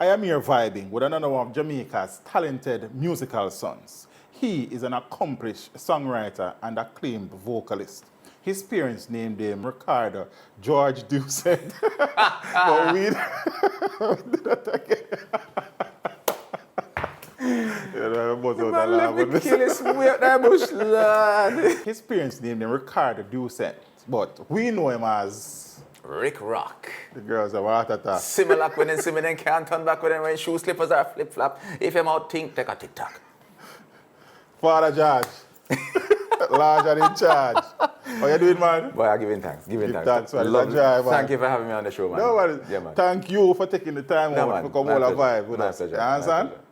I am here vibing with another one of Jamaica's talented musical sons. He is an accomplished songwriter and acclaimed vocalist. His parents named him Ricardo George Doucet. But we did not again. His parents named him Ricardo Doucet, but we know him as RIK ROK. the girls are what at that. Similar when they see me, then can't turn back when they wear shoe slippers or flip flop. If I'm out, think, take a TikTok. Father George, larger in charge. How you doing, man? Boy, I'm giving thanks. Giving Give thanks. thanks, man. Love It's a joy, man. Thank you for having me on the show, man. No worries. Yeah, man. Thank you for taking the time No, out man. to come My all a pleasure. vibe with My us. pleasure. You understand? My pleasure.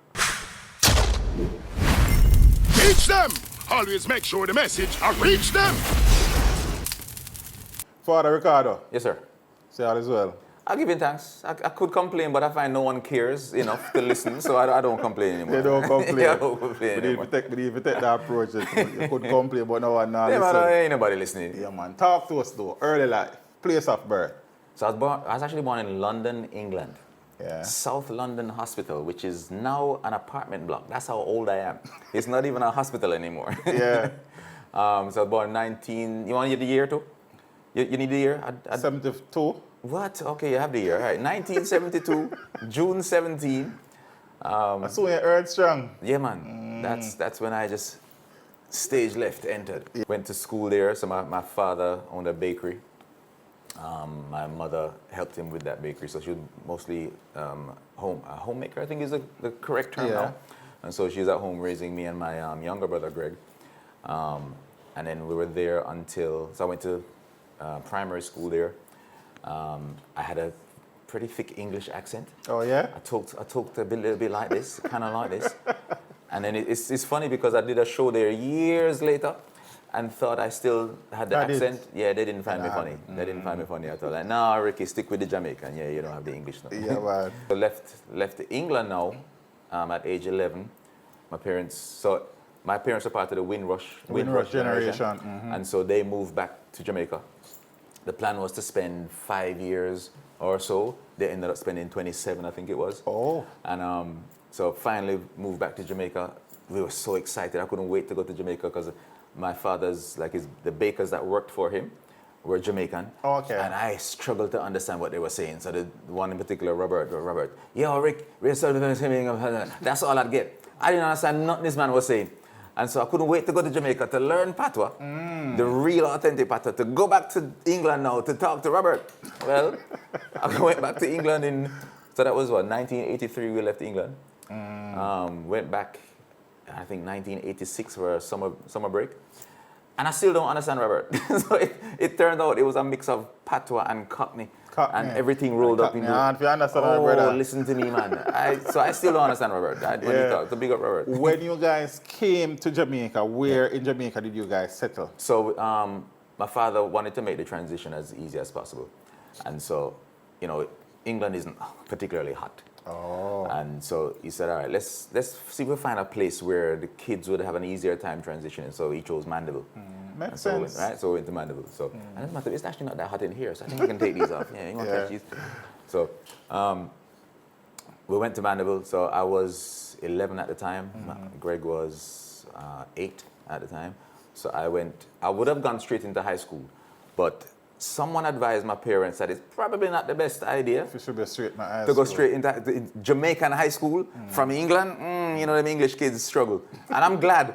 Teach them! Always make sure the message reach them! Father Ricardo, Yes, sir. say all is well. I'm giving thanks. I could complain, but I find no one cares enough to listen, so I don't complain anymore. They don't complain. Yeah, I don't complain But anymore. if you take that approach, you could complain, but no one now Yeah, man, listen. ain't nobody listening. Yeah, man. Talk to us, though. Early life. Place of birth. So I was actually born in London, England. Yeah. South London Hospital, which is now an apartment block. That's how old I am. It's not even a hospital anymore. Yeah. So I was born 19. You want the year too? You need the year? 72. What? Okay, you have the year. All right. 1972, June 17. I saw you earth strong. Yeah, man. That's when I just stage left, entered. Went to school there. So my father owned a bakery. My mother helped him with that bakery. So she was mostly a homemaker, I think is the correct term Yeah. now. And so she was at home raising me and my younger brother, Greg. And then we were there until, so I went to primary school there. I had a pretty thick English accent. Oh, yeah? I talked a little bit like this, kind of like this. And then it's funny because I did a show there years later and thought I still had the accent. Yeah, they didn't find me funny. They didn't find me funny at all. Like, no, Ricky, stick with the Jamaican. Yeah, you don't have the English now. Yeah, man. So left England now at age 11. My parents are part of the Windrush generation. And so they moved back to Jamaica. The plan was to spend 5 years or so. They ended up spending 27, I think it was. Oh. And so finally moved back to Jamaica. We were so excited. I couldn't wait to go to Jamaica because my father's, the bakers that worked for him were Jamaican. Okay. And I struggled to understand what they were saying. So the one in particular, Robert, yo, Rick, that's all I'd get. I didn't understand nothing this man was saying. And so I couldn't wait to go to Jamaica to learn Patra, the real authentic Patra, to go back to England now to talk to Robert. Well, I went back to England so that was 1983 we left England. Went back, I think 1986 for a summer break. And I still don't understand Robert. So it turned out it was a mix of Patra and Cockney. And everything rolled up into if you understand my brother. Listen to me, man. So I still don't understand Robert. When he talks, so big up Robert. When you guys came to Jamaica, where in Jamaica did you guys settle? So my father wanted to make the transition as easy as possible. And so, England isn't particularly hot. Oh. And so he said, all right, let's see if we find a place where the kids would have an easier time transitioning. So he chose Mandeville. Makes and sense. So we went to Mandeville. So and then it's actually not that hot in here, so I think I can take these off. Yeah, you want to catch these? So we went to Mandeville. So I was 11 at the time. Greg was 8 at the time. So I would have gone straight into high school, but someone advised my parents that it's probably not the best idea You should be straight in my eyes. to go straight into Jamaican high school from England. Them English kids struggle. And I'm glad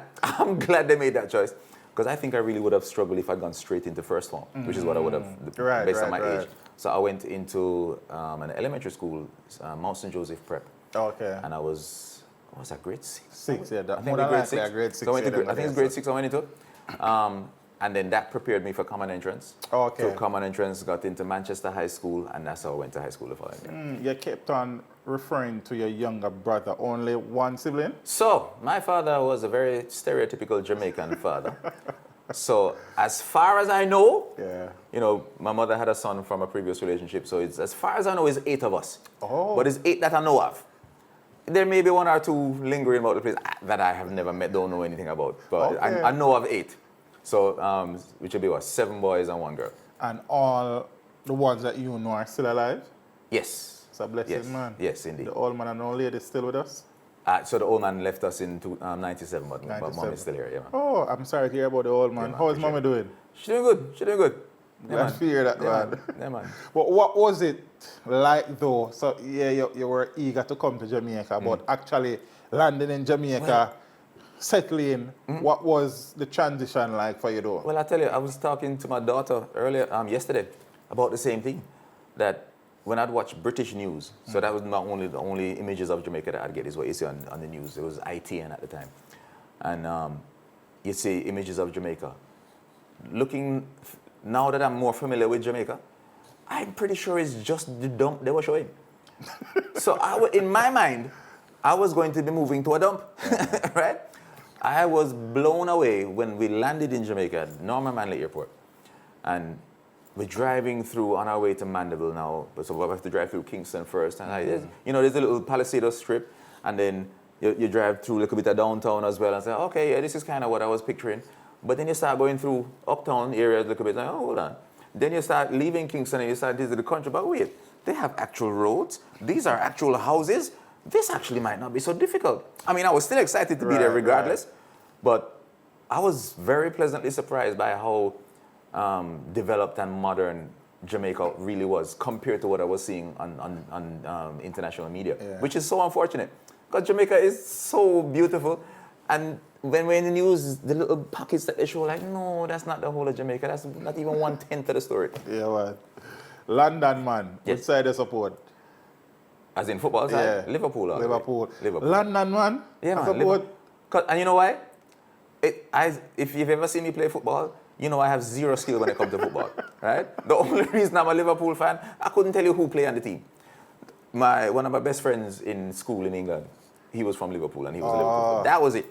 they made that choice. Because I think I really would have struggled if I'd gone strate into first form, which is what I would have, based on my age. So I went into an elementary school, Mount St. Joseph Prep. Okay. And I was grade 6? 6, yeah. I think grade 6. Grade 6. So I think it's grade 6 I went into. And then that prepared me for common entrance. Okay. So common entrance, got into Manchester High School, and that's how I went to high school the following year. You kept on referring to your younger brother, only one sibling? So, my father was a very stereotypical Jamaican father. So, as far as I know, my mother had a son from a previous relationship, so it's, as far as I know, it's 8 of us. Oh. But it's 8 that I know of. There may be 1 or 2 lingering about the place that I have never met, don't know anything about. But I know of 8. So, which would be 7 boys and 1 girl. And all the ones that you know are still alive? Yes. It's a blessing, Yes. man. Yes, indeed. The old man and old lady still with us? So the old man left us in 97, but 97. mom is still here, yeah, man. Oh, I'm sorry to hear about the old man. man, How is appreciate mommy it. doing? She doing good. She doing good. Glad to hear that, yeah, man. Yeah, man. But what was it like though? So yeah, you were eager to come to Jamaica, but actually landing in Jamaica, settling, what was the transition like for you though? Well, I tell you, I was talking to my daughter earlier, yesterday, about the same thing. That when I'd watch British news, so that was not only the only images of Jamaica that I'd get is what you see on the news. It was ITN at the time. And you see images of Jamaica. Now that I'm more familiar with Jamaica, I'm pretty sure it's just the dump they were showing. So in my mind, I was going to be moving to a dump, right? I was blown away when we landed in Jamaica at Norman Manley Airport. And we're driving through on our way to Mandeville now. So we have to drive through Kingston first. And there's a little Palisado strip. And then you drive through a little bit of downtown as well. And say, okay, yeah, this is kind of what I was picturing. But then you start going through uptown areas a little bit. Like, oh, hold on. Then you start leaving Kingston and you start visiting the country. But wait, they have actual roads. These are actual houses. This actually might not be so difficult. I mean, I was still excited to be there regardless. Right. But I was very pleasantly surprised by how developed and modern Jamaica really was compared to what I was seeing on international media, which is so unfortunate because Jamaica is so beautiful. And when we're in the news, the little pockets that they show, like, no, that's not the whole of Jamaica. That's not even 1/10 of the story. Yeah, man. London, man. Yes. Which side you support? As in football side? Liverpool. Liverpool. London, man. Yeah, man. And you know why? If you've ever seen me play football, you know I have zero skill when it comes to football, right? The only reason I'm a Liverpool fan, I couldn't tell you who played on the team. One of my best friends in school in England, he was from Liverpool and he was a Liverpool fan. That was it.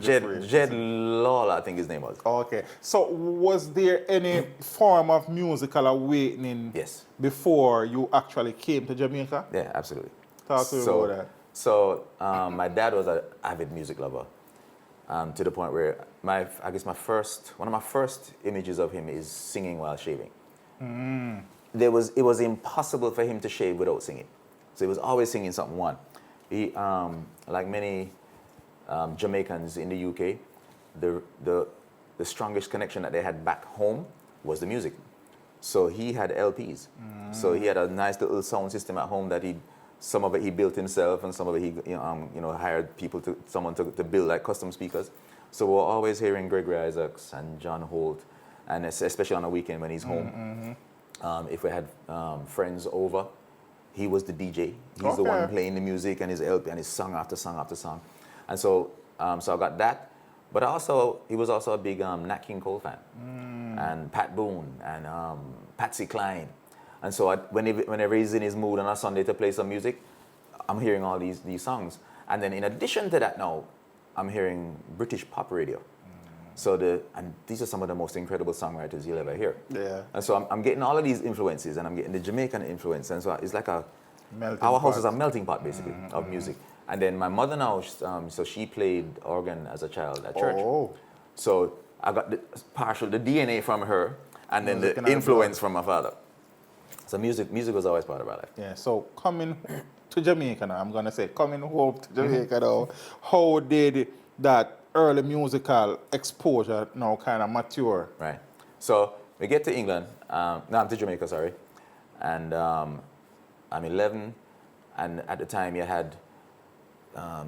Jed Lawler, I think his name was. Okay. So was there any form of musical awakening before you actually came to Jamaica? Yeah, absolutely. Talk to me about that. So my dad was an avid music lover to the point where one of my first images of him is singing while shaving. It was impossible for him to shave without singing. So he was always singing something. He, like many Jamaicans in the UK, the strongest connection that they had back home was the music. So he had LPs. So he had a nice little sound system at home that some of it he built himself, and some of it he hired someone to build like custom speakers. So we're always hearing Gregory Isaacs and John Holt, and especially on a weekend when he's home. If we had friends over, he was the DJ. He's the one playing the music and his LP and his song after song after song. And so I got that. But he was also a big Nat King Cole fan, and Pat Boone and Patsy Cline. And so whenever he's in his mood on a Sunday to play some music, I'm hearing all these songs. And then in addition to that now, I'm hearing British pop radio. So these are some of the most incredible songwriters you'll ever hear. Yeah. And so I'm getting all of these influences, and I'm getting the Jamaican influence. And so it's like our house is a melting pot, basically, of music. And then my mother now, so she played organ as a child at church. So I got the DNA from her, and then the influence from my father. So music was always part of our life. Yeah, so coming to Jamaica now, I'm going to say, coming home to Jamaica now, how did that early musical exposure now kind of mature? Right. So we get to England, I'm to Jamaica, sorry. And I'm 11, and at the time you had, I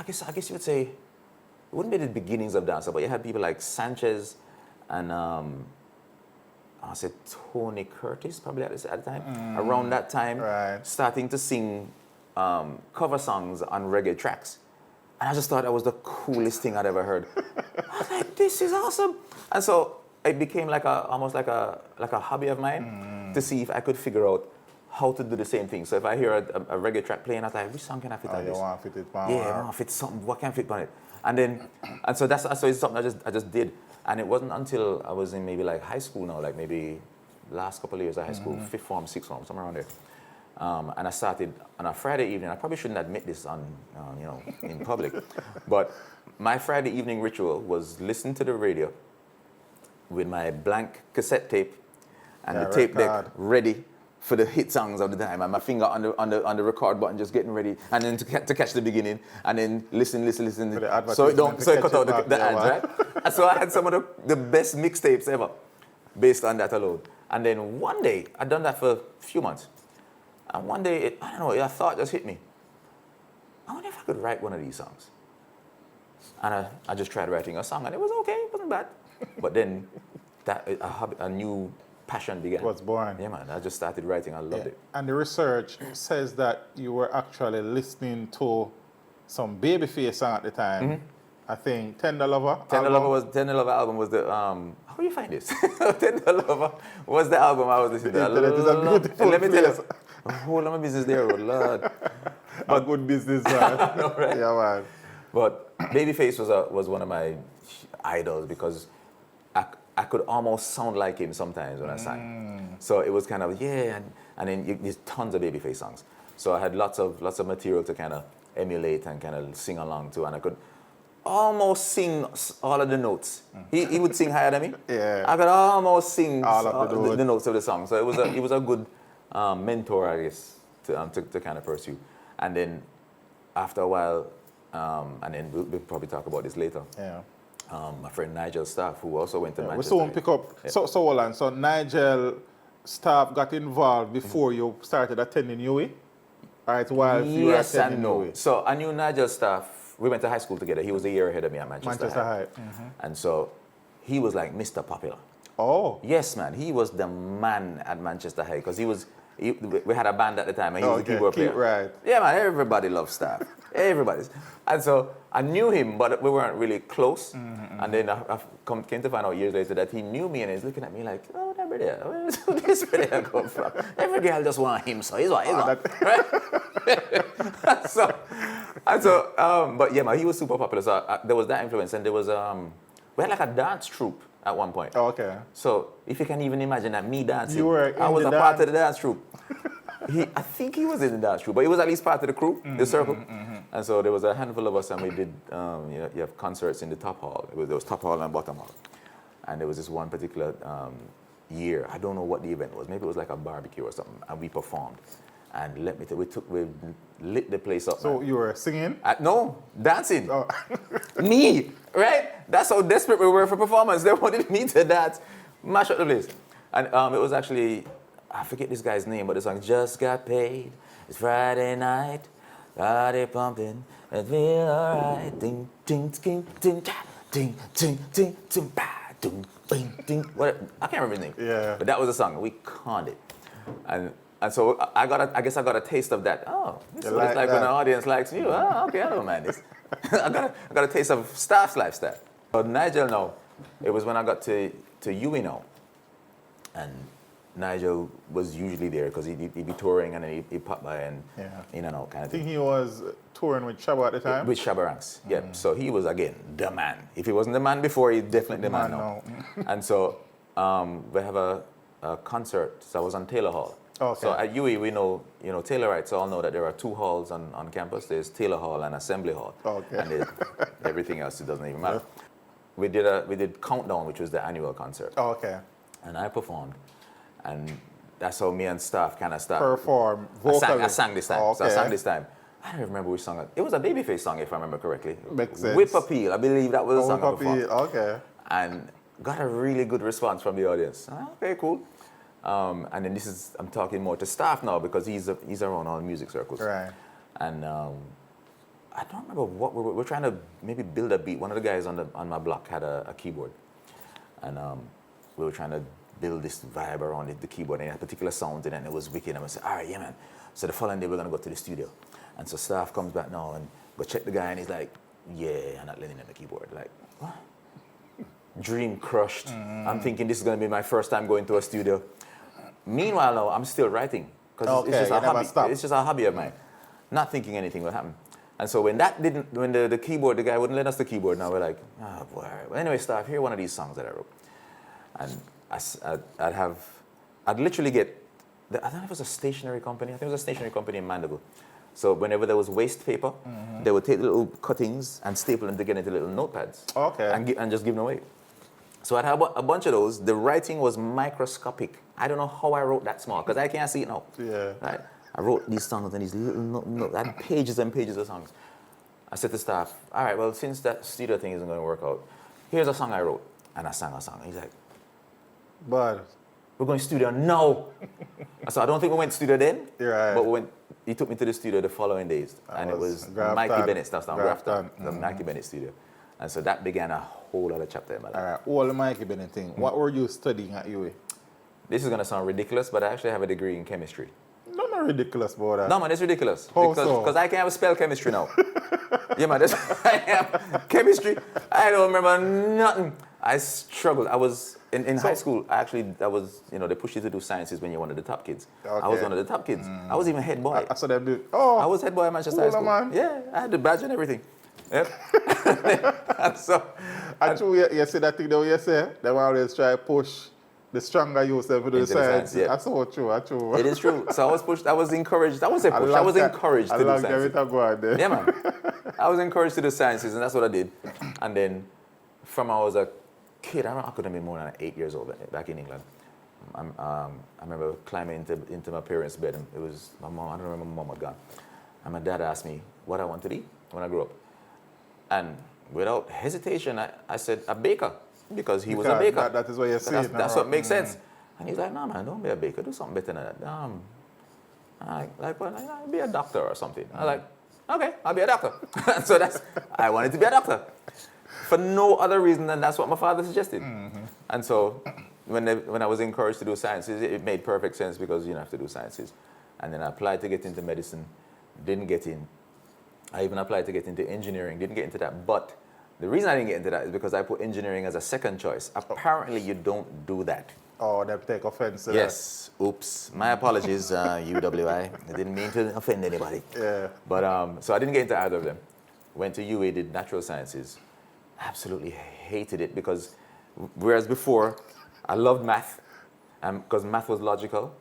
guess you would say, it wouldn't be the beginnings of dancehall, but you had people like Sanchez and I said Tony Curtis, probably at the time. Around that time, starting to sing cover songs on reggae tracks. And I just thought that was the coolest thing I'd ever heard. I was like, this is awesome. And so it became almost like a hobby of mine to see if I could figure out how to do the same thing. So if I hear a reggae track playing, I was like, which song can I fit on this? You want to fit it on? Yeah, I want to fit something. What can I fit on it? And so it's something I just did. And it wasn't until I was in maybe like high school now, like maybe last couple of years of high school, 5th form, 6th form, somewhere around there. And I started on a Friday evening. I probably shouldn't admit this in public, but my Friday evening ritual was listen to the radio with my blank cassette tape and the tape deck ready for the hit songs of the time, and my finger on the record button, just getting ready, and then to catch the beginning, and then listen. For the So it advertisement cut out back, the yeah, ads, right? And so I had some of the best mixtapes ever, based on that alone. And then one day, I'd done that for a few months, and one day, I don't know, a thought just hit me. I wonder if I could write one of these songs. And I just tried writing a song, and it was okay, it wasn't bad. But then a new passion began. Was born. Yeah, man. I just started writing. I loved it. And the research says that you were actually listening to some Babyface song at the time. I think Tender Lover. Tender Lover album was the how do you find this? Tender Lover was the album I was listening to. Internet is a beautiful Let me tell place. you, a whole lot of business there, oh Lord. A good business, man. Right? Yeah, man. But Babyface was one of my idols because I could almost sound like him sometimes when I sang. So it was kind of, and then there's tons of Babyface songs. So I had lots of material to kind of emulate and kind of sing along to, and I could almost sing all of the notes. He would sing higher than me. Yeah. I could almost sing all of the notes of the song. So it was a good mentor, I guess, to kind of pursue. And then after a while, and then we'll probably talk about this later. Yeah. My friend Nigel Staff, who also went to We Manchester. saw him pick up. Yeah. So hold on. So Nigel Staff got involved before you started attending UWI? All right, while you were Yes attending and no. UWI. So I knew Nigel Staff. We went to high school together. He was a year ahead of me at Manchester High. And so he was like Mr. Popular. Oh. Yes, man. He was the man at Manchester High because we had a band at the time and he was the keyboard player. Right. Yeah, man. Everybody loves Staff. Everybody's. And so I knew him, but we weren't really close. And then I came to find out years later that he knew me and he's looking at me like, oh, that brother, where's this brother come from? Every girl just want him, so he's right. But yeah, man, he was super popular. So there was that influence, and there was we had like a dance troupe at one point. Oh, okay. So if you can even imagine that me dancing, You were I was in a the part of the dance troupe. I think he was in the dance troupe, but he was at least part of the crew, the circle. And so there was a handful of us, and we did you have concerts in the top hall. There was top hall and bottom hall. And there was this one particular year, I don't know what the event was, maybe it was like a barbecue or something, and we performed. And let me tell you, we lit the place up. So man. you were singing? No, dancing. Oh. Me, right? That's how desperate we were for performance. They wanted me to dance, mash up the place. And it was actually, I forget this guy's name, but the song just got paid. It's Friday night, got it pumping, it feel alright. Ding, ding, ding, ding, ding, ding, ding, ding, ba, ding, ding, ding. What? I can't remember his name. Yeah. But that was the song. We conned it, and so I guess I got a taste of that. Oh, this is what it's like when an audience likes you. Oh, okay, I don't mind this. I got a taste of Staff's lifestyle. But Nigel, no, it was when I got to UWI now, and Nigel was usually there because he'd be touring and then he'd pop by and in and out kind of I think thing. he was touring with Shabba at the time. With Shabba Ranks, yeah. So he was again the man. If he wasn't the man before, he's definitely the man now. And so we have a concert. So I was on Taylor Hall. Okay. So at UWI, we know, Taylorites all know that there are two halls on campus. There's Taylor Hall and Assembly Hall. Okay. And there's everything else, it doesn't even matter. We did Countdown, which was the annual concert. Oh, okay. And I performed. And that's how me and Staff kind of started. Perform vocally. I sang this time. Oh, So I okay. sang this time. I don't remember which song. It was a Babyface song, if I remember correctly. Makes sense. Whip Appeal, I believe that was the song I Whip performed. Appeal, okay. And got a really good response from the audience. Okay, cool. And then I'm talking more to Staff now because he's around all music circles. Right. And I don't remember what we're trying to maybe build a beat. One of the guys on my block had a keyboard, and we were trying to build this vibe around the keyboard, and it had particular sounds in it, and it was wicked. And I said, all right, yeah, man. So the following day we're gonna go to the studio, and so Staff comes back now and go check the guy, and he's like, yeah, I'm not letting him the keyboard. Like, what? Dream crushed. I'm thinking this is gonna be my first time going to a studio. Meanwhile, now I'm still writing because it's just a hobby. It's just a hobby of mine. Not thinking anything will happen. And so when the keyboard, the guy wouldn't let us the keyboard. Now we're like, oh boy. Well, anyway, Staff, hear one of these songs that I wrote. And I'd literally get, I don't know if it was a stationery company. I think it was a stationery company in Mandeville. So whenever there was waste paper, they would take little cuttings and staple them together into little notepads. Okay. And just give them away. So I had a bunch of those. The writing was microscopic. I don't know how I wrote that small, because I can't see it now. Yeah. Right? I wrote these songs and these little I had pages and pages of songs. I said to staff, all right, well, since that studio thing isn't going to work out, here's a song I wrote. And I sang a song. He's like, But we're going to studio now. So I don't think we went to studio then, Right. but he took me to the studio the following days. And it was Mikey Bennett stuff down Grafton, the Mikey Bennett studio. And so that began a whole other chapter in my life. all right, all the Mikey Bennett thing. What were you studying at UA? This is going to sound ridiculous, but I actually have a degree in chemistry. No, not ridiculous about that. No, man, it's ridiculous. How because so? Because I can't spell chemistry now. Yeah, man, I have chemistry. I don't remember nothing. I struggled. I was in high school. I was, they pushed you to do sciences when you're one of the top kids. I was Okay. one of the top kids. I was even head boy. I saw them do. Oh, I was head boy at Manchester High cool, School. man. Yeah, I had the badge and everything. Yep. And so, actually, you see that thing that you say? They always try to push the stronger yourself to do the Into the science. science, yeah. That's so true, that's true. it is true. So I was pushed. I was encouraged. I won't say pushed. I was encouraged to do sciences. Everything go on there. Yeah, man. I was encouraged to do sciences, and that's what I did. And then, from I was a kid, I could have been more than 8 years old back in England. I remember climbing into my parents' bed, and it was my mom. I don't remember my mom had gone. And my dad asked me what I wanted to be when I grew up. And without hesitation, I said a baker, because he was a baker. That is what you're saying. That's what makes sense. And he's like, no, man, don't be a baker. Do something better than that. Well, be a doctor or something. I was like, okay, I'll be a doctor. So I wanted to be a doctor. For no other reason than that's what my father suggested. And so when I was encouraged to do sciences, it made perfect sense, because you don't have to do sciences. And then I applied to get into medicine, didn't get in. I even applied to get into engineering, didn't get into that. But the reason I didn't get into that is because I put engineering as a second choice. Apparently, you don't do that. Oh, they take offense to Yes. Oops. My apologies, UWI. I didn't mean to offend anybody. Yeah. But so I didn't get into either of them. Went to UA, did natural sciences. Absolutely hated it, because whereas before I loved math, because math was logical.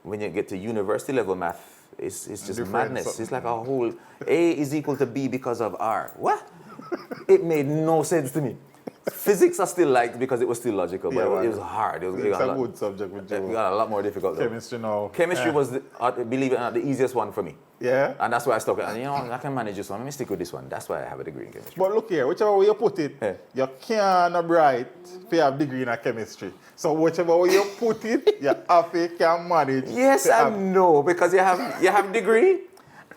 When you get to university level math, it's just Different madness. something. It's like a whole A is equal to B because of R. What? It made no sense to me. Physics I still liked because it was still logical, but Yeah, it was hard. It's a good subject with It you. got a lot more difficult though. Chemistry now. Chemistry Yeah. was, believe it or not, the easiest one for me. Yeah? And that's why I stuck it. And I can manage this one. Let me stick with this one. That's why I have a degree in chemistry. But look here, whichever way you put it, Yeah. you can't write if you have degree in chemistry. So whichever way you put it, you have to can manage. Yes to have- and no, because you have degree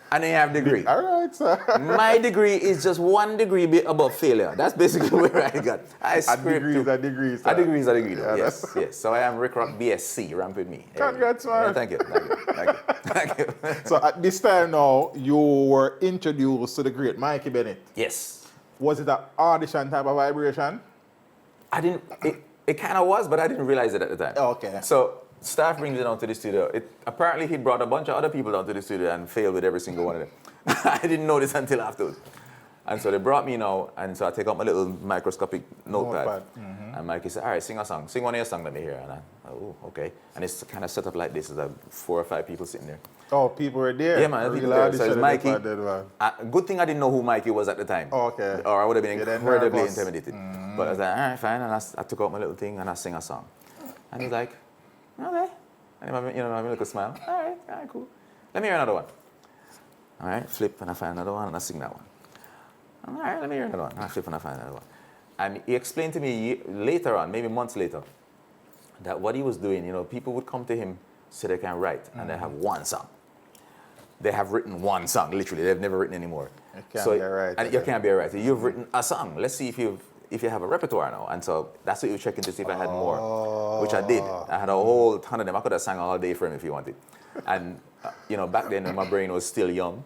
and then you have degree. All right, sir. My degree is just one degree above failure. That's basically where I got. I A scraped degree is through. a degree, sir. A degree is a degree, though. Yeah, Yes, that's- yes. So I am RIK ROK BSc, ramp with me. Congrats, man. Yeah, thank you, thank you, thank you, thank you. So at this time now, you were introduced to the great Mikey Bennett. Yes. Was it an audition type of vibration? I didn't, it kind of was, but I didn't realize it at the time. Okay. So staff brings me down to the studio. Apparently he brought a bunch of other people down to the studio and failed with every single one of them. I didn't know this until afterwards. And so they brought me now, and so I take out my little microscopic notepad. And Mikey said, all right, sing a song. Sing one of your songs, let me hear. And oh, okay. And it's kind of set up like this. There's like 4 or 5 people sitting there. Oh, people were there. Yeah, man, people Real there. So it's audition Mikey. departed, man. Good thing I didn't know who Mikey was at the time. Oh, okay. Or I would have been Yeah, they're incredibly nervous. intimidated. But I was like, all right, fine. And I took out my little thing and I sing a song. And he's like, okay. And I have a little smile. All right, cool. Let me hear another one. All right, flip and I find another one and I sing that one. All right, let me hear another one. And I flip and I find another one. And he explained to me later on, maybe months later, that what he was doing, people would come to him so they can write, and they have one song. They have written one song, literally. They've never written any more. You can't be a writer. And you can't be a writer. You've written a song. Let's see if you have a repertoire now. And so that's what you were checking to see if I had more, which I did. I had a whole ton of them. I could have sang all day for him if you wanted. And, back then when my brain was still young,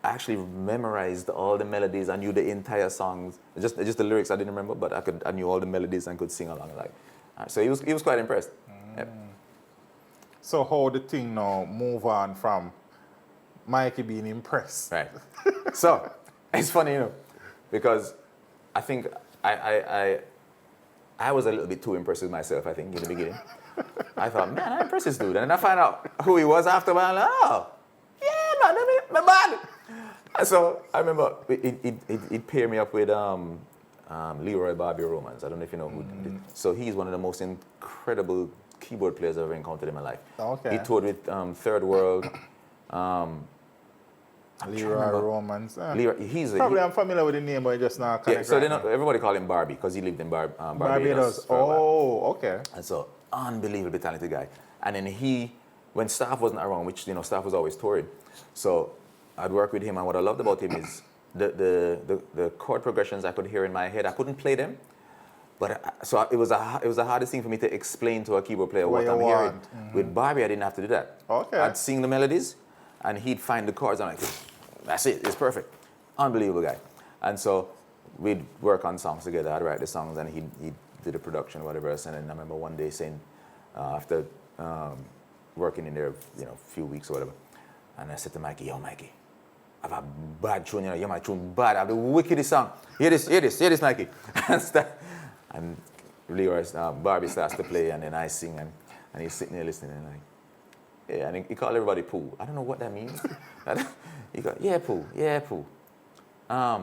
I actually memorized all the melodies. I knew the entire songs. Just the lyrics I didn't remember, but I knew all the melodies and could sing along. So he was quite impressed. Yep. So how the thing now move on from Mikey being impressed? Right. So it's funny, because I think I was a little bit too impressed with myself, I think, in the beginning. I thought, man, I impressed this dude. And then I found out who he was after a while. Like, oh, yeah, man, my man. And so I remember he'd pair me up with Leroy Barbie Romans. I don't know if you know who did. So he's one of the most incredible keyboard players I've ever encountered in my life. Okay. He toured with Third World. Leroy Romans. Leroy, I'm familiar with the name, but just not yeah, so everybody call him Barbie because he lived in Barbados for a while. Oh, okay. And so, unbelievably talented guy. And then when staff wasn't around, which, staff was always touring, so I'd work with him, and what I loved about him is the chord progressions I could hear in my head. I couldn't play them, but so it was the hardest thing for me to explain to a keyboard player what I'm hearing. With Barbie, I didn't have to do that. Okay. I'd sing the melodies, and he'd find the chords. I'm like, that's it, it's perfect. Unbelievable guy. And so we'd work on songs together. I'd write the songs, and he'd do the production, whatever else. And then I remember one day saying, after working in there, a few weeks or whatever, and I said to Mikey, yo, Mikey, I have a bad tune, you're my tune bad. I have the wickedest song. Hear this, Mikey. And Leroy's Barbie starts to play, and then I sing, and he's sitting there listening, and yeah, and he called everybody Pooh. I don't know what that means. He go, yeah, Pooh. I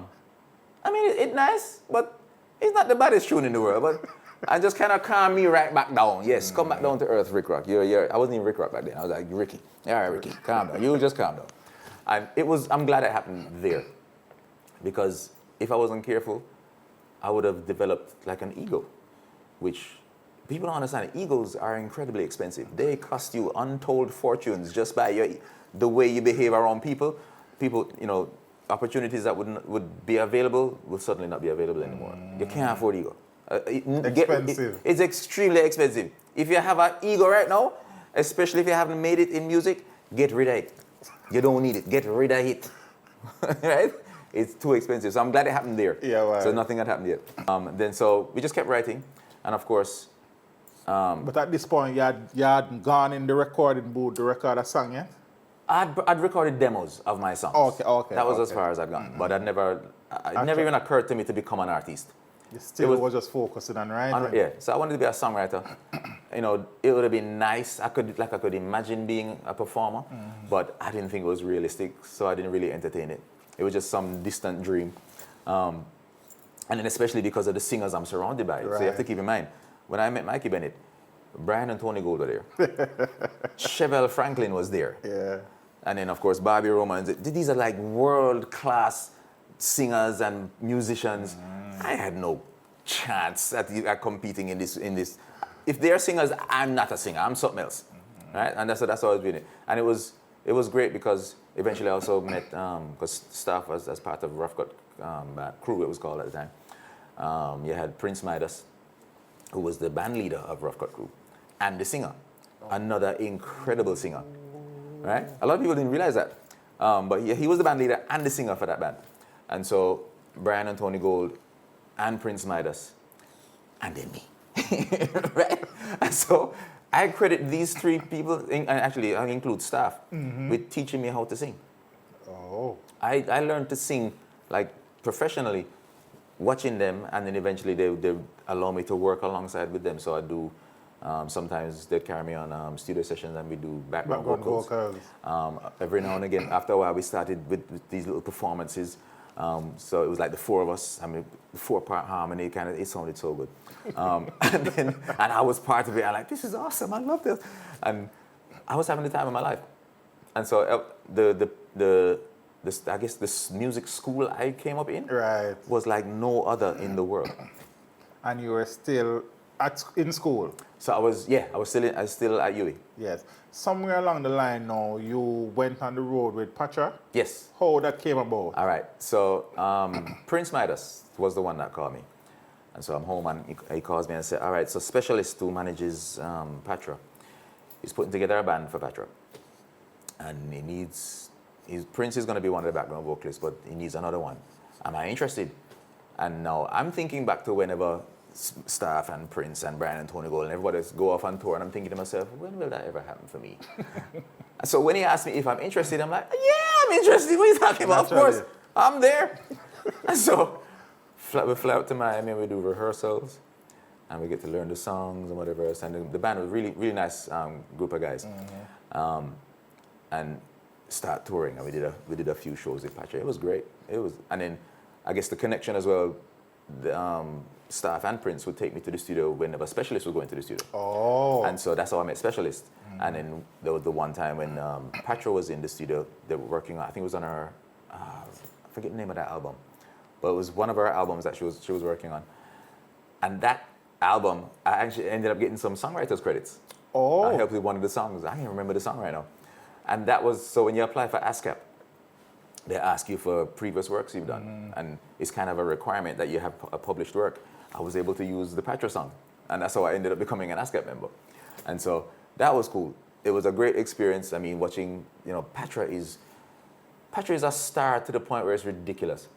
mean, it's nice, but it's not the baddest tune in the world. But I just kind of calm me right back down. Yes, come back down to earth, RIK ROK. I wasn't even RIK ROK back then. I was like, Ricky. All right, Ricky, calm down. You just calm down. And I'm glad it happened there. Because if I wasn't careful, I would have developed like an ego, which people don't understand. Egos are incredibly expensive. They cost you untold fortunes just by the way you behave around people. People, opportunities that would be available will suddenly not be available anymore. You can't afford ego. Expensive. It's extremely expensive. If you have an ego right now, especially if you haven't made it in music, get rid of it. You don't need it. Get rid of it. Right? It's too expensive. So I'm glad it happened there. Yeah, right. So nothing had happened yet. So we just kept writing. And of course... but at this point, you had gone in the recording booth to record a song, yeah? I'd recorded demos of my songs. Okay. That was as far as I'd gone. But it never even occurred to me to become an artist. You still was just focusing on writing? Yeah, so I wanted to be a songwriter. It would have been nice. I could imagine being a performer, but I didn't think it was realistic, so I didn't really entertain it. It was just some distant dream. And then especially because of the singers I'm surrounded by. Right. So you have to keep in mind, when I met Mikey Bennett, Brian and Tony Gold were there. Chevelle Franklin was there. Yeah. And then, of course, Barbie Romans. These are like world-class singers and musicians. I had no chance at competing in this. If they're singers, I'm not a singer. I'm something else, right? And that's how I was doing it. And it was great because eventually I also met, because staff was as part of Rough Cut crew, it was called at the time. You had Prince Midas, who was the band leader of Rough Cut crew, and the singer, another incredible singer, right? A lot of people didn't realize that, but he was the band leader and the singer for that band. And so Brian and Tony Gold and Prince Midas, and then me, right? And so I credit these three people, and actually I include staff, with teaching me how to sing. Oh. I learned to sing like professionally, watching them, and then eventually they allow me to work alongside with them. So I do, sometimes they carry me on studio sessions and we do background vocals. Every now and again, after a while we started with these little performances. So it was like the four of us, the 4-part harmony, it sounded so good. And I was part of it. I'm like, this is awesome, I love this. And I was having the time of my life. And so I guess this music school I came up in was like no other in the world. And you were still in school? So I was still at UWI. Yes. Somewhere along the line now, you went on the road with Patra? Yes. How that came about? All right. So Prince Midas was the one that called me. And so I'm home and he calls me and said, all right, so Specialist who manages Patra, he's putting together a band for Patra. And Prince is going to be one of the background vocalists, but he needs another one. Am I interested? And now I'm thinking back to whenever Staff and Prince and Brian and Tony Gold and everybody go off on tour, and I'm thinking to myself, when will that ever happen for me? So when he asked me if I'm interested, I'm like, yeah, I'm interested. What are you talking about? Of course, I'm there. And so we fly out to Miami and we do rehearsals and we get to learn the songs and whatever else. And the band was really, really nice group of guys. And start touring, and we did a few shows with Patra. It was great. And then I guess the connection as well the staff and Prince would take me to the studio whenever Specialist was going to the studio. Oh. And so that's how I met Specialist. And then there was the one time when Patra was in the studio, they were working on, I think it was on her, I forget the name of that album, but it was one of her albums that she was working on. And that album, I actually ended up getting some songwriters credits. Oh. I helped with one of the songs. I can't even remember the song right now. And that was, so when you apply for ASCAP, they ask you for previous works you've done. And it's kind of a requirement that you have a published work. I was able to use the Patra song. And that's how I ended up becoming an ASCAP member. And so that was cool. It was a great experience. I mean, watching, you know, Patra is a star to the point where it's ridiculous.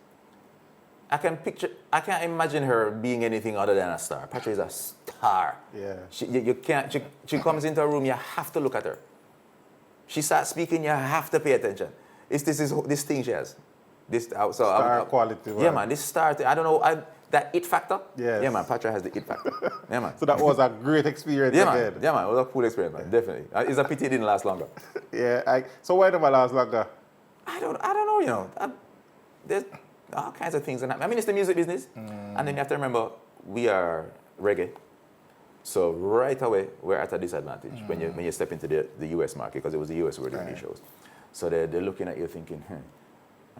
I can't imagine her being anything other than a star. Patra is a star. Yeah. She comes into a room, you have to look at her. She starts speaking, you have to pay attention. It's this thing she has. Star quality. Yeah, man, this star thing. I don't know, that it factor? Yes. Yeah, man, Patra has the it factor. Yeah, man. So that was a great experience Yeah, again. man. Yeah, man, it was a cool experience, man, definitely. It's a pity it didn't last longer. Yeah. So why never last longer? I don't know, you know. There's all kinds of things. I mean, it's the music business. And then you have to remember, we are reggae. So right away, we're at a disadvantage when you step into the US market, because it was the US we were doing these shows. So they're looking at you thinking,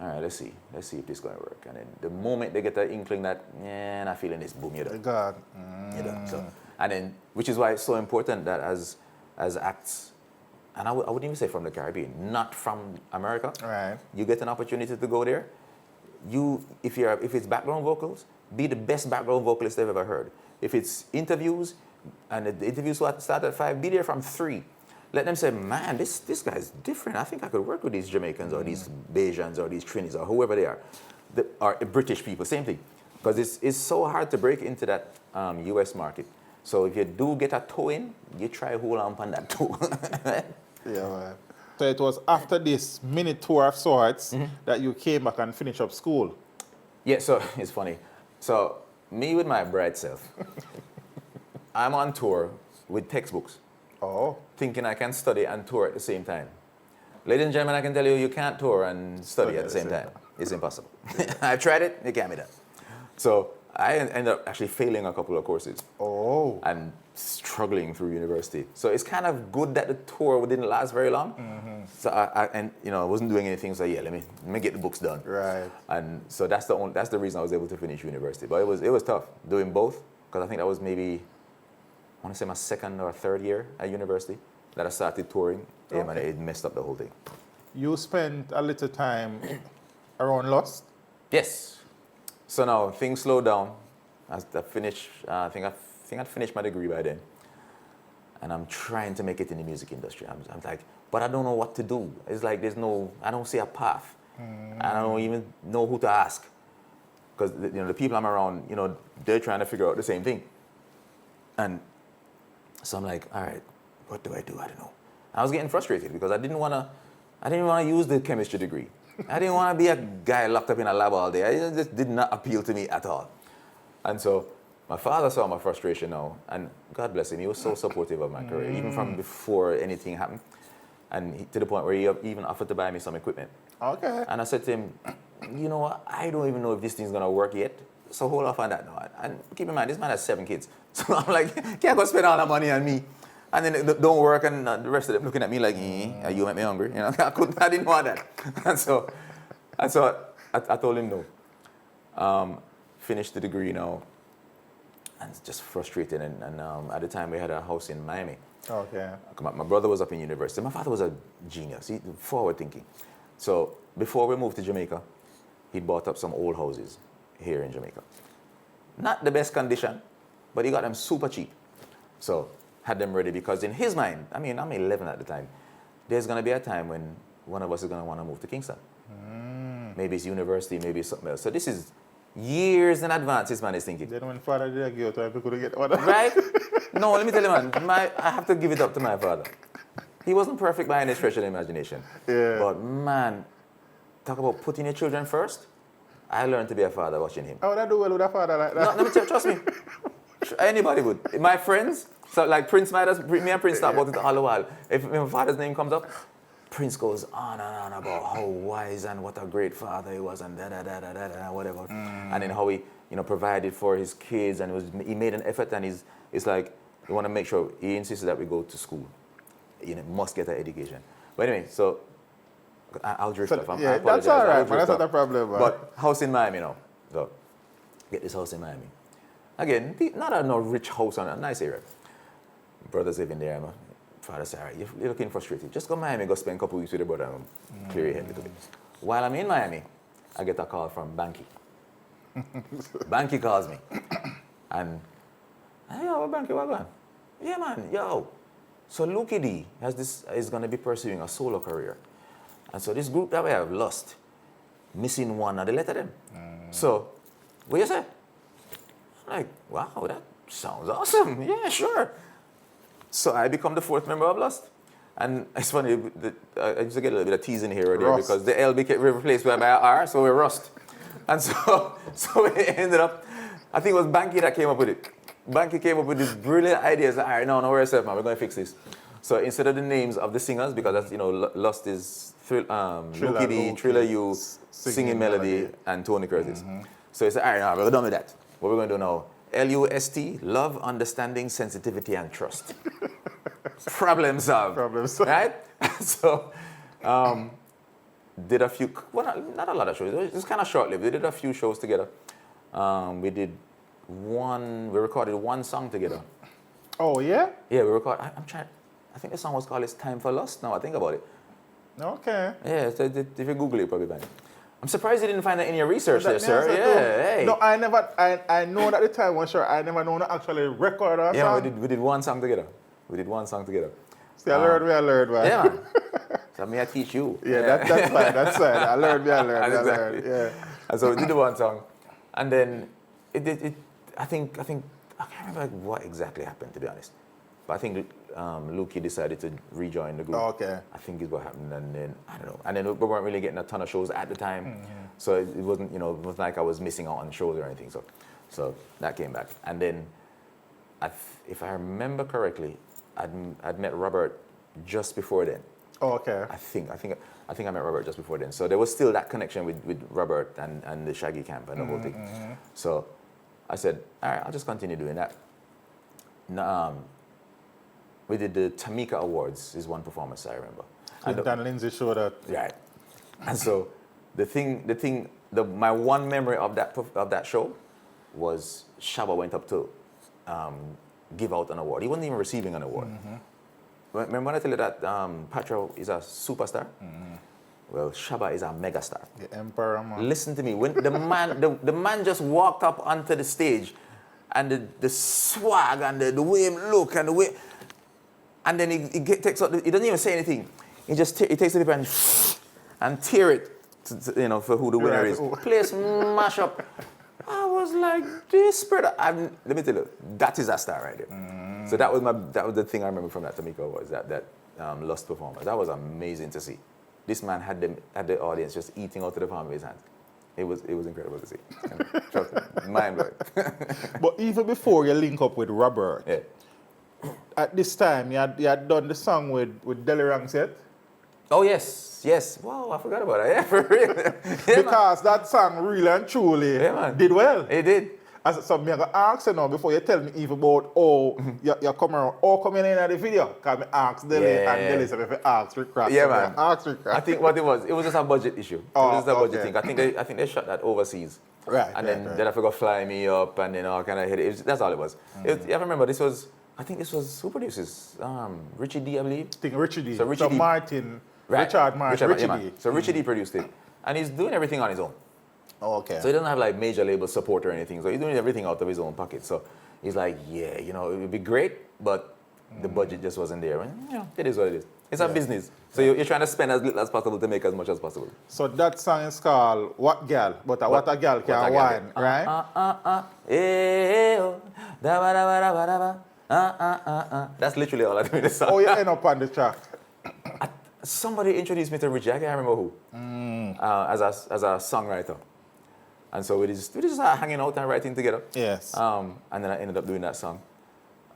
all right, let's see if this is going to work. And then the moment they get that inkling that, yeah, not feeling this, boom, you're done. God. You're done. So, and then, which is why it's so important that as acts, and I wouldn't even say from the Caribbean, not from America, Right. you get an opportunity to go there. If it's background vocals, be the best background vocalist they've ever heard. If it's interviews, and the interviews start at 5, be there from 3. Let them say, man, this guy's different. I think I could work with these Jamaicans or these Bajans or these Trinis or whoever they are. Or British people, same thing. Because it's so hard to break into that US market. So if you do get a toe in, you try hold on that toe. Yeah, man. So it was after this mini tour of sorts that you came back and finished up school. Yeah, so it's funny. So me with my bright self, I'm on tour with textbooks. Oh. Thinking I can study and tour at the same time. Ladies and gentlemen, I can tell you, you can't tour and study at the same time. It's impossible. I've tried it, it can't be done. So I ended up actually failing a couple of courses. Oh. And struggling through university. So it's kind of good that the tour didn't last very long. So I wasn't doing anything, so yeah, let me get the books done. Right. And so that's the reason I was able to finish university. But it was tough doing both, because I think that was maybe, I want to say my 2nd or 3rd year at university that I started touring. Yeah, man, it messed up the whole thing. You spent a little time around Lost? Yes. So now things slowed down. As I finished, I think I'd finished my degree by then. And I'm trying to make it in the music industry. I'm like, but I don't know what to do. It's like I don't see a path. And I don't even know who to ask. Because the people I'm around, they're trying to figure out the same thing. And so I'm like, all right, what do I do? I don't know. I was getting frustrated because I didn't want to use the chemistry degree. I didn't want to be a guy locked up in a lab all day. It just did not appeal to me at all. And so my father saw my frustration now, and God bless him, he was so supportive of my career, even from before anything happened. And to the point where he even offered to buy me some equipment. Okay. And I said to him, you know what, I don't even know if this thing's going to work yet. So hold off on that now. And keep in mind, this man has 7 kids. So I'm like, can't go spend all that money on me. And then it don't work, and the rest of them looking at me like, you make me hungry. I didn't want that. And so I told him no. Finished the degree now. And it's just frustrated. And at the time, we had a house in Miami. Okay. My brother was up in university. My father was a genius. He forward thinking. So before we moved to Jamaica, he bought up some old houses here in Jamaica. Not the best condition, but he got them super cheap. So had them ready, because in his mind, I mean, I'm 11 at the time, there's going to be a time when one of us is going to want to move to Kingston. Maybe it's university, maybe it's something else. So this is years in advance, this man is thinking. Then when father did go to, I couldn't get one. Right? No, let me tell you, man, I have to give it up to my father. He wasn't perfect by any stretch of the imagination. Yeah. But man, talk about putting your children first. I learned to be a father watching him. How would I do well with a father like that? No, let me tell you, trust me. Anybody would. My friends, so like me and Prince talk about it all the while. If my father's name comes up, Prince goes on and on about how wise and what a great father he was and whatever. And then how he, provided for his kids and he made an effort and it's like, you want to make sure, he insisted that we go to school. Must get an education. But anyway, so I'll drift off. Yeah, I apologize. that's all right, I'll man. drift That's not off. a problem, man. But house in Miami now. So, get this house in Miami. Again, not a rich house on a nice area. Brothers living there, man. Father said, all right, you're looking frustrated. Just go to Miami, go spend a couple weeks with your brother and clear your head a little bit. While I'm in Miami, I get a call from Banky. Banky calls me. And, hey, yo, Banky, what going on? Yeah, man, yo. So Lucky D is going to be pursuing a solo career. And so this group that we have lost, missing one of the letter them. So, what you say? I'm like, wow, that sounds awesome. Yeah, sure. So I become the 4th member of Lost. And it's funny, I used to get a little bit of teasing here or there Rust. because the L became replaced by an R, so we're Rust. And so it ended up, I think it was Banky that came up with it. Banky came up with this brilliant idea. All right, no, worry yourself, man, we're going to fix this. So instead of the names of the singers, because that's, Lost is Lucky D, Thriller U, Singing Melody, and Tony Curtis. So he said, all right, now we're done with that. What we're going to do now, LUST, love, understanding, sensitivity, and trust. Problem solved. Problem solved. Right? So, did a few, well, not a lot of shows. It was kind of short-lived. We did a few shows together. We recorded one song together. Oh, yeah? Yeah, we recorded, I think the song was called It's Time for Lust, now I think about it. Okay. Yeah, so if you Google it, probably find it. I'm surprised you didn't find that in your research there, That sir. means Yeah, hey. No, I know that the time was sure. I never know to actually record a Yeah, song. we did one song together. See, I learned, man. Yeah, man. So me, I teach you. Yeah, that's fine. I learned. Exactly. Yeah. And so we did the one song, and then I think I can't remember what exactly happened, to be honest. But I think Luki decided to rejoin the group. Oh, okay. I think is what happened, and then I don't know. And then we weren't really getting a ton of shows at the time, so it wasn't, it wasn't like I was missing out on shows or anything. So that came back, and then if I remember correctly, I'd met Robert just before then. Oh, okay. I think I met Robert just before then. So there was still that connection with Robert and the Shaggy camp and the whole thing. So I said, all right, I'll just continue doing that. We did the Tamika Awards is one performance I remember. Clinton Lindsay showed that. Right. And so my one memory of that show was Shabba went up to give out an award. He wasn't even receiving an award. Remember when I tell you that Patra is a superstar? Well, Shabba is a megastar. The Emperor, man. Listen to me. When the man just walked up onto the stage, and the swag and the way he look and the way, and then he takes out. He doesn't even say anything. He just he takes the paper and tear it, for who the winner is. Place mash up. I was like, this brother. Let me tell you, that is a star right there. So that was the thing I remember from that Tamika was that Lust performance. That was amazing to see. This man had the audience just eating out of the palm of his hands. It was incredible to see. Trust me, mind blowing. But even before you link up with Robert, at this time you had done the song with Delirang yet? Oh yes. Wow, I forgot about that. Yeah, for real. Yeah, Because that song really and truly did well. It did. So I'm going to ask you now before you tell me even about how you come around, how coming in at the video. Because I asked Dele and Dele said if you ask RIK ROK. Yeah, man. Ask RIK ROK. I think what it was just a budget issue. It was just a budget thing. I think they shot that overseas. Right. And then I forgot Fly Me Up and then all kind of hit it. That's all it was. I remember this was who produces? Richie D, I believe. I think Richie D. So Richie D. Martin. Right. Richard Martin. Richie D. So Richie D produced it. And he's doing everything on his own. Oh, okay. So he doesn't have like major label support or anything. So he's doing everything out of his own pocket. So he's like, yeah, it would be great, but the budget just wasn't there. And, it is what it is. It's a business. So you're trying to spend as little as possible to make as much as possible. So that song is called What Gal? But what a gal can whine, right? That's literally all I do in the song. Oh, you end up on the track. Somebody introduced me to Richie. I can't remember who. As a songwriter. And so we just started hanging out and writing together. Yes. And then I ended up doing that song.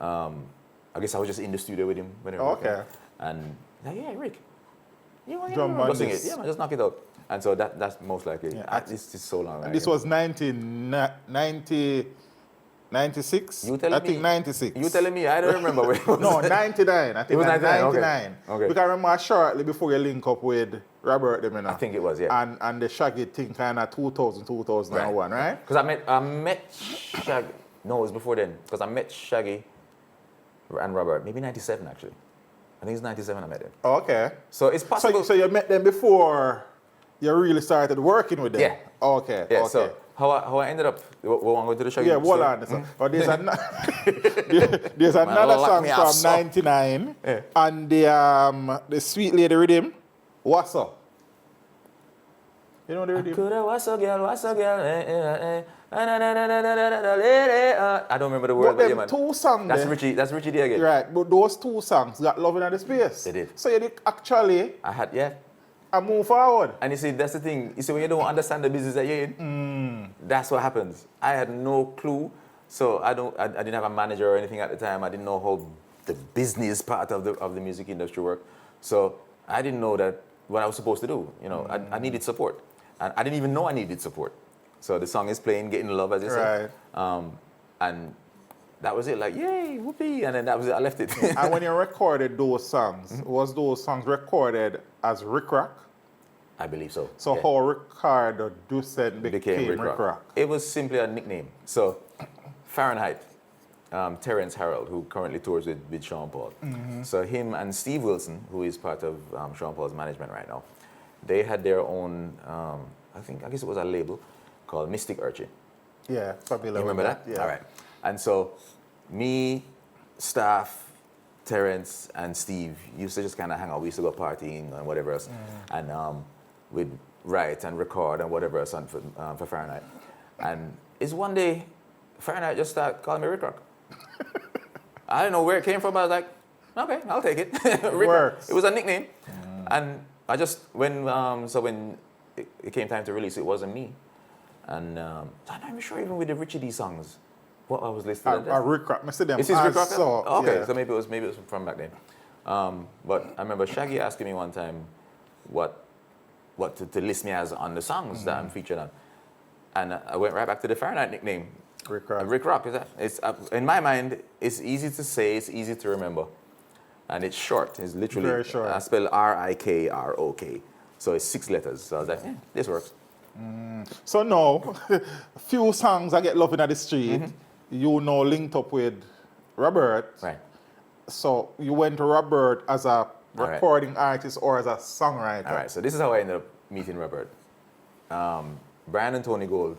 I guess I was just in the studio with him when Okay. And yeah, Rick, Drum go band sing it. this. Yeah, man, just knock it out. And so that's most likely. Yeah, This is so long. And this was 1996? You telling I think me? 96. You telling me? I don't remember where it was. No, 99. I think It was 99, okay. 99. Okay. Because I remember shortly before you link up with Robert, you know. I think it was, yeah. And the Shaggy thing kind of 2001, right? Because I met Shaggy. No, it was before then. Because I met Shaggy and Robert. Maybe 97, actually. I think it's 97 I met him. Oh, okay. So it's possible. So you met them before you really started working with them? Yeah. Okay. Yeah, okay. so how I ended up, we want to go to the Shaggy Yeah, hold story? on. But there's, there's another song lock me up, from so. 99 Yeah. and the Sweet Lady Rhythm, What's Up? You know the rhythm? Coulda what's up, girl, I don't remember the word, But yeah, them man. two songs That's there, Richie D again. right, but those two songs got Loving at the Space. They did. So you did actually I had, yeah. move forward. And you see, that's the thing. You see, when you don't understand the business that you're in, that's what happens. I had no clue. So I didn't have a manager or anything at the time. I didn't know how the business part of the music industry worked. So I didn't know that what I was supposed to do. You know, I needed support. And I didn't even know I needed support. So the song is playing, Getting Love, as you said. And that was it, like, yay, whoopee. And then that was it, I left it. And when you recorded those songs, was those songs recorded as RIK ROK? I believe so. So yeah. how Ricardo Ducent became RIK RIK ROK? It was simply a nickname. So Fahrenheit, Terrence Harold, who currently tours with Sean Paul. So him and Steve Wilson, who is part of Sean Paul's management right now, they had their own, I guess it was a label called Mystic Urchin. Yeah, familiar. You remember that? Yeah. All right. And so me, Staff, Terrence, and Steve used to just kind of hang out. We used to go partying and whatever else. And we'd write and record and whatever else for Fahrenheit. And it's one day, Fahrenheit just started calling me RIK ROK. I don't know where it came from, but I was like, okay, I'll take it. RIK ROK. It was a nickname. And I just, when it came time to release, it wasn't me. And I'm not even sure, even with the Richie D songs, what I was listening to. RIK ROK. I see them. Is this RIK ROK? So, okay, yeah. so maybe it was from back then. But I remember Shaggy asking me one time what to list me as on the songs that I'm featured on. And I went right back to the Fahrenheit nickname. RIK ROK. RIK ROK, is that? It's, in my mind, it's easy to say, it's easy to remember. And it's short. It's literally, Very short. I spell RIKROK. So it's 6 letters. So I was like, this works. So now, few songs I get loving at the street, you know linked up with Robert. Right. So you went to Robert as a right. recording artist or as a songwriter? All right, so this is how I ended up meeting Robert. Brian and Tony Gold,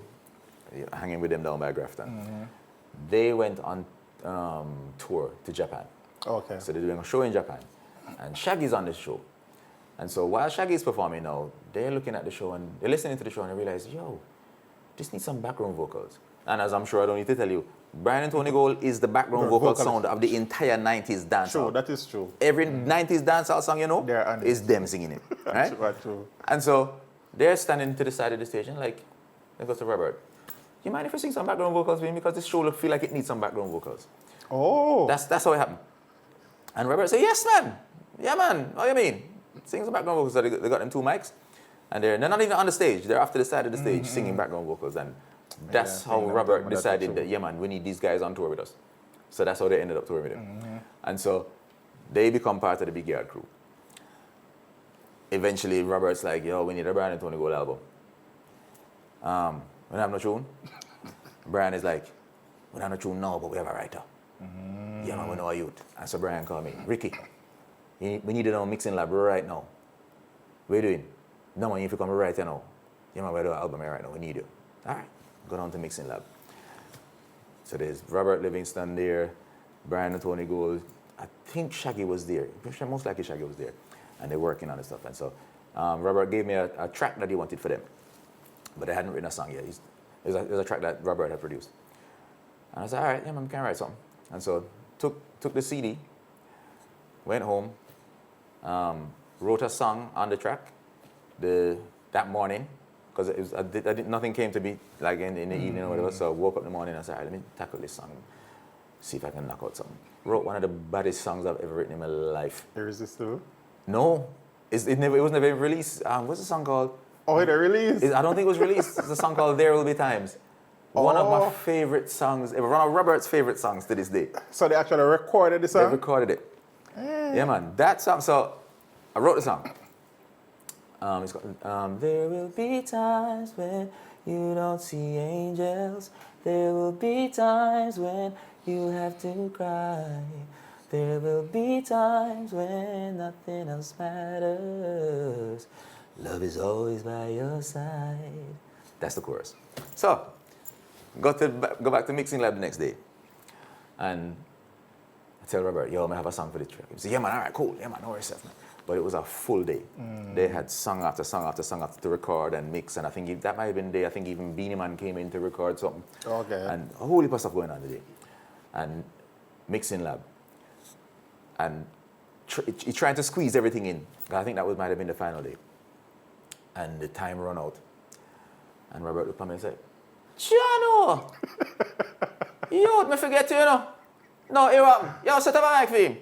hanging with them down by Grafton, they went on tour to Japan. Okay. So they're doing a show in Japan. And Shaggy's on the show. And so while Shaggy's performing now, they're looking at the show and they're listening to the show and they realize, yo, this needs some background vocals. And as I'm sure I don't need to tell you, Brian and Tony Gold is the background vocal sound of the entire 90s dancehall. True, that is true. Every 90s dancehall song you know is them singing it, right? True. And so they're standing to the side of the stage and like, they go to Robert, you mind if I sing some background vocals for me? Because this show will feel like it needs some background vocals. Oh. That's how it happened. And Robert said, yes, man. Yeah, man. What do you mean? Sing some background vocals. So they got them 2 mics. And they're not even on the stage. They're off to the side of the stage singing background vocals. And that's how Robert decided that, yeah, man, we need these guys on tour with us. So that's how they ended up touring with him. And so they become part of the Big Yard crew. Eventually, Robert's like, yo, we need a Brian and Tony Gold album. We don't have no tune. Brian is like, we don't have no tune now, but we have a writer. Yeah, man, we know a youth. And so Brian called me, Ricky, we need it on mixing lab right now. What are you doing? No, man, if you come right now. Yeah, man, we're doing an album here right now. We need you. All right, go down to mixing lab. So there's Robert Livingston there, Brian and Tony Gold. I think Shaggy was there. Most likely Shaggy was there. And they're working on the stuff. And so Robert gave me a track that he wanted for them. But they hadn't written a song yet. It was a track that Robert had produced. And I said, all right, yeah, man, can I write something? And so took the CD, went home, wrote a song on the track that morning, because nothing came to be like in the evening or whatever. So I woke up in the morning and I said, all right, let me tackle this song, see if I can knock out something. Wrote one of the baddest songs I've ever written in my life. Irresistible? No, It was never released. What's the song called? Oh, it released? I don't think it was released. It's a song called There Will Be Times. One of my favorite songs ever. One of Robert's favorite songs to this day. So they actually recorded the song? They recorded it. Yeah, man. That song. So I wrote the song. It's called There Will Be Times When You Don't See Angels. There will be times when you have to cry. There will be times when nothing else matters. Love is always by your side. That's the chorus. So, go back to mixing lab the next day. And I tell Robert, yo, I have a song for the track. He said, yeah, man, all right, cool. Yeah, man, no worries, man. But it was a full day. They had song after song after song after to record and mix. And I think that might have been the day, I think even Beanie Man came in to record something. Okay. And a whole heap of stuff going on today. And mixing lab. And he tried to squeeze everything in. I think might have been the final day. And the time run out. And Robert looked at me and said, Chano! Yo, me forget you, you know. No, yo, set up a mic for him.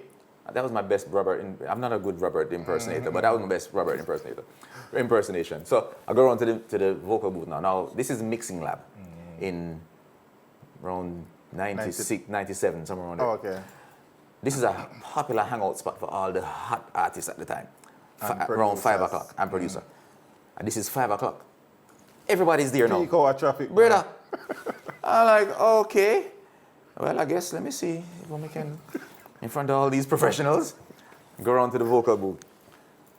That was my best Robert. I'm not a good Robert impersonator, but that was my best Robert impersonation. So I go around to the vocal booth now. Now, this is mixing lab in around 96, 97, somewhere around there. Oh, okay. This is a popular hangout spot for all the hot artists at the time. Around 5 o'clock, and producer. And this is 5 o'clock. Everybody's there now. Peak hour traffic. Brother. I'm like, okay. Well, I guess, let me see if we can, in front of all these professionals, go around to the vocal booth.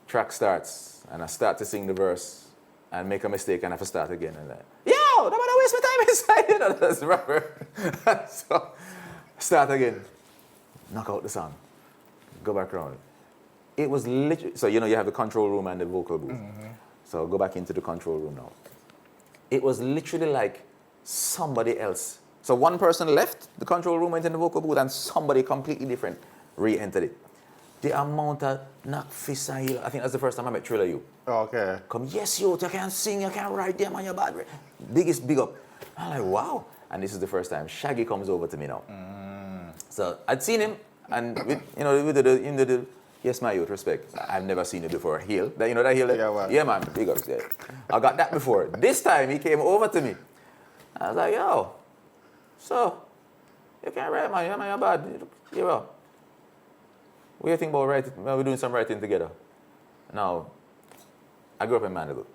Track starts, and I start to sing the verse, and make a mistake, and I have to start again. And like, yo, don't want to waste my time inside. You know, that's rubber. So, start again. Knock out the song. Go back around. It was literally, so you know you have the control room and the vocal booth. So go back into the control room now. It was literally like somebody else. So one person left the control room, went in the vocal booth, and somebody completely different re-entered it. The amount of knock fist and heel, I think that's the first time I met Triller You. Okay. Come, yes, you can sing, you can write, them on your bad. Biggest big up. I'm like, wow. And this is the first time Shaggy comes over to me now. So I'd seen him, and with the yes, my youth, respect. I've never seen it before. Heel. You know that heel? Yeah, well. Yeah, man. Big ups there. I got that before. This time he came over to me. I was like, yo, so you can't write, man. You're bad. Yeah, well. What do you think about writing? Well, we're doing some writing together. Now, I grew up in Mandeville.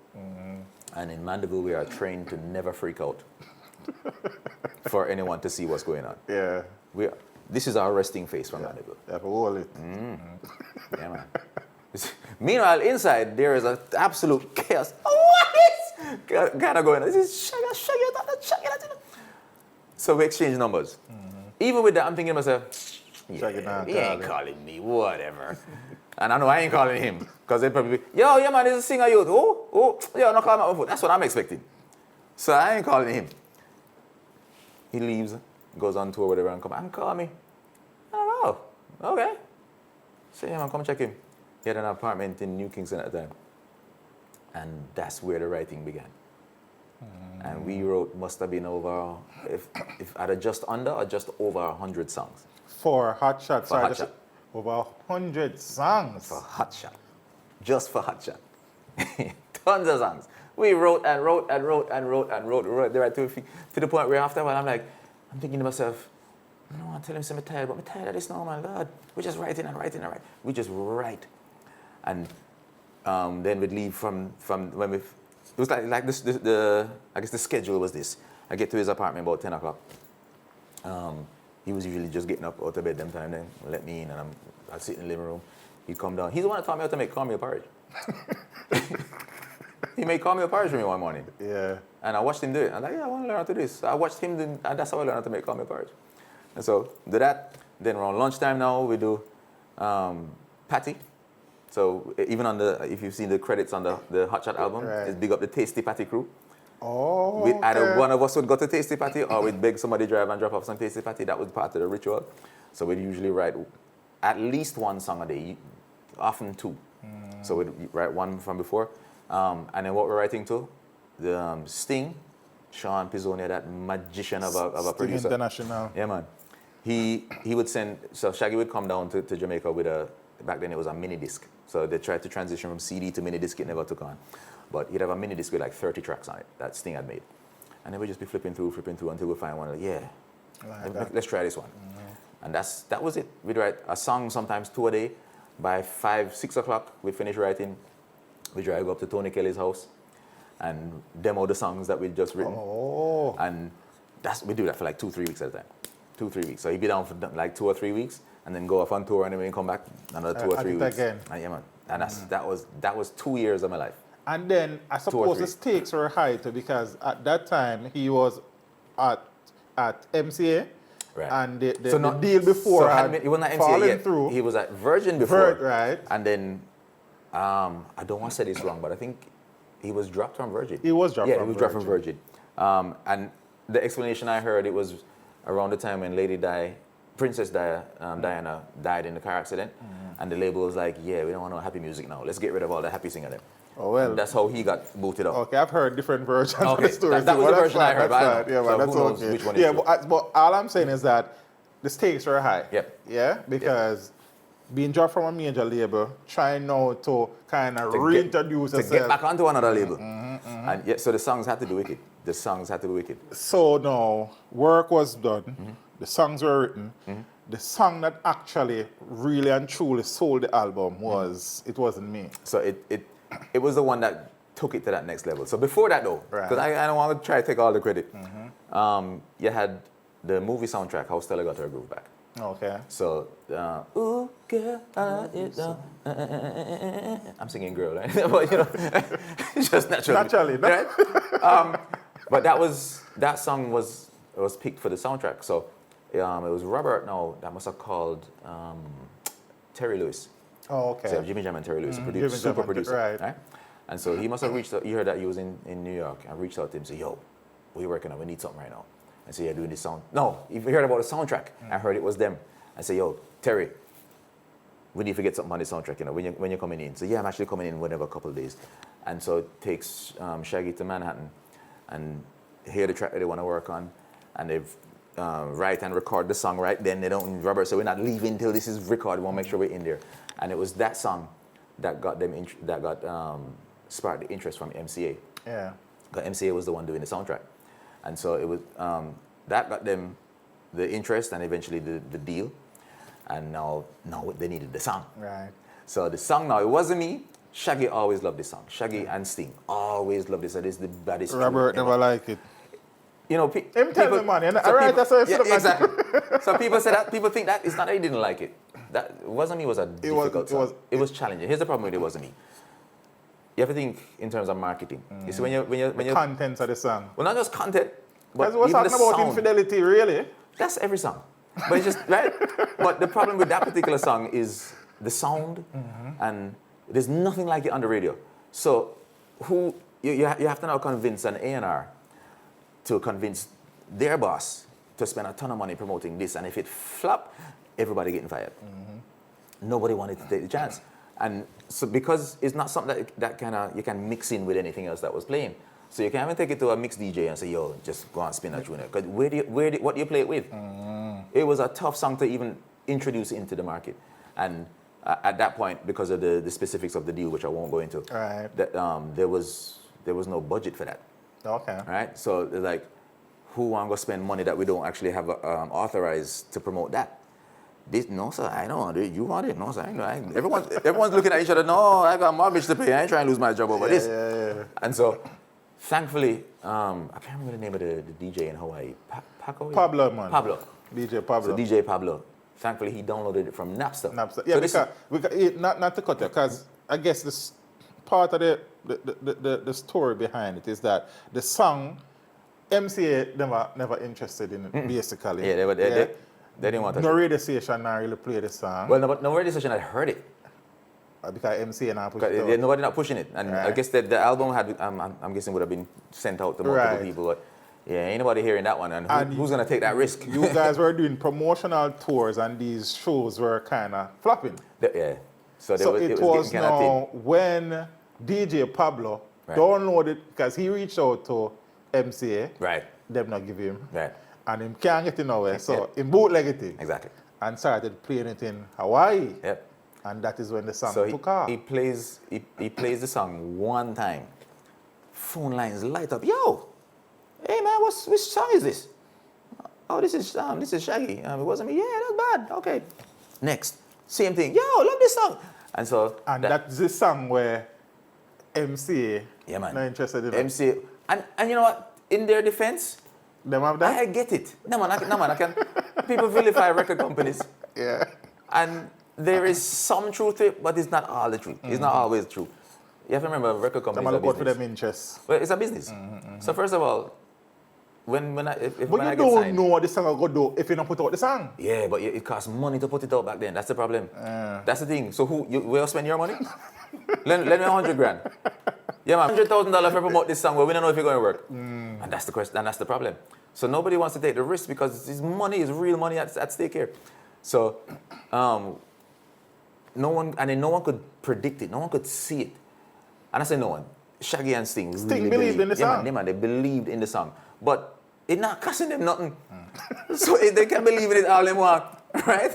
And in Mandeville, we are trained to never freak out for anyone to see what's going on. Yeah. This is our resting face from Mandeville. You have to hold it. Yeah, man. Meanwhile, inside, there is an absolute chaos. What is kind of going on? This is Shaggy. So we exchange numbers. Even with that, I'm thinking to myself, yeah, he ain't calling me, whatever. And I know I ain't calling him. Because they probably be, yo, yeah, man, this is a singer youth. Oh, yo, not calling my phone. That's what I'm expecting. So I ain't calling him. He leaves, goes on tour, whatever, and come and call me. I don't know. Okay. So yeah, man, come check him. He had an apartment in New Kingston at the time. And that's where the writing began. And we wrote, must have been over, if either just under or just over 100 songs. For Hot Shot. For Hot Shot. Over 100 songs. For Hot Shot. Just for Hot Shot. Tons of songs. We wrote and wrote right to the point where after a while I'm thinking to myself, I don't want to tell him I'm tired, but I'm tired of this now, man. God, we're just writing and writing and writing. We just write. And then we'd leave from when it was like this, I guess the schedule was this. I get to his apartment about 10 o'clock. He was usually just getting up out of bed them time, then let me in, and I'd sit in the living room. He'd come down. He's the one that taught me how to make cornmeal porridge. He made cornmeal porridge for me one morning. Yeah. And I watched him do it. I'm like, yeah, I want to learn how to do this. So I watched him do, and that's how I learned how to make cornmeal porridge. And so do that. Then around lunchtime now, we do patty. So even on if you've seen the credits on the Hot Shot album, it's big up the Tasty Patty crew. Oh, Either one of us would go to Tasty Patty, or we'd beg somebody drive and drop off some Tasty Patty. That was part of the ritual. So we'd usually write at least one song a day, often two. So we'd write one from before. And then what we're writing to, the Sting, Sean Pizzonia, that magician of a producer. Sting International. Yeah, man. He would send, so Shaggy would come down to Jamaica with back then it was a mini disc. So they tried to transition from CD to mini disc, it never took on. But he'd have a mini disc with like 30 tracks on it that Sting had made. And then we'd just be flipping through until we find one, like, yeah, let's try this one. And that was it. We'd write a song sometimes 2 a day. By 5, 6 o'clock, we'd finish writing. We'd drive up to Tony Kelly's house and demo the songs that we'd just written. Oh. And we do that for like 2-3 weeks at a time. 2-3 weeks. So he'd be down for like 2 or 3 weeks and then go off on tour and then we come back another 2 or 3 weeks. Again. And yeah, man. And that was 2 years of my life. And then I suppose the stakes were high too, because at that time he was at MCA. Right. And the deal before he wasn't at MCA fallen yet. through. He was at Virgin before. Right. And then, I don't want to say this wrong, but I think he was dropped from Virgin. He was dropped from Virgin. Yeah, he was dropped from Virgin. And the explanation I heard, it was around the time when Princess Diana died in the car accident. And the label was like, yeah, we don't want no happy music now. Let's get rid of all the happy singer then. Oh, well. And that's how he got booted up. Okay, I've heard different versions of the story. That was the version I heard, but Yeah, so that's who knows okay. which one is true. But all I'm saying is that the stakes were high. Yep. Yeah, because being dropped from a major label, trying now to kind of reintroduce yourself. To get back onto another label. And yeah, so the songs had to be wicked. So now, work was done. The songs were written. The song that actually really and truly sold the album it wasn't me. So it was the one that took it to that next level. So before that though, because I don't want to try to take all the credit, you had the movie soundtrack, How Stella Got Her Groove Back. Okay. So, ooh, girl, I'm singing girl, right? But, you know, just naturally. Right? But that song was picked for the soundtrack. So it was Robert now that must have called Terry Lewis. Oh, okay. So Jimmy Jam and Terry Lewis, super producer. Right. And so he must have reached out, he heard that he was in New York and reached out to him and said, yo, what are you working on? We need something right now. And so yeah, doing this sound. No, if you heard about the soundtrack, I heard it was them. I said, yo, Terry, we need to get something on the soundtrack, you know, when you're coming in. So yeah, I'm actually coming in whenever a couple of days. And so it takes Shaggy to Manhattan and hear the track that they want to work on. And they've write and record the song right then. They don't, Robert, so we're not leaving till this is recorded. We want to make sure we're in there. And it was that song that got them, sparked the interest from MCA. Yeah. Because MCA was the one doing the soundtrack. And so it was, that got them the interest and eventually the deal. And now they needed the song. Right. So the song now, it wasn't me. Shaggy always loved this song. Shaggy and Sting always loved this. That is the baddest tune Robert never liked it. You know, tell me, man. That's what exactly. So people say that. People think that it's not that he didn't like it. That wasn't me. Was a difficult song. It was challenging. Here's the problem with it. Wasn't me. You have to think in terms of marketing. You see, when you contents of the song. Well, not just content, but because we're talking about sound. Infidelity, really. That's every song. But it's just right. But the problem with that particular song is the sound, and there's nothing like it on the radio. So you have to now convince an A&R to convince their boss to spend a ton of money promoting this, and if it flop, everybody getting fired. Nobody wanted to take the chance, and so because it's not something that kind of you can mix in with anything else that was playing, so you can't even take it to a mix DJ and say, "Yo, just go and spin that tune." Because what do you play it with? It was a tough song to even introduce into the market, and at that point, because of the specifics of the deal, which I won't go into, that there was no budget for that. Okay. Right? So they're like, who want to spend money that we don't actually have authorized to promote that? No, sir, I don't want it. You want it? No, sir, I know. Everyone's looking at each other. No, I got a mortgage to pay. I ain't trying to lose my job over this. Yeah. And so, thankfully, I can't remember the name of the DJ in Hawaii. Pablo, man. Pablo. DJ Pablo. So DJ Pablo. Thankfully, he downloaded it from Napster. Yeah, so not to cut you, because I guess this part of the story behind it is that the song, MCA never interested in it, basically. Yeah, they didn't want to. No radio station not really play the song. Well, no radio station had heard it. Because MCA not pushing it. Nobody not pushing it. And I guess the album had, I'm guessing would have been sent out to multiple people. But yeah, ain't nobody hearing that one. And who's going to take that risk? You guys were doing promotional tours and these shows were kind of flopping. Yeah. So it was now when DJ Pablo downloaded, because he reached out to MCA. Right. Them not give him. Right. And him can't get it nowhere. So he bootlegged it. Exactly. And started playing it in Hawaii. Yep. And that is when the song So took off. he plays the song one time. Phone lines light up. Yo, hey man, which song is this? Oh, this is Shaggy. It wasn't me. Yeah, that's bad. Okay. Next, same thing. Yo, love this song. And so That's the song where MC yeah man, not interested in it. MC and you know what? In their defense, Them have that? I get it. No man, I can. People vilify record companies. Yeah. And there is some truth to it, but it's not all the truth. It's not always true. You have to remember, record Them companies look are out for business. them interests. Well, it's a business. So first of all, when I But get you don't signed, know what the song will do if you don't put out the song. yeah, but it costs money to put it out back then. That's the problem. That's the thing. So where you spend your money? lend me 100 grand. Yeah, man, $100,000 for promote this song where we don't know if it's going to work. And that's the question. And that's the problem. So nobody wants to take the risk because this money is real money at stake here. So no one could predict it. No one could see it. And I say no one. Shaggy and Sting really believed in the song. Yeah, man, they believed in the song. But it not costing them nothing. So if they can believe in it all they want, right?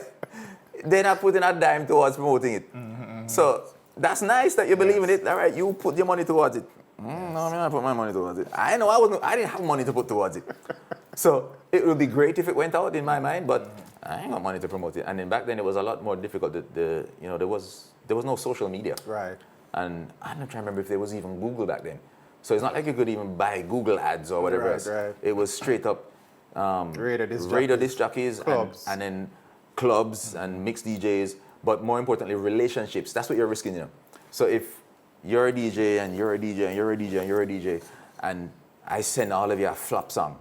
They're not putting a dime towards promoting it. So that's nice that you believe in it. All right, you put your money towards it. No, I'm not put my money towards it. I know I didn't have money to put towards it. So it would be great if it went out in my mind, but I ain't got money to promote it. And then back then it was a lot more difficult. There was no social media. Right. And I'm not trying to remember if there was even Google back then. So it's not like you could even buy Google ads or whatever else. Right. It was straight up Radio disc jockeys clubs. and then clubs and mixed DJs, but more importantly, relationships. That's what you're risking, you know. So if you're a DJ and you're a DJ and you're a DJ and you're a DJ, and I send all of you a flop song,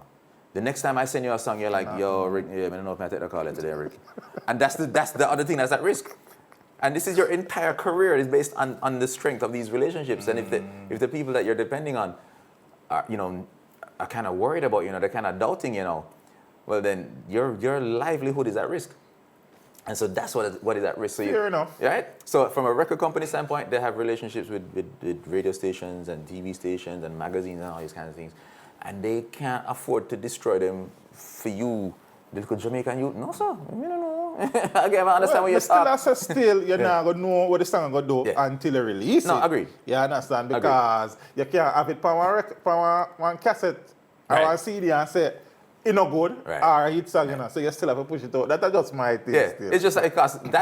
the next time I send you a song, you're like, yo, Rick, yeah, I don't know if I take the call in today, Rick. And that's the other thing that's at risk. And this is your entire career is based on the strength of these relationships. And if the people that you're depending on are kind of worried about, they're kind of doubting, well then your livelihood is at risk. And so that's what is at risk. So Fair enough. Right? So from a record company standpoint, they have relationships with radio stations and TV stations and magazines and all these kinds of things. And they can't afford to destroy them for you, the little Jamaican youth. No, sir. I don't know. Again, I understand what you're saying. Still, you're not going to know what the song going to do until you release it. No, agreed. You understand? Because you can't have it on one cassette or one CD and say, it's not good, or a hit song, so you still have to push it out. That's just my thing. Yeah, still. it's just like it costs. Put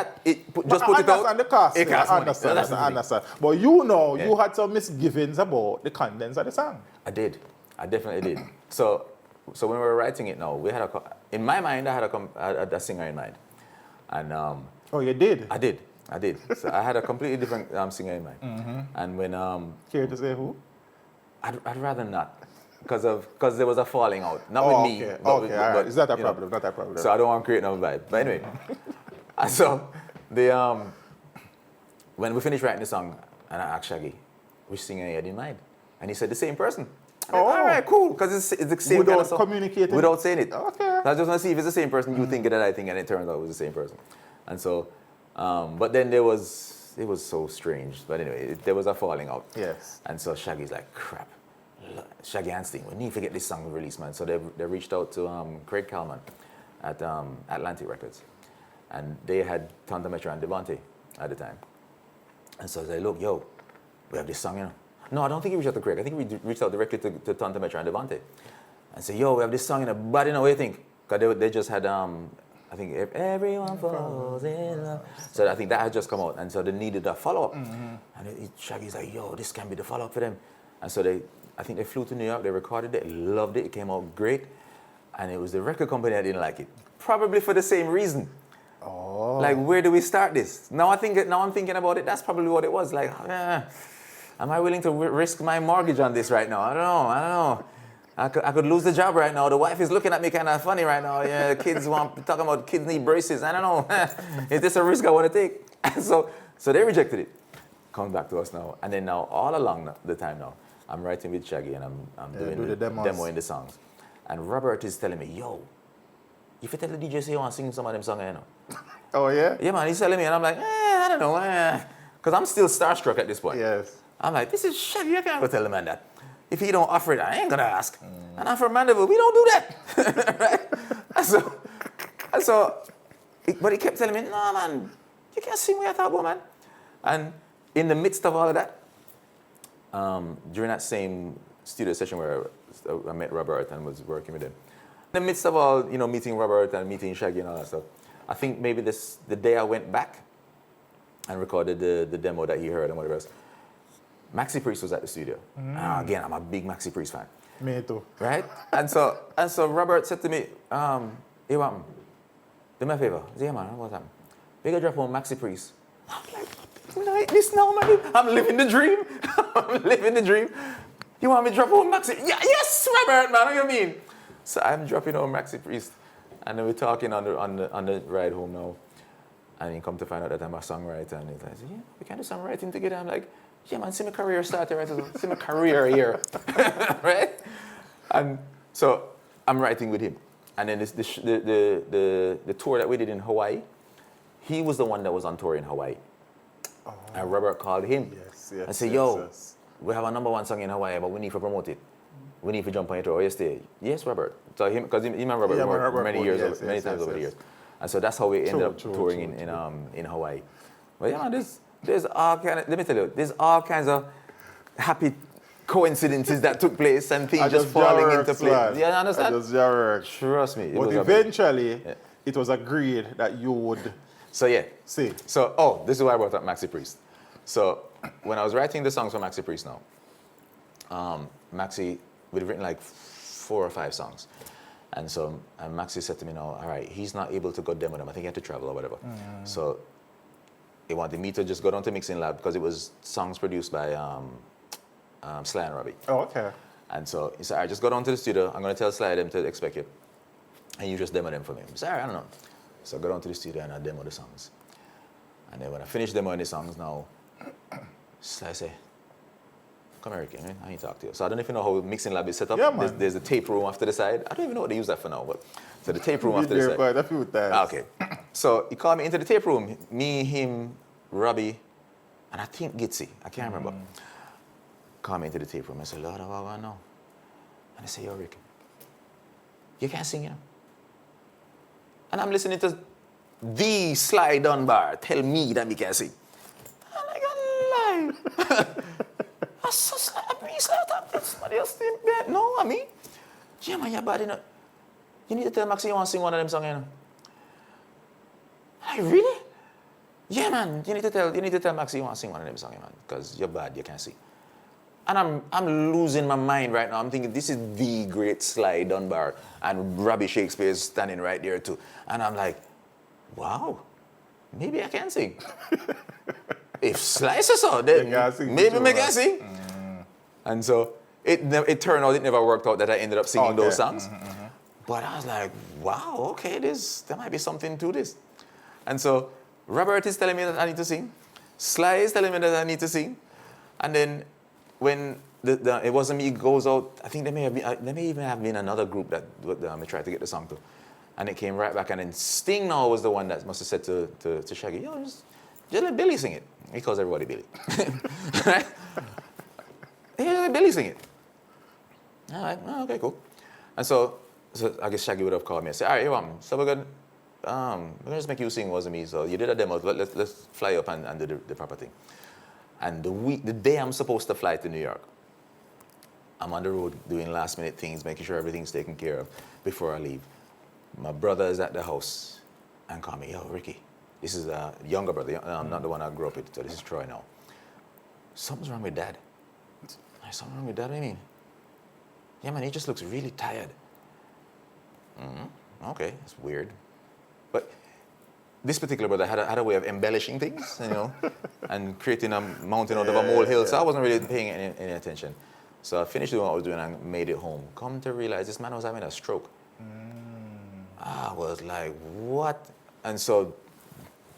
it out. And the cost. It costs I money. understand. But you had some misgivings about the contents of the song. I did. I definitely did. So when we were writing it now, in my mind, I had a singer in mind. And oh, you did? I did. So I had a completely different singer in mind. And when care to say who? I'd rather not. Because there was a falling out. Not with me. Okay, But all right. Is that a problem? Not a problem. So I don't want to create no vibe. But anyway. And so when we finished writing the song, and I asked Shaggy, which singer you had in mind? And he said the same person. All right, cool. Because it's the same kind of song. Without communicating? Without saying it. Okay. So I just want to see if it's the same person you think that I think, and it turns out it was the same person. And so, but then it was so strange. But anyway, there was a falling out. Yes. And so Shaggy's like, crap. Shaggy and Sting, we need to get this song released, man. So they reached out to Craig Kalman at Atlantic Records. And they had Tonta Metro and Devante at the time. And so they look, yo, we have this song, No, I don't think he reached out to Craig. I think we reached out directly to Tonta Metro and Devante. And said, yo, we have this song, but what do you think? Because they just had, I think, Everyone Falls in Love. So I think that had just come out. And so they needed a follow-up. And Shaggy's like, yo, this can be the follow-up for them. And so I think they flew to New York, they recorded it, loved it, it came out great. And it was the record company that didn't like it. Probably for the same reason. Oh. Like, where do we start this? Now I'm thinking about it, that's probably what it was. Like, am I willing to risk my mortgage on this right now? I don't know. I could lose the job right now. The wife is looking at me kind of funny right now. Yeah, kids talking about kids need braces. I don't know. Is this a risk I want to take? So they rejected it. Coming back to us now. And then now, all along the time now, I'm writing with Shaggy and I'm doing the demo in the songs. And Robert is telling me, yo, if you tell the DJ say you want to sing some of them songs, Oh, yeah? Yeah, man, he's telling me. And I'm like, I don't know. Because I'm still starstruck at this point. Yes. I'm like, this is Shaggy. I can't go tell the man that. If he don't offer it, I ain't going to ask. And I'm from Mandeville. We don't do that. Right? And so, but he kept telling me, no, man, you can't sing what I talk about, man. And in the midst of all of that, during that same studio session where I met Robert and was working with him, in the midst of all, meeting Robert and meeting Shaggy and all that stuff, I think maybe the day I went back and recorded the demo that he heard and whatever else, Maxi Priest was at the studio. And again, I'm a big Maxi Priest fan. Me too. Right? And so Robert said to me, hey, what happened? Do me a favor. I said, yeah, man, what's happening? We gotta drop on Maxi Priest. I'm like this now, man. I'm living the dream. I'm living the dream. You want me to drop on Maxi? Yeah, yes, Robert, man, what do you mean? So I'm dropping on Maxi Priest. And then we're talking on the ride home now. And he come to find out that I'm a songwriter. And he's like, yeah, we can do songwriting together. I'm like, yeah, man, see my career started right as well. See my career here. Right? And so I'm writing with him. And then the tour that we did in Hawaii, he was the one that was on tour in Hawaii. Oh. And Robert called him and said, yo, we have a #1 song in Hawaii, but we need to promote it. We need to jump on it. Or yesterday. Yes, Robert. So him, because he and Robert worked many times over the years. And so that's how we ended up touring in Hawaii. But yeah, man, there's all kind of, let me tell you, there's all kinds of happy coincidences that took place and things just falling into place. Yeah, you understand? Trust me. But eventually, it was agreed that you would. So yeah. See. So, this is why I brought up Maxi Priest. So when I was writing the songs for Maxi Priest now, Maxi, we'd written like 4 or 5 songs. And so Maxi said to me, no, all right, he's not able to go demo them. I think he had to travel or whatever. So he wanted me to just go down to mixing lab because it was songs produced by Sly and Robbie. Oh, okay. And so he said, all right, just go down to the studio. I'm going to tell Sly them to expect you. And you just demo them for me. I said, all right, I don't know. So I go down to the studio and I demo the songs. And then when I finish demoing the songs now, Sly say, come here, Rick, I need to talk to you. So I don't even know how mixing lab is set up. Yeah, there's a tape room off to the side. I don't even know what they use that for now. But so the tape room off to the side. Quite a few times. Okay. So he called me into the tape room. Me, him, Robbie, and I think Gitsy. I can't remember. Called me into the tape room. I said, Lord, what I know? And I said, yo, Rick, you can't sing, And I'm listening to the Sly Dunbar tell me that me can't sing. I'm like, I lie. I said, somebody else think that. No, I mean, yeah, man, your body not. You need to tell Maxi you want to sing one of them songs, I'm like, really? Yeah, man, you need to tell Maxi you want to sing one of them songs, man, because you're bad, you can't sing. And I'm losing my mind right now. I'm thinking this is the great Sly Dunbar, and Robbie Shakespeare is standing right there too. And I'm like, wow, maybe I can sing. If Sly says so, then maybe I can sing. And so it turned out it never worked out that I ended up singing those songs. But I was like, wow, okay, there might be something to this. And so Robert is telling me that I need to sing. Sly is telling me that I need to sing. And then when It Wasn't Me goes out, I think there may even have been another group that I tried to get the song to. And it came right back. And then Sting now was the one that must have said to Shaggy, yo, just let Billy sing it. He calls everybody Billy. Right? Just let Billy sing it. All right, oh, okay, cool. And so I guess Shaggy would have called me and said, all right, so we're going to just make you sing Wasn't Me. So you did a demo, let's fly up and do the proper thing. And the day I'm supposed to fly to New York, I'm on the road doing last minute things, making sure everything's taken care of before I leave. My brother is at the house and call me, yo, Ricky. This is a younger brother, not the one I grew up with, so this is Troy now. Something's wrong with Dad. Something wrong with Dad, what do you mean? Yeah, man, he just looks really tired. Okay, that's weird. But this particular brother had a way of embellishing things, and creating a mountain out of a molehill, so I wasn't really paying any attention. So I finished doing what I was doing and made it home. Come to realize this man was having a stroke. I was like, what? And so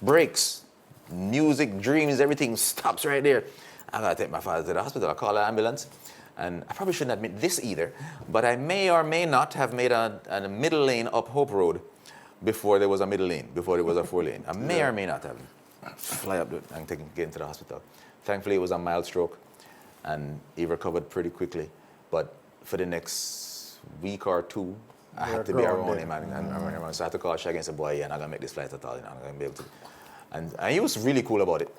breaks, music, dreams, everything stops right there. I gotta take my father to the hospital. I call an ambulance. And I probably shouldn't admit this either, but I may or may not have made a middle lane up Hope Road before there was a middle lane, before there was a 4 lane. I may or may not have fly up and get into the hospital. Thankfully, it was a mild stroke, and he recovered pretty quickly. But for the next week or 2, I had to be around him. So I had to call Shaggy and say, boy, I'm not going to make this flight at all. I'm not going to be able to. And he was really cool about it.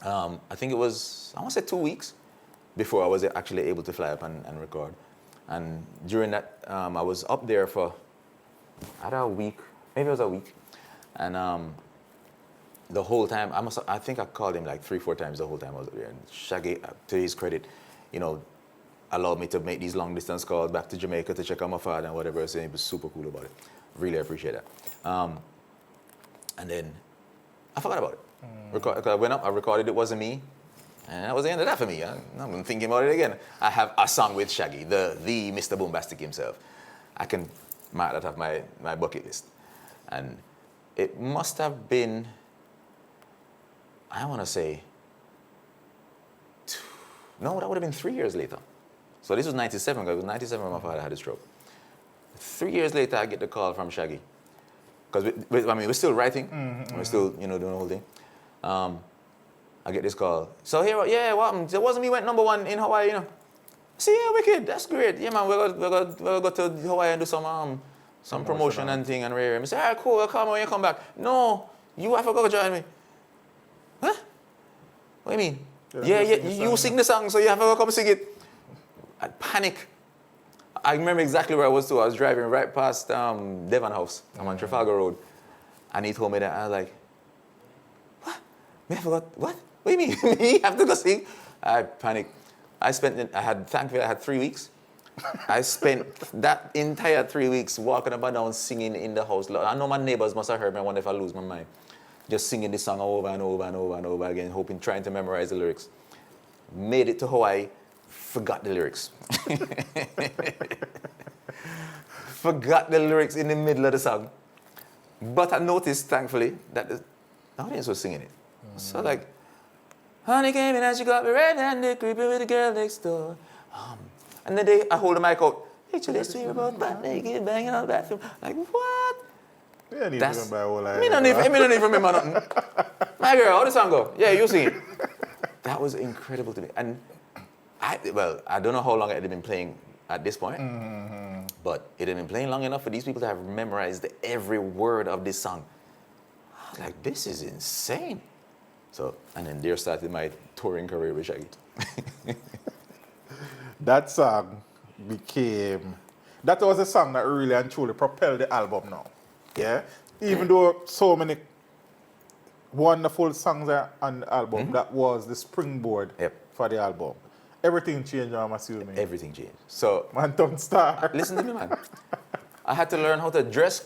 I think it was, I want to say 2 weeks before I was actually able to fly up and record. And during that, I was up there for either a week, maybe it was a week. And the whole time, I think I called him like 3-4 times the whole time I was up there. And Shaggy, to his credit, you know, allowed me to make these long distance calls back to Jamaica to check on my father and whatever. So he was super cool about it. Really appreciate that. And then I forgot about it. I went up, I recorded It Wasn't Me. And that was the end of that for me. I'm thinking about it again. I have a song with Shaggy, the Mr. Boombastic himself. I can mark that off my bucket list. And it must have been, I want to say, no, that would have been 3 years later. So this was 97, because it was 97 when my father had a stroke. 3 years later, I get the call from Shaggy. Because we're still writing. We're still, doing the whole thing. I get this call. So here, yeah, what happened? It Wasn't Me went #1 in Hawaii, I say, yeah, wicked, that's great. Yeah, man, we're gonna go to Hawaii and do some promotion and thing and rare. I say, all right, cool, I'll come when you come back. No, you have to go join me. Huh? What do you mean? Yeah, you sing the song, so you have to come sing it. I panic. I remember exactly where I was too. I was driving right past Devon House. I'm on Trafalgar Road. And he told me that. I was like, what? I forgot, what? What do you mean? Me have to go sing? I panicked. Thankfully I had 3 weeks. I spent that entire 3 weeks walking up and down singing in the house. I know my neighbors must have heard me. I wonder if I lose my mind. Just singing this song over and over and over and over again, trying to memorize the lyrics. Made it to Hawaii, forgot the lyrics. Forgot the lyrics in the middle of the song. But I noticed, thankfully, that the audience was singing it. So like, honey came in and she got me red-handed, creeping with the girl next door. And then I hold the mic out. Actually, we were both butt naked, banging on the bathroom. Like, what? Yeah, need to remember all that. Me don't even remember nothing. My girl, how the song go? Yeah, you sing it. That was incredible to me. And I don't know how long it had been playing at this point, but it had been playing long enough for these people to have memorized every word of this song. I was like, this is insane. So, and then there started my touring career with Shaggy. That song that was a song that really and truly propelled the album now. Yeah? Even though so many wonderful songs are on the album, that was the springboard for the album. Everything changed, I'm assuming. Everything changed. So, man, don't start. Listen to me, man. I had to learn how to dress.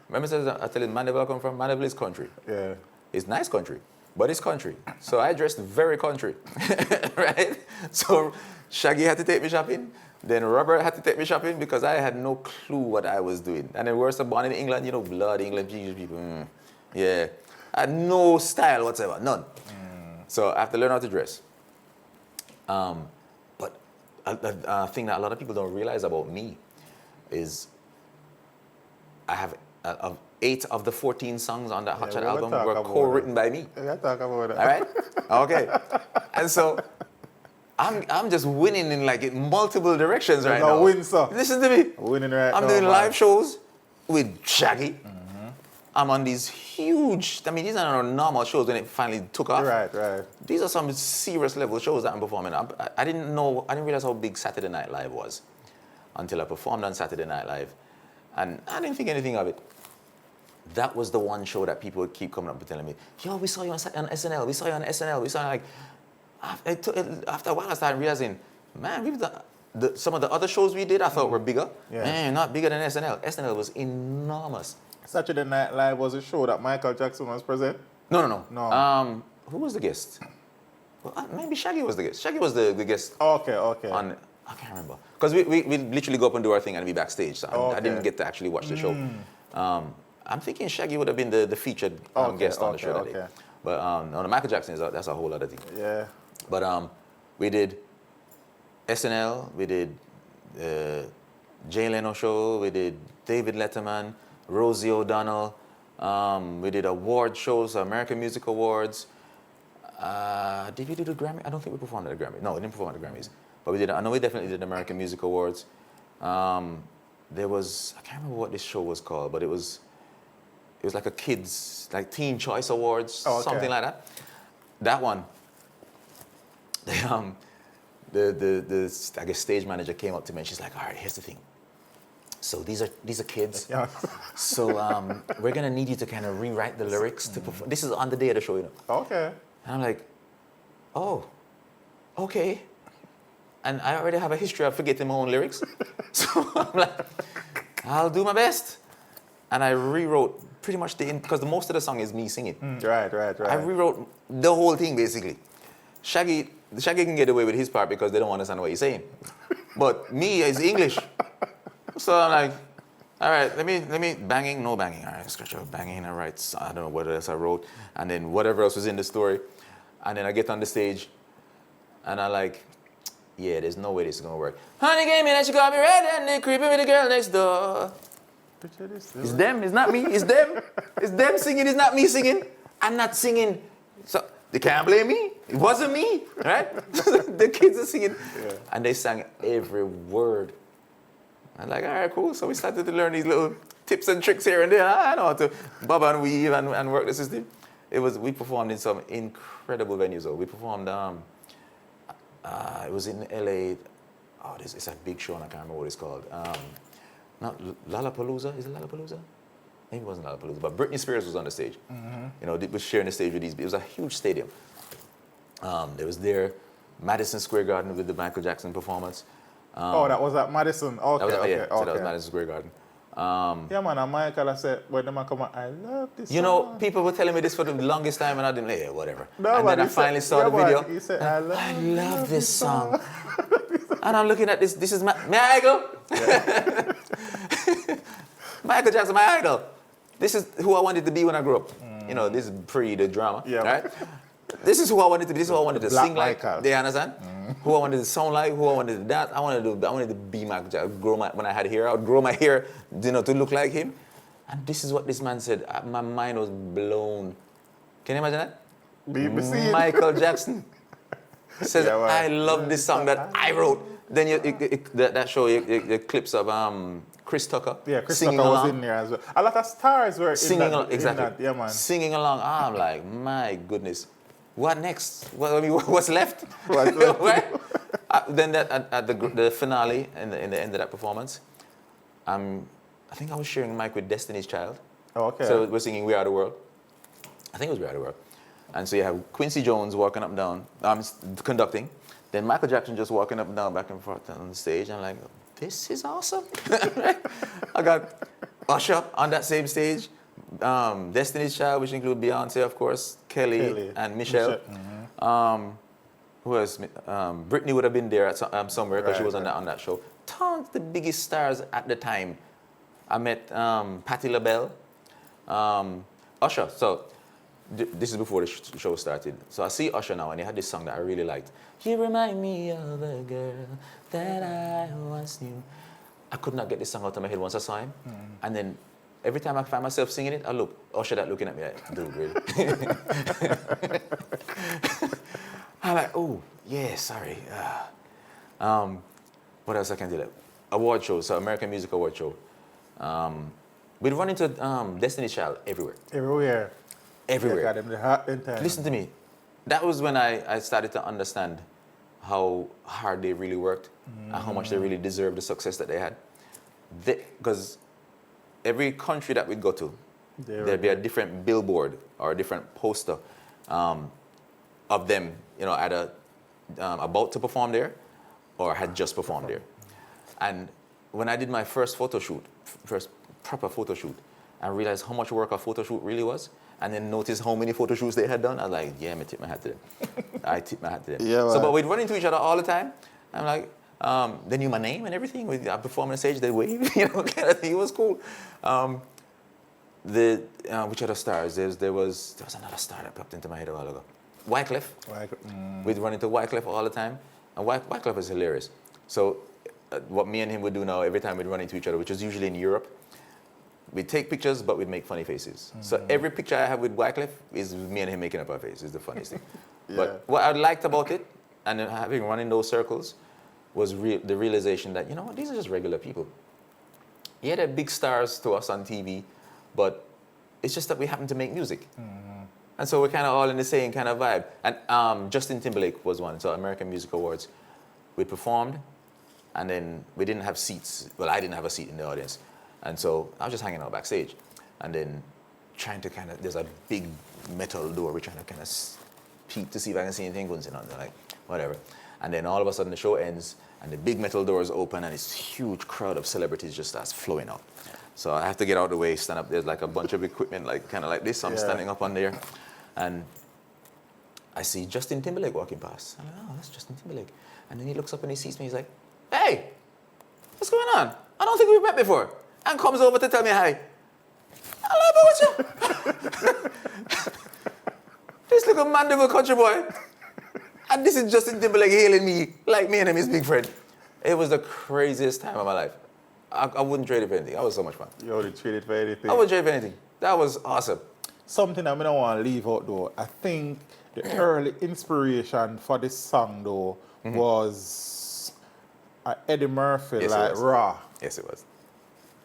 Remember, I tell you, Mandeville come from? Mandeville is country. Yeah. It's nice country, but it's country. So I dressed very country, right? So Shaggy had to take me shopping. Then Robert had to take me shopping because I had no clue what I was doing. And then we're born in England, blood England people. Yeah. I had no style whatsoever, none. So I have to learn how to dress. But a thing that a lot of people don't realize about me is I have 8 of the 14 songs on that Hot Shot album were co-written by me. Yeah, talk about that. All right? Okay. And so I'm just winning in multiple directions right now. Win, sir. Listen to me. Winning right now. I'm doing live shows with Shaggy. I'm on these huge, these are not normal shows when it finally took off. Right. These are some serious level shows that I'm performing. I didn't realize how big Saturday Night Live was until I performed on Saturday Night Live. And I didn't think anything of it. That was the one show that people would keep coming up and telling me, yo, we saw you on SNL, we saw you on SNL, we saw you after a while I started realizing, man, some of the other shows we did I thought were bigger. Yeah. Man, not bigger than SNL. SNL was enormous. Saturday Night Live was a show that Michael Jackson was present? No. Who was the guest? Well, maybe Shaggy was the guest. Shaggy was the guest. Okay. I can't remember. Because we literally go up and do our thing and be backstage. So I didn't get to actually watch the show. I'm thinking Shaggy would have been the featured guest on the show that day. But no, Michael Jackson, that's a whole other thing. Yeah. But we did SNL, we did Jay Leno show, we did David Letterman, Rosie O'Donnell, we did award shows, American Music Awards. Did we do the Grammy? I don't think we performed at the Grammy. No, we didn't perform at the Grammys. But I know we definitely did the American Music Awards. There was, I can't remember what this show was called, but it was it was like a kids, like Teen Choice Awards, Oh, okay. something like that. That one, the I guess stage manager came up to me and she's like, all right, here's the thing. So these are kids. Yeah. So we're gonna need you to kind of rewrite the lyrics to perform. This is on the day of the show, you know. Okay. And I'm like, oh, okay. And I already have a history of forgetting my own lyrics. So I'm like, I'll do my best. And I rewrote pretty much because most of the song is me singing. Right. I rewrote the whole thing basically. Shaggy can get away with his part because they don't understand what he's saying. But me is English. So I'm like, all right, let me banging, no banging. All right, scratch out banging, all right. I don't know what else I wrote. And then whatever else was in the story. And then I get on the stage and I like, yeah, there's no way this is gonna work. Honey gave me that she got me red and they creeping with the girl next door. It's them, it's not me, it's them. It's them singing, it's not me singing. I'm not singing. So they can't blame me. It wasn't me, right? The kids are singing. Yeah. And they sang every word. I'm like, all right, cool. So we started to learn these little tips and tricks here and there. I know how to bob and weave and work the system. We performed in some incredible venues though. We performed, it was in LA. Oh, it's a big show and I can't remember what it's called. Not Lollapalooza, is it Lollapalooza? Maybe it wasn't Lollapalooza, but Britney Spears was on the stage. Mm-hmm. You know, it was sharing the stage with these, it was a huge stadium. There was Madison Square Garden with the Michael Jackson performance. That was at Madison. Okay, So that was Madison Square Garden. Yeah, man, and Michael, I said, when them come out, I love this You song. know, people were telling me this for the longest time and I didn't, yeah, whatever. No, and then I finally saw the video. He said, I love this song. And I'm looking at this is my idol. Yeah. Michael Jackson, my idol. This is who I wanted to be when I grew up. You know, this is pre the drama, right? This is who I wanted to be. This is who I wanted to Black sing like. Michael. Do you understand? Who I wanted to sound like, who I wanted to dance. I wanted to be Michael Jackson. When I had hair, I would grow my hair, you know, to look like him. And this is what this man said. My mind was blown. Can you imagine that? BBC. Michael Jackson says, I love this song that I wrote. Then that show, the clips of Chris Tucker. Yeah, Chris singing Tucker was along. in there as well. A lot of stars were Singing in that. exactly. In that. Yeah, man. Singing along. I'm like, my goodness. What next? What's left? Then at the finale and the end of that performance, I think I was sharing the mic with Destiny's Child. Oh, okay. So we're singing We Are the World. I think it was We Are the World. And so you have Quincy Jones walking up and down, conducting. Then Michael Jackson just walking up and down, back and forth on the stage. I'm like, this is awesome. I got Usher on that same stage. Destiny's Child, which include Beyonce, of course, Kelly. And Michelle. Mm-hmm. Who else? Britney would have been there at somewhere because she was on that show. Tons of the biggest stars at the time. I met Patti LaBelle, Usher. So this is before the show started. So I see Usher now, and he had this song that I really liked. You remind me of a girl that I once knew. I could not get this song out of my head once I saw him. And then every time I find myself singing it, I look, Usher that looking at me like, dude, really? I'm like, oh, yeah, sorry. What else I can do? Like, award shows, so American Music Award Show. We'd run into Destiny's Child everywhere. Everywhere. Listen to me. That was when I started to understand how hard they really worked and how much they really deserved the success that they had. Because every country that we'd go to, there'd be a different billboard or a different poster of them, you know, either about to perform there or had just performed there. And when I did my first proper photo shoot, I realized how much work a photo shoot really was, and then noticed how many photo shoots they had done. I was like, yeah, I tip my hat to them. I tip my hat to them. Yeah, so, but we'd run into each other all the time. I'm like, they knew my name and everything. I perform on stage, they wave, you know, kind of thing. It was cool. Which other stars? There was another star that popped into my head a while ago. Wyclef. We'd run into Wyclef all the time. And Wyclef was hilarious. So what me and him would do now, every time we'd run into each other, which was usually in Europe, we'd take pictures, but we'd make funny faces. So every picture I have with Wyclef is me and him making up our face. It's the funniest thing. But what I liked about it, and having run in those circles, was the realization that, you know what, these are just regular people. Yeah, they're big stars to us on TV, but It's just that we happen to make music. And so we're kind of all in the same kind of vibe. And Justin Timberlake was one. So American Music Awards, we performed, and then we didn't have seats. Well, I didn't have a seat in the audience. And so I was just hanging out backstage. And then trying to kind of, there's a big metal door. We're trying to kind of peep to see if I can see anything going on. They're like, whatever. And then all of a sudden the show ends, and the big metal doors open, and this huge crowd of celebrities just starts flowing out. So I have to get out of the way, stand up. There's like a bunch of equipment, like kind of like this. So I'm standing up on there, and I see Justin Timberlake walking past. I'm like, oh, that's Justin Timberlake. And then he looks up and he sees me. He's like, hey, what's going on? I don't think we've met before. And comes over to tell me hi. I love you. This little mandible country boy. And this is Justin Timberlake hailing me like me and him is big friend. It was the craziest time of my life. I wouldn't trade it for anything. That was so much fun. You wouldn't trade it for anything? I wouldn't trade it for anything. That was awesome. Something I don't want to leave out though, I think the early inspiration for this song though was Eddie Murphy, Yes, like Raw. Yes, it was.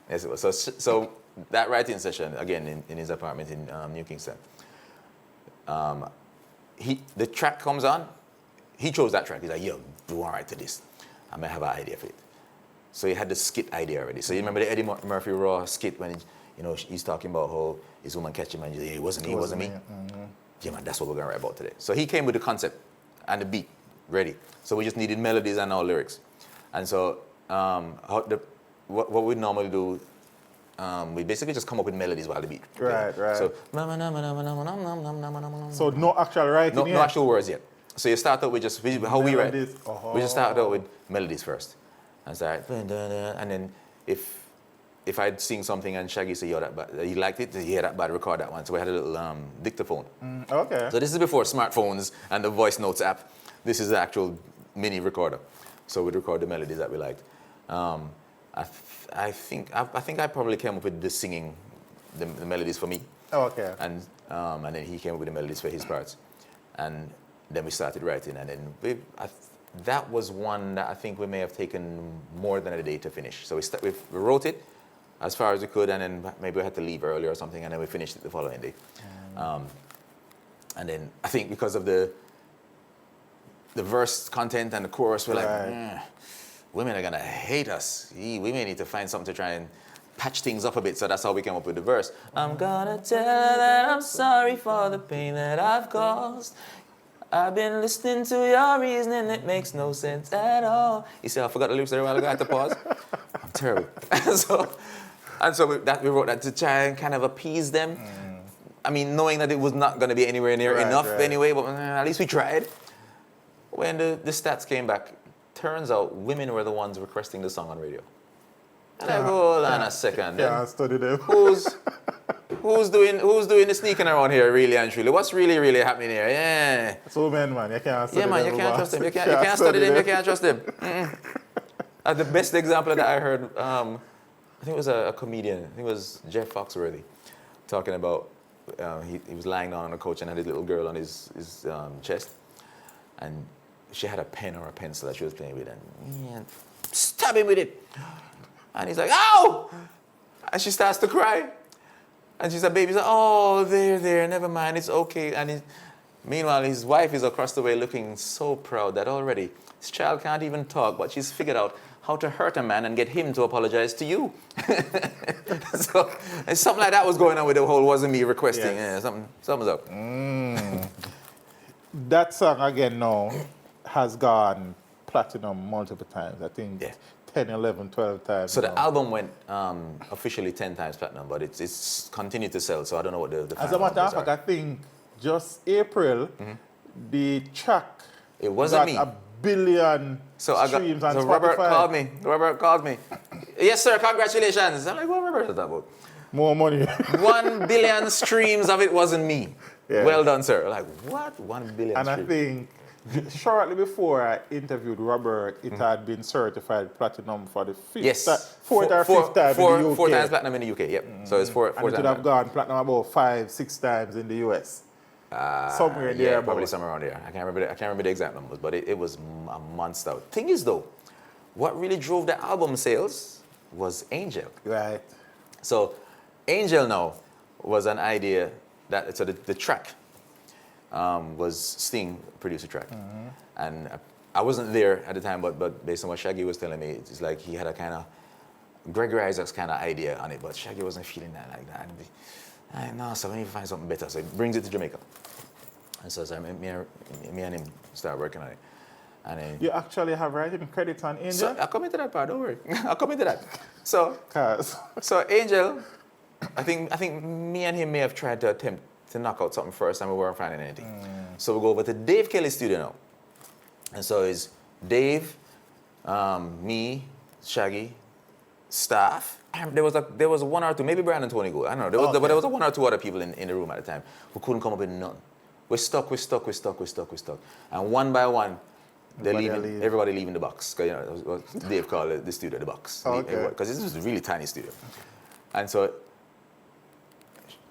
Yes, it was. So that writing session, again, in his apartment in New Kingston, the track comes on. He chose that track. He's like, yo, do want to write to this. I may have an idea for it. So he had the skit idea already. So you remember the Eddie Murphy Raw skit when he's talking about how his woman catch him and he's like, it wasn't me. Yeah, man, that's what we're going to write about today. So he came with the concept and the beat ready. So we just needed melodies and our lyrics. And so what we normally do, we basically just come up with melodies while the beat. Right. So, So no actual writing no actual words yet. So you start out with just how we write. We just start out with melodies first. And start, and then if I'd sing something and Shaggy say, yo, that bad, he liked it, hear that bad, record that one. So we had a little dictaphone. Okay. So this is before smartphones and the voice notes app. This is the actual mini recorder. So we'd record the melodies that we liked. I think I probably came up with the singing, the melodies for me. Okay. And then he came up with the melodies for his parts. And then we started writing. And then that was one that I think we may have taken more than a day to finish. So we wrote it as far as we could, and then maybe we had to leave early or something, and then we finished it the following day. And then I think because of the verse content and the chorus, we're like, women are gonna hate us. We may need to find something to try and patch things up a bit. So that's how we came up with the verse. I'm gonna tell her that I'm sorry for the pain that I've caused. I've been listening to your reasoning, it makes no sense at all. You see, I forgot the lyrics there a while ago, I had to pause. I'm terrible. and so we wrote that to try and kind of appease them. I mean, knowing that it was not going to be anywhere near enough anyway, but at least we tried. When the stats came back, turns out women were the ones requesting the song on radio. And I go, hold on a second. Yeah, I studied them. Who's doing the sneaking around here, really and truly? What's really happening here? Yeah. So men, man, you can't study them. Yeah, man, you can't trust them. You can't study them. You can't trust them. The best example that I heard, I think it was a comedian. I think it was Jeff Foxworthy, talking about he was lying down on a couch and had his little girl on his chest, and she had a pen or a pencil that she was playing with, and stab him with it. And he's like, ow! And she starts to cry. And she's like, baby's like, oh, there, never mind, it's okay. And meanwhile, his wife is across the way looking so proud that already his child can't even talk, but she's figured out how to hurt a man and get him to apologize to you. So something like that was going on with the whole wasn't me requesting. Yes. Yeah, something's up. That song again now has gone platinum multiple times. I think 10, 11, 12 times. So the album went officially 10 times platinum, but it's continued to sell, so I don't know what the As a matter of fact, I think just April, the track it wasn't me. a billion streams on Spotify. Robert called me. Yes, sir, congratulations. I'm like, what Robert is that about? More money. 1 billion streams of it wasn't me. Yes. Well done, sir. Like, what? 1 billion And streams? I think shortly before I interviewed Robert, it had been certified platinum for the fourth or fifth time in the UK. 4 times platinum in the UK, yep. So it's four and times it would have gone platinum about 5-6 times in the US. Somewhere there. Yeah, probably somewhere around there. I can't remember the exact numbers, but it was a monster. Thing is, though, what really drove the album sales was Angel. Right. So Angel now was an idea that, so the track was Sting produced the track. And I wasn't there at the time, but based on what Shaggy was telling me, it's like he had a kind of Gregory Isaacs kind of idea on it, but Shaggy wasn't feeling that like that. And no, so we need to find something better. So he brings it to Jamaica. And so me and him start working on it. And then, You actually have writing credits on Angel? so I'll come into that part, don't worry. I'll come into that. So Cause so Angel, I think me and him may have tried to attempt to knock out something first and we weren't finding anything. So we go over to Dave Kelly's studio now. And so it's Dave, me, Shaggy, staff. And there was one or two, maybe Brian and Tony go. I don't know. But there was one or two other people in the room at the time who couldn't come up with nothing. We're stuck. And one by one, everybody leaving the box. 'Cause, you know, it was Dave called the studio the box. Because this was a really tiny studio. And so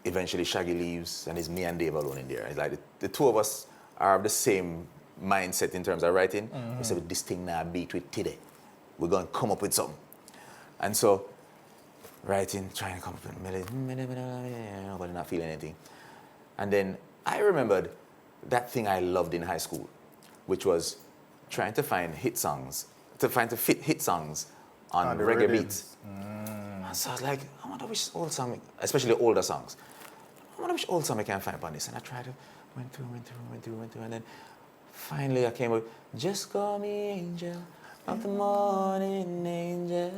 eventually Shaggy leaves and it's me and Dave alone in there. It's like the two of us are of the same mindset in terms of writing. We said, this thing now beat with today. We're going to come up with something. And so writing, trying to come up with melody, nobody not feeling anything. And then I remembered that thing I loved in high school, which was trying to find hit songs, to fit hit songs on reggae beats. So I was like, I wonder which old song, especially older songs, I wonder which old song I can find on this. And I tried to, went through, and then finally I came with, just call me Angel, of the morning angel.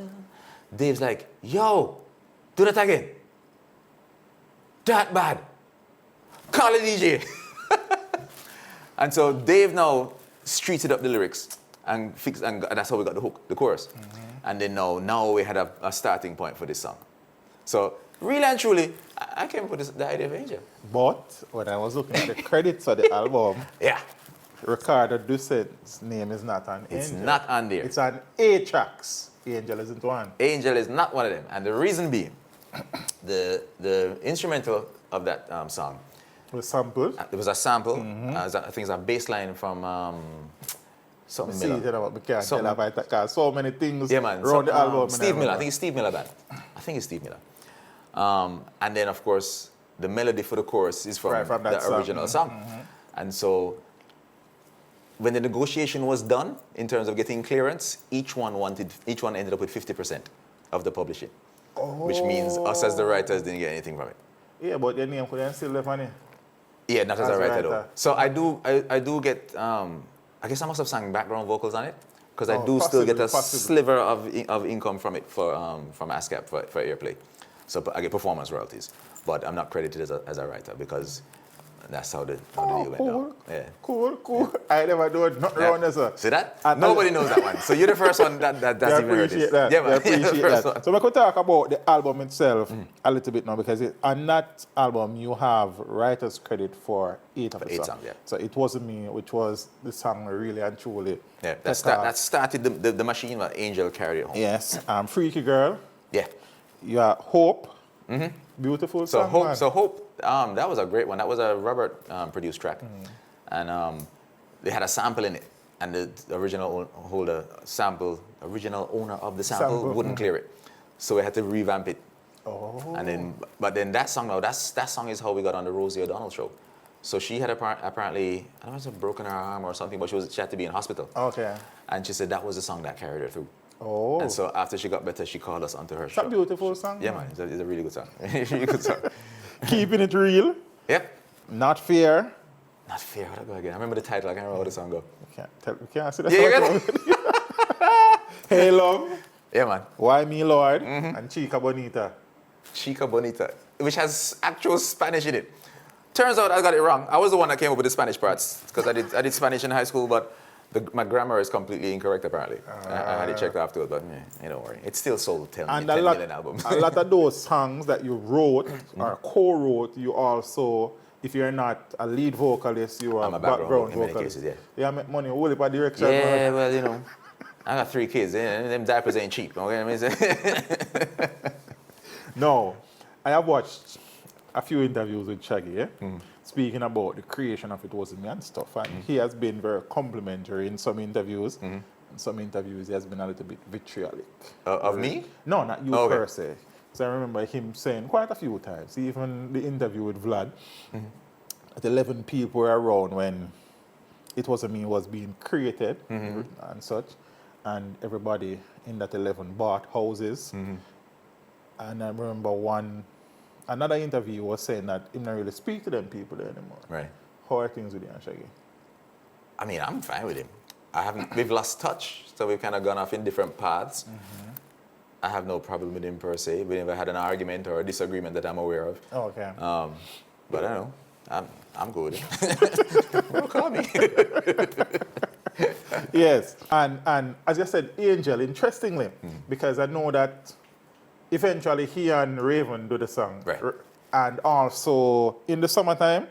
Dave's like, yo, do that again. That bad. Call a DJ. And so Dave now streeted up the lyrics and fixed, and that's how we got the hook, the chorus. And then now we had a starting point for this song. So really and truly, I came up with the idea of Angel. But when I was looking at the credits of the album, Yeah. Ricardo Doucet's name is not on It's Angel. not on there. It's on A tracks. Angel isn't one. Angel is not one of them. And the reason being, the instrumental of that song, Was sampled. there was a sample, I think it's a bass line from something See, Miller. you know what, we can't Something- tell about that, 'cause so many things Yeah, man. around the album. Steve Miller. I think it's Steve Miller band. I think it's Steve Miller. And then, of course, the melody for the chorus is from, From that the song. original song. And so when the negotiation was done, in terms of getting clearance, each one ended up with 50% of the publishing. Which means us as the writers didn't get anything from it. Yeah, but your name couldn't still live on it. Yeah, not as a writer though. writer. So I do get, I guess I must have sang background vocals on it, because I do still get a possibly. sliver of income from it from ASCAP for airplay. So I get performance royalties, but I'm not credited as a writer because that's how the deal went down. Yeah. Cool. I never do nothing wrong there, sir. See that? And Nobody knows that one. So you're the first one that's I even heard appreciate this. that. Yeah, I man. appreciate The first that. one. So we could talk about the album itself a little bit now, because on that album you have writer's credit for 8 of the 8 songs. songs, yeah. So It Wasn't Me, which was the song really and truly. Yeah, took off. that started the machine where Angel carried it home. Yes. Freaky Girl. Yeah. You are Hope. Beautiful So song. Hope, man. that was a great one. That was a Robert produced track, and they had a sample in it, and the original owner of the sample wouldn't clear it, so we had to revamp it. But then that song that song is how we got on the Rosie O'Donnell show. So she had apparently, I don't know if it's broken her arm or something, but she had to be in hospital. Okay. And she said that was the song that carried her through. Oh. And so after she got better, she called us onto her It's show. a beautiful song. Yeah, man, it's a really good song. Really good song. Keeping it real. Yep. Not fair. Not fair. How do I go again? I remember the title. I can't remember how the song go. We can't see the Yeah, you song. got it? Hey Love. Yeah, man. Why Me Lord. And Chica Bonita. Chica Bonita, which has actual Spanish in it. Turns out I got it wrong. I was the one that came up with the Spanish parts because I did Spanish in high school, but my grammar is completely incorrect apparently. I had it checked afterwards, but don't worry. It's still sold 10 million albums. A lot of those songs that you wrote or co-wrote, you also, if you're not a lead vocalist, you are I'm a background background in many vocalist. cases, yeah. Yeah, make money, whole heap of direction. Yeah, well, I got 3 kids. Them diapers ain't cheap. Okay, I mean, No, I have watched a few interviews with Shaggy, speaking about the creation of It Wasn't Me and stuff, and he has been very complimentary in some interviews. In some interviews, he has been a little bit vitriolic. Of me? No, not you Okay. per se. So I remember him saying quite a few times, even the interview with Vlad, at 11 people were around when It Wasn't Me was being created and such, and everybody in that 11 bought houses. And I remember another interview was saying that he not really speak to them people there anymore. Right. How are things with you and Shaggy? I mean, I'm fine with him. We've lost touch, so we've kind of gone off in different paths. I have no problem with him per se. We never had an argument or a disagreement that I'm aware of. Oh, okay. But I don't know. I'm good with him. Don't call me. Yes, and as I said, Angel, interestingly, because I know that eventually he and Raven do the song. Right. And also in the summertime,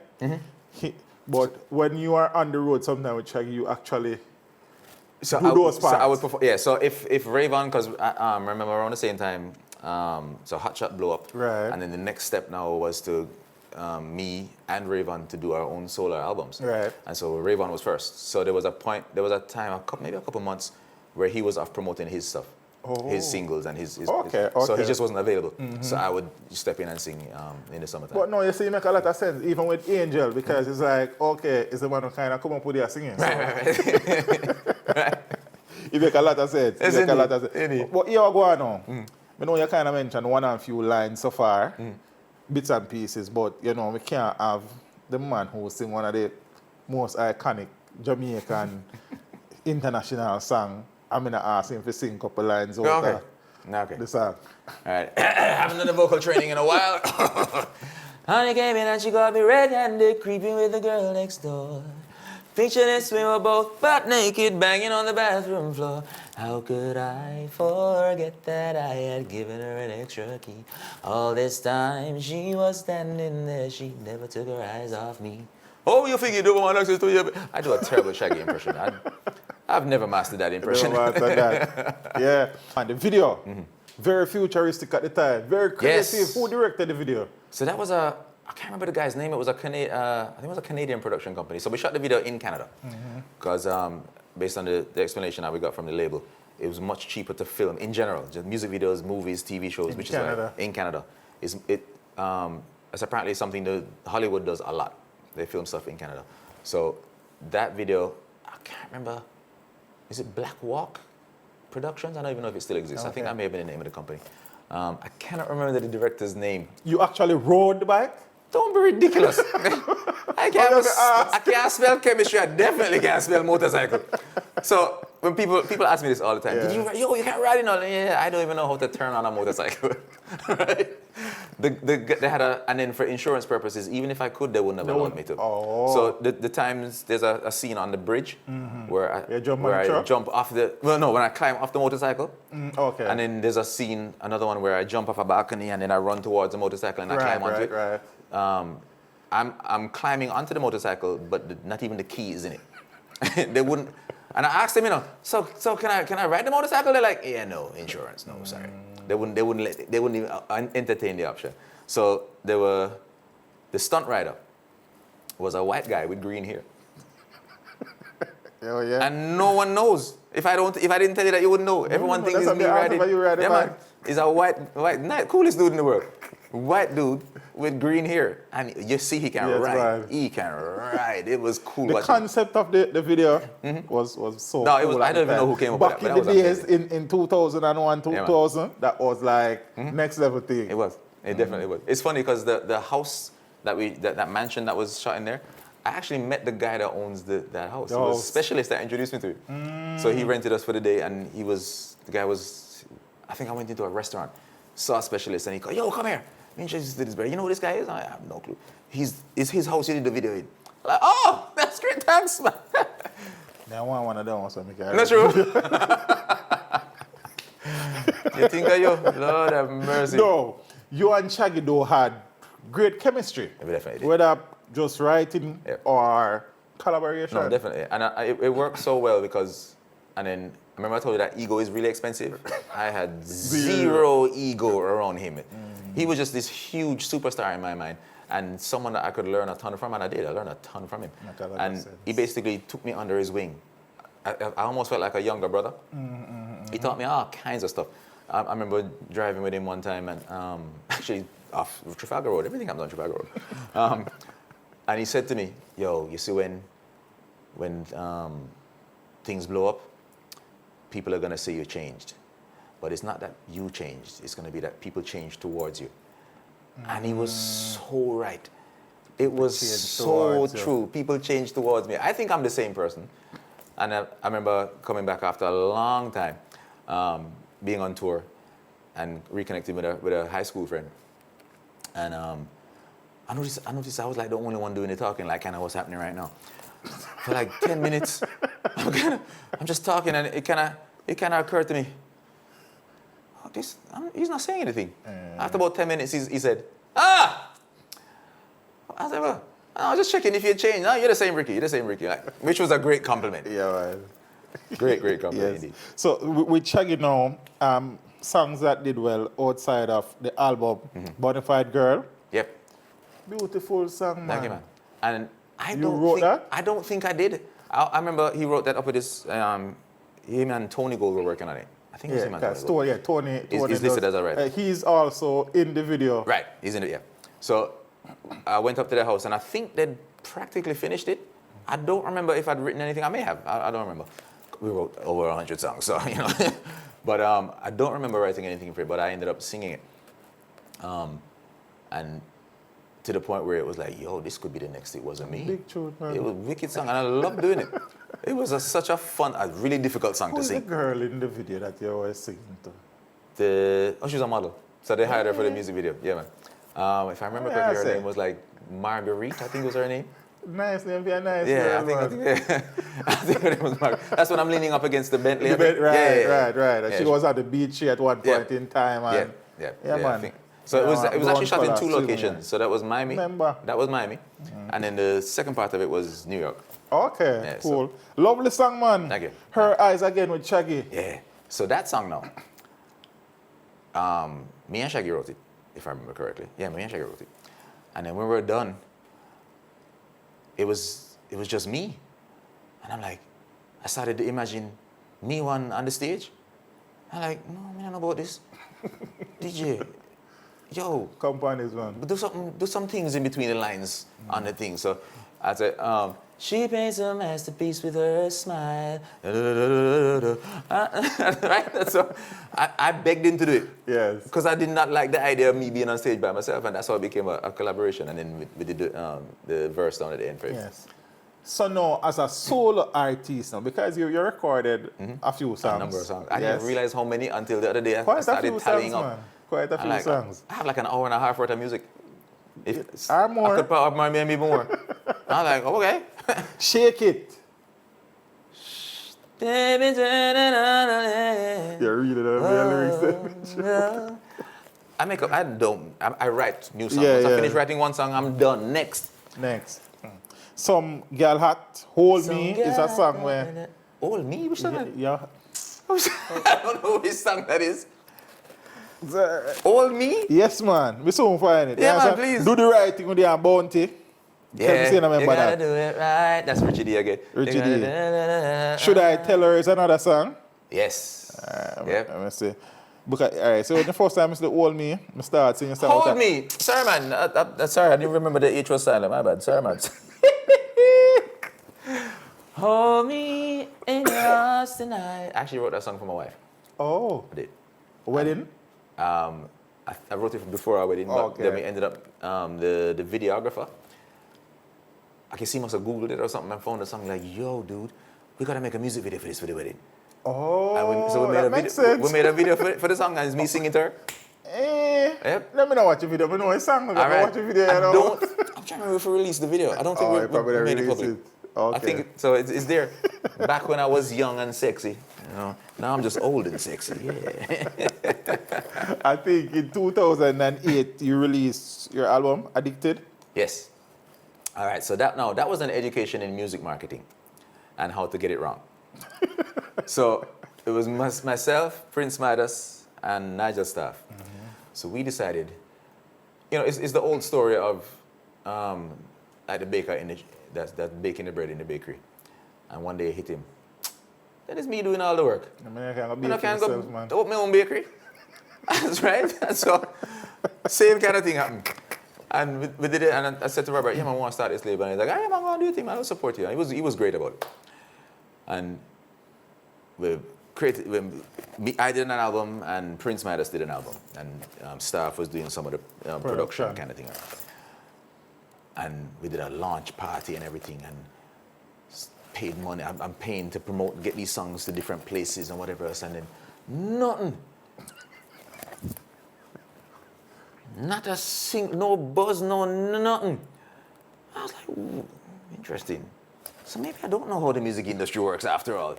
but when you are on the road sometime with Shaggy, you actually do those parts. So I would perform, yeah, so if Raven, because I remember around the same time, so Hot Shot blew up. Right. And then the next step now was to me and Raven to do our own solo albums. Right. And so Raven was first. So there was a time, maybe a couple months, where he was off promoting his stuff. His singles and his Okay. So he just wasn't available. So I would step in and sing in the summertime. But no, you see, it make a lot of sense, even with Angel, because it's like, okay, it's the one who kind of come up with their singing. Right. It make a lot of sense. Yes, It make a lot of indeed. sense. Indeed. But here we go on now. I know you kind of mentioned one and few lines so far, bits and pieces, but you know, we can't have the man who sing one of the most iconic Jamaican international song. I'm going to ask him to sing a couple lines over the song. All right. I haven't done the vocal training in a while. Honey came in and she got me red-handed, creeping with the girl next door. Picture this, we were both butt naked, banging on the bathroom floor. How could I forget that I had given her an extra key? All this time she was standing there, she never took her eyes off me. Oh, you think you don't want access to you? I do a terrible Shaggy impression. I've never mastered that impression. Never mastered that. Yeah. And the video, very futuristic at the time, very creative. Yes. Who directed the video? So that was I can't remember the guy's name. It was I think it was a Canadian production company. So we shot the video in Canada. Because based on the explanation that we got from the label, it was much cheaper to film in general. Just music videos, movies, TV shows, which Canada. is why in Canada. It's apparently something that Hollywood does a lot. They film stuff in Canada. So that video, I can't remember. Is it Black Walk Productions? I don't even know if it still exists. Okay. I think that may have been the name of the company. I cannot remember the director's name. You actually rode the bike? Don't be ridiculous. I can't spell chemistry. I definitely can't spell motorcycle. So when people ask me this all the time, you can't ride it on. Yeah, I don't even know how to turn on a motorcycle. Right? They had and then for insurance purposes, even if I could, they wouldn't have allowed me to. Oh. So the times there's a scene on the bridge where I jump off when I climb off the motorcycle. Okay. And then there's a scene, another one where I jump off a balcony and then I run towards the motorcycle and I climb onto it. Right. I'm climbing onto the motorcycle, but not even the key is in it. They wouldn't. And I asked them, so can I ride the motorcycle? They're like, yeah, no, insurance, no, sorry. They wouldn't even entertain the option. So the stunt rider was a white guy with green hair. Oh, yeah. And no one knows. If I didn't tell you that, you wouldn't know. Everyone thinks it's me riding. Yeah, man. He's a white, coolest dude in the world. White dude with green hair. And you see he can ride. He can ride. It was cool. The concept of the video was so no, cool. I don't even know who came up with that. Back in the days, in 2001, 2000, that was like next level thing. It was. It definitely was. It's funny because the house that mansion that was shot in there, I actually met the guy that owns that house. He was a specialist that introduced me to it. So he rented us for the day, and the guy was, I think I went into a restaurant, saw a specialist, and he called, yo, come here. I'm interested in this, bro. You know who this guy is? I have no clue. It's his house you did the video in. Like, oh, that's great, thanks, man. Now I want one of them or something. Not true. You think of you? Lord have mercy. No, you and Shaggy though had great chemistry. Yeah, we definitely did. Whether just writing or collaboration. No, definitely. And it worked so well because, and then, remember I told you that ego is really expensive? I had zero ego around him. He was just this huge superstar in my mind and someone that I could learn a ton from, and I did. I learned a ton from him. And he basically took me under his wing. I almost felt like a younger brother. He taught me all kinds of stuff. I remember driving with him one time and actually off Trafalgar Road. Everything comes on Trafalgar Road. And he said to me, "Yo, you see when things blow up, people are gonna say you changed, but it's not that you changed. It's gonna be that people change towards you." And he was so right. It was so true. People change towards me. I think I'm the same person. And I remember coming back after a long time, being on tour and reconnecting with a high school friend. And I noticed I was like the only one doing the talking, like kind of what's happening right now. For like 10 minutes, I'm just talking, and it kind of occurred to me, oh, he's not saying anything. After about 10 minutes, he said, "Ah!" I was like, "Well, I was just checking if you had changed." "No, you're the same Ricky, like, which was a great compliment. Yeah, right. Great compliment Yes. indeed. So with Shaggy now, songs that did well outside of the album, Bonafide Girl. Yep. Beautiful song, man. Thank you, man. And I You wrote that? I don't think I did. I remember he wrote that up with his, him and Tony Gold were working on it. I think it was him and Tony Gold. Tony He's listed as a writer. He's also in the video. Right, he's in it, yeah. So I went up to their house, and I think they'd practically finished it. I don't remember if I'd written anything. I may have. I don't remember. We wrote over 100 songs, so, you know. But I don't remember writing anything for it, but I ended up singing it. And to the point where it was like, yo, this could be the next It Wasn't Me. Big tune, man. It was a wicked song, and I loved doing it. It was such a fun, a really difficult song to Who's the sing. girl in the video that you always singing to? She was a model. So they hired her for the music video. Yeah, man. If I remember correctly, her name was like Marguerite, I think was her name. Nice name, be a nice Yeah, girl, I think her name was Marguerite. That's when I'm leaning up against the Bentley. Right. And Yeah, she was at the beach at one point in time. And Yeah, man. I think. So it was actually shot in 2 locations. So that was Miami. Remember. That was Miami. And then the second part of it was New York. Okay, Yeah, cool. Lovely song, man. Thank you. Her Eyes Again with Shaggy. Yeah. So that song now, me and Shaggy wrote it, if I remember correctly. Yeah, me and Shaggy wrote it. And then when we were done, it was just me. And I'm like, I started to imagine me on the stage. I'm like, no, I don't know about this. DJ, yo, Companies, man. do some things in between the lines on the thing. So I said, she paints a masterpiece with her smile. Right? So I begged him to do it. Yes. Because I did not like the idea of me being on stage by myself, and that's how it became a collaboration. And then we did the verse down at the end for it. Yes. So now, as a solo artist now, because you recorded a few songs. A number of songs. I didn't realize how many until the other day. Quite I started a few tallying songs, up. man. Quite a few songs. I have like an hour and a half worth of music. Or more. I could probably maybe more. I was like, okay. Shake It. Baby, You're reading the lyrics. I write new songs. Yeah, Once I yeah. finish writing one song, I'm done. Next. Next. Some Girl Hot, Hold Me is a song where... Hold Me? Which song that is? Yeah. I don't know which song that is. Hold Me? Yes, man. We soon find it. Yeah, man, so please. Do the right thing with your bounty. Yeah, you remember gotta that. do it right. That's Richie D again. Richie D. Should I Tell Her is another song? Yes. Yep. Let me see. Because, all right, so the first time it's the Hold Me, I start singing song. Hold Me. Sorry, man. Sorry, I didn't remember the H was silent. My bad. Sorry, man. Hold me in your arms tonight. I actually wrote that song for my wife. Oh. I did. Wedding? I wrote it before our wedding, but then we ended up, the videographer, I guess he must have Googled it or something and found something like, yo, dude, we got to make a music video for this for the wedding. Oh, And we made that a makes video. sense. We made a video for the song, and it's me singing to her. Yep. Let me know watch the video. I know a song. All right. Watch the video. You know. I'm trying to remember if we released the video. I don't think Oh, we probably made it released public. it. Okay. I think so. It's there. Back when I was young and sexy. You know, now I'm just old and sexy. Yeah. I think in 2008 you released your album Addicted. Yes. All right. So that was an education in music marketing and how to get it wrong. So it was myself, Prince Midas, and Nigel Staff. So we decided, it's the old story of like the baker that's baking the bread in the bakery. And one day it hit him. That is me doing all the work. I mean, I can't go I can't myself, man. open my own bakery. That's right. And so, same kind of thing happened. And we did it, and I said to Robert, yeah, man, I want to start this label. And he's like, hey, man, go on, do your thing, man, I'll support you. And he was great about it. And I did an album, and Prince Midas did an album. And Staff was doing some of the production kind of thing. And we did a launch party and everything, and paid money. I'm paying to promote, get these songs to different places and whatever else, and then nothing. Not a no buzz, no nothing. I was like, ooh, interesting. So maybe I don't know how the music industry works after all.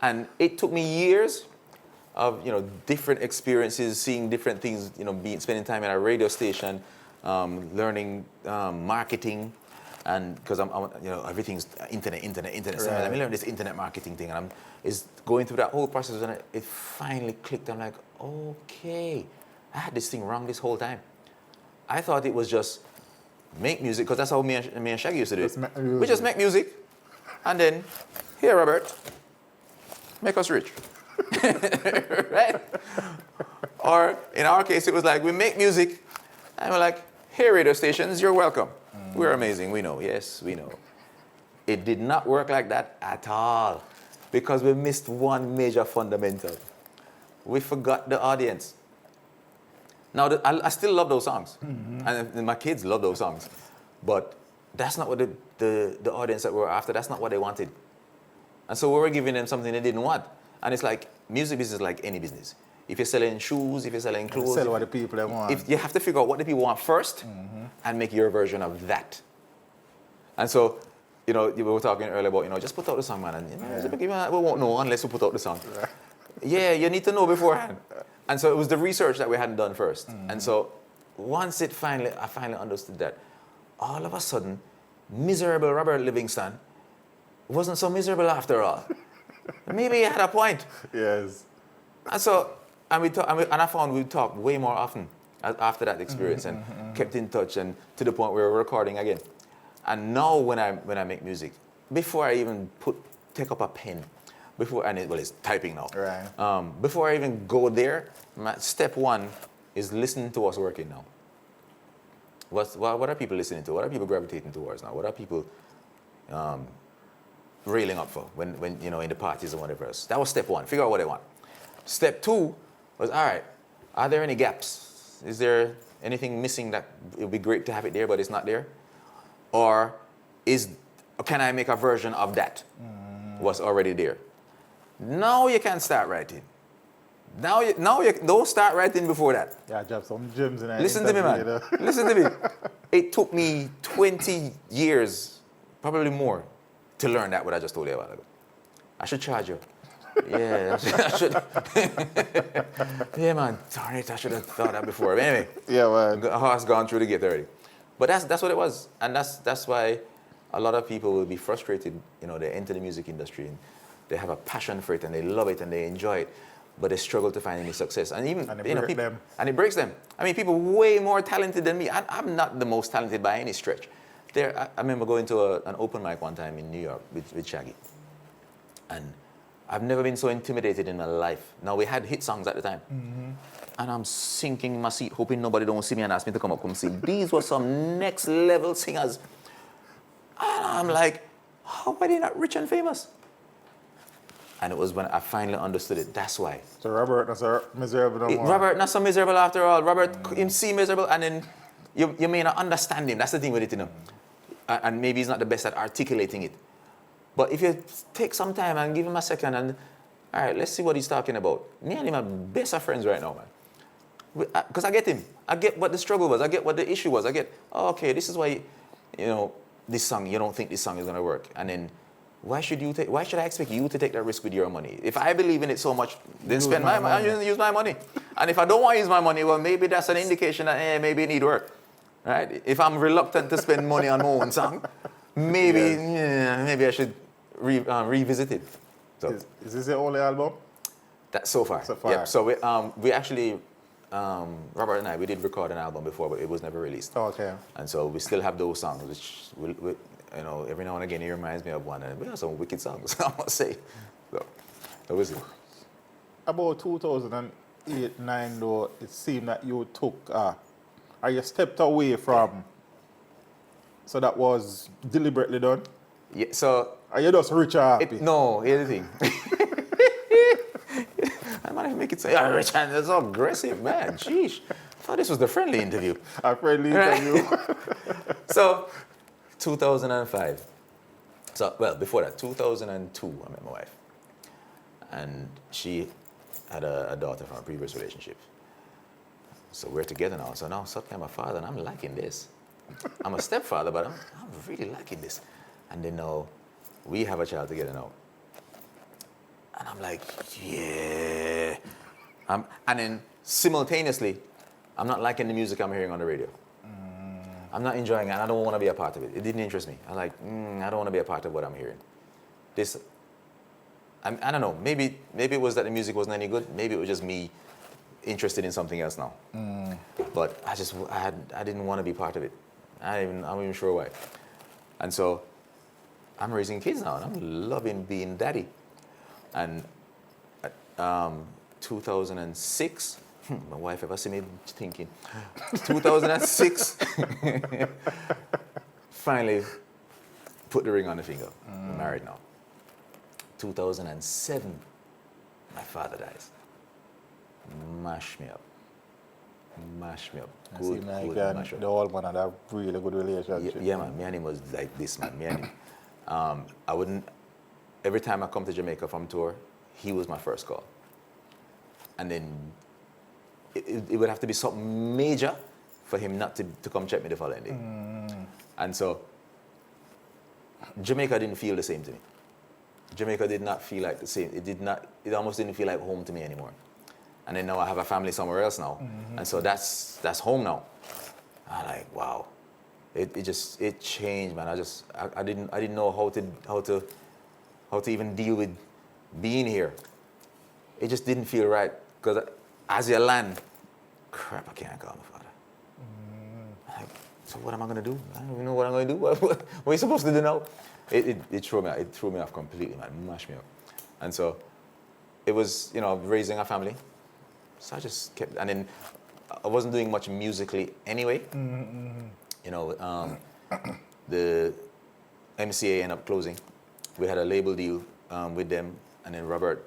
And it took me years of, different experiences, seeing different things, spending time at a radio station, learning marketing, and because everything's internet. Right. So let me learn this internet marketing thing, and is going through that whole process, and it finally clicked. I'm like, okay, I had this thing wrong this whole time. I thought it was just make music, because that's how me and Shaggy used to do it. We just make music, and then, here, Robert, make us rich. Right? Or in our case, it was like, we make music, and we're like, here, radio stations, you're welcome. We're amazing, we know. Yes, we know. It did not work like that at all, because we missed one major fundamental. We forgot the audience. Now, I still love those songs, and my kids love those songs, but that's not what the audience that we're after, that's not what they wanted. And so we were giving them something they didn't want. And it's like, music business is like any business. If you're selling shoes, if you're selling clothes, sell what the people they want. If you have to figure out what the people want first, and make your version of that. And so, we were talking earlier about, just put out the song, man. And we won't know unless we put out the song. Yeah, you need to know beforehand. And so it was the research that we hadn't done first. And so once I finally understood that, all of a sudden, miserable Robert Livingston wasn't so miserable after all. Maybe he had a point. Yes. And so, and I found we talked way more often after that experience, and kept in touch, and to the point where we're recording again. And now when I make music, before I even take up a pen, it's typing now. Right. Before I even go there, step one is listening to what's working now. What are people listening to? What are people gravitating towards now? What are people railing up for when in the parties and whatever else? That was step one. Figure out what they want. Step two was, all right, are there any gaps? Is there anything missing that it would be great to have it there, but it's not there? Or can I make a version of that? What's already there? Now you can start writing. Now you don't start writing before that. Yeah, drop some gems in there. Listen to me, man. Listen to me. It took me 20 years, probably more, to learn that what I just told you a while ago. I should charge you. Yeah, I should. Yeah, man. Darn it, I should have thought that before. But anyway, Yeah, man. how has gone through the gate already. But that's what it was, and that's why a lot of people will be frustrated. They enter the music industry and they have a passion for it and they love it and they enjoy it, but they struggle to find any success. And even it breaks them. I mean, people way more talented than me. I'm not the most talented by any stretch. I remember going to an open mic one time in New York with Shaggy, and I've never been so intimidated in my life. Now, we had hit songs at the time. And I'm sinking in my seat, hoping nobody don't see me and ask me to come sing. These were some next level singers. And I'm like, how are they not rich and famous? And it was when I finally understood it. That's why. So Robert not so miserable no more. Robert not so miserable after all. Robert him see miserable, and then you may not understand him. That's the thing with it, And maybe he's not the best at articulating it. But if you take some time and give him a second and, all right, let's see what he's talking about. Me and him are best of friends right now, man. Because I get him. I get what the struggle was. I get what the issue was. I get, okay, this is why, this song, you don't think this song is going to work. And then, why should I expect you to take that risk with your money? If I believe in it so much, then spend my money. Use my money. And if I don't want to use my money, well, maybe that's an indication that, maybe it need work. Right? If I'm reluctant to spend money on my own song, maybe I should revisit it. So, is this your only album? That so far. So far. Yep. So we actually, Robert and I, we did record an album before, but it was never released. Oh, okay. And so we still have those songs, which every now and again it reminds me of one, and we have some wicked songs, I must say. So that was it. About 2000 and 8, 9 though, it seemed that you took, or you stepped away from, so that was deliberately done? Yeah, so Are you just rich or happy? no, here's the thing. I might even make it say, "Oh, Rich, and that's so aggressive, man. Sheesh. I thought this was the friendly interview." A friendly interview. So, 2005. So, well, before that, 2002, I met my wife. And she had a daughter from a previous relationship. So we're together now. So now suddenly I'm a father and I'm liking this. I'm a stepfather, but I'm really liking this. And then now we have a child together now. And I'm like, yeah. And then simultaneously, I'm not liking the music I'm hearing on the radio. I'm not enjoying it, and I don't want to be a part of it. It didn't interest me. I'm like, I don't want to be a part of what I'm hearing. This, I don't know. Maybe it was that the music wasn't any good. Maybe it was just me interested in something else now. But I didn't want to be part of it. I'm not even sure why. And so I'm raising kids now, and I'm loving being daddy. And 2006, my wife ever see me thinking, 2006, finally put the ring on the finger. We're married now. 2007, my father dies. Mash me up. Mash me up. Good, like mash up. the old man had a really good relationship. Yeah, man. Me and him was like this, man. Me and him. I wouldn't, every time I come to Jamaica from tour, he was my first call. And then it would have to be something major for him not to come check me the following day. And so Jamaica didn't feel the same to me. Jamaica did not feel like the same. It almost didn't feel like home to me anymore. And then now I have a family somewhere else now. And so that's home now. I'm like, wow. It changed, man. I didn't know how to even deal with being here. It just didn't feel right. Because as you land, crap, I can't call my father. Like, so what am I going to do? I don't even know what I'm going to do. What are you supposed to do now? It threw me off completely, man. It mashed me up. And so it was, raising a family. So I just kept, and then I wasn't doing much musically anyway. The MCA ended up closing. We had a label deal with them, and then Robert,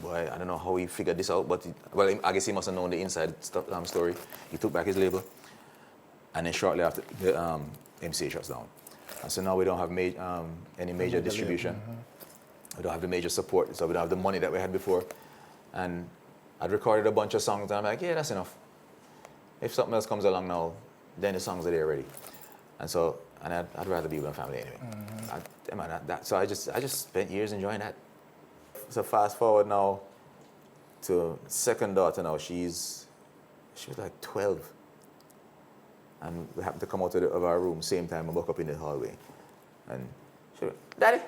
boy, I don't know how he figured this out, but I guess he must have known the inside story. He took back his label, and then shortly after, the MCA shuts down. And so now we don't have any major distribution. We don't have the major support, so we don't have the money that we had before. And I'd recorded a bunch of songs, and I'm like, yeah, that's enough. If something else comes along now, then the songs are there already. And so, I'd rather be with my family anyway. So I just spent years enjoying that. So fast forward now to second daughter now. She was like 12. And we happened to come out of our room same time and woke up in the hallway. And she went, Daddy,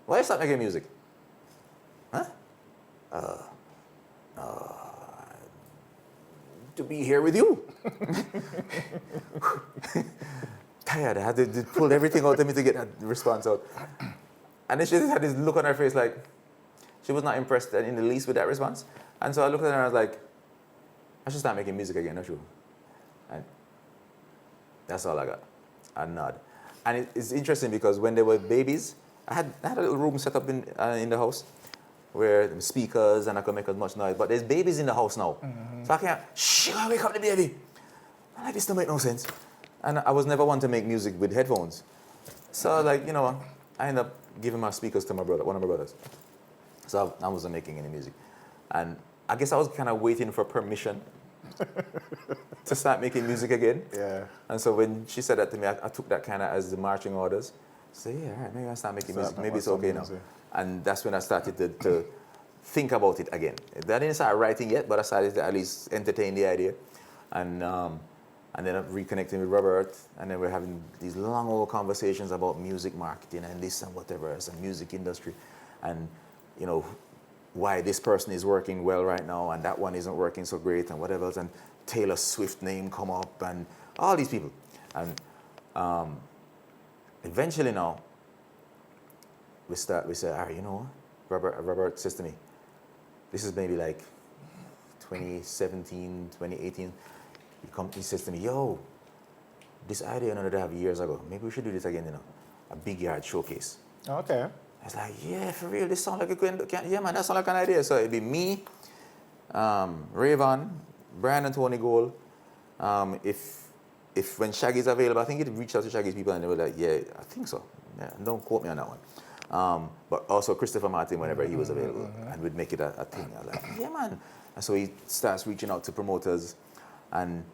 why you stop making music? Huh? To be here with you. Tired. I had to pull everything out of me to get that response out. And then she just had this look on her face like she was not impressed in the least with that response. And so I looked at her and I was like, I should start making music again, not you. And that's all I got. A nod. And it's interesting because when they were babies, I had a little room set up in the house where the speakers and I could make as much noise. But there's babies in the house now. So I can't, shh, wake up the baby. I'm like, this don't make no sense. And I was never one to make music with headphones. So like, I ended up giving my speakers to my brother, one of my brothers. So I wasn't making any music. And I guess I was kind of waiting for permission to start making music again. Yeah. And so when she said that to me, I took that kind of as the marching orders. So yeah, all right, maybe I'll start making music. Maybe it's okay now. And that's when I started to think about it again. I didn't start writing yet, but I started to at least entertain the idea. And then I'm reconnecting with Robert, and then we're having these long old conversations about music marketing and this and whatever else, and music industry, and why this person is working well right now and that one isn't working so great and whatever else, and Taylor Swift name come up and all these people. And eventually now, we say, all right, Robert says to me, this is maybe like 2017, 2018. He says to me, yo, this idea you know, that I have years ago, maybe we should do this again, you know, a big yard showcase. Okay. I was like, yeah, for real, this sounds like a good, yeah, man, that sounds like an idea. So it'd be me, Rayvon, Brian and Tony Gold. If when Shaggy's available, I think he'd reach out to Shaggy's people and they were like, yeah, I think so. Yeah, don't quote me on that one. But also Christopher Martin whenever he was available, and we'd make it a thing. I was like, yeah, man. And so he starts reaching out to promoters, and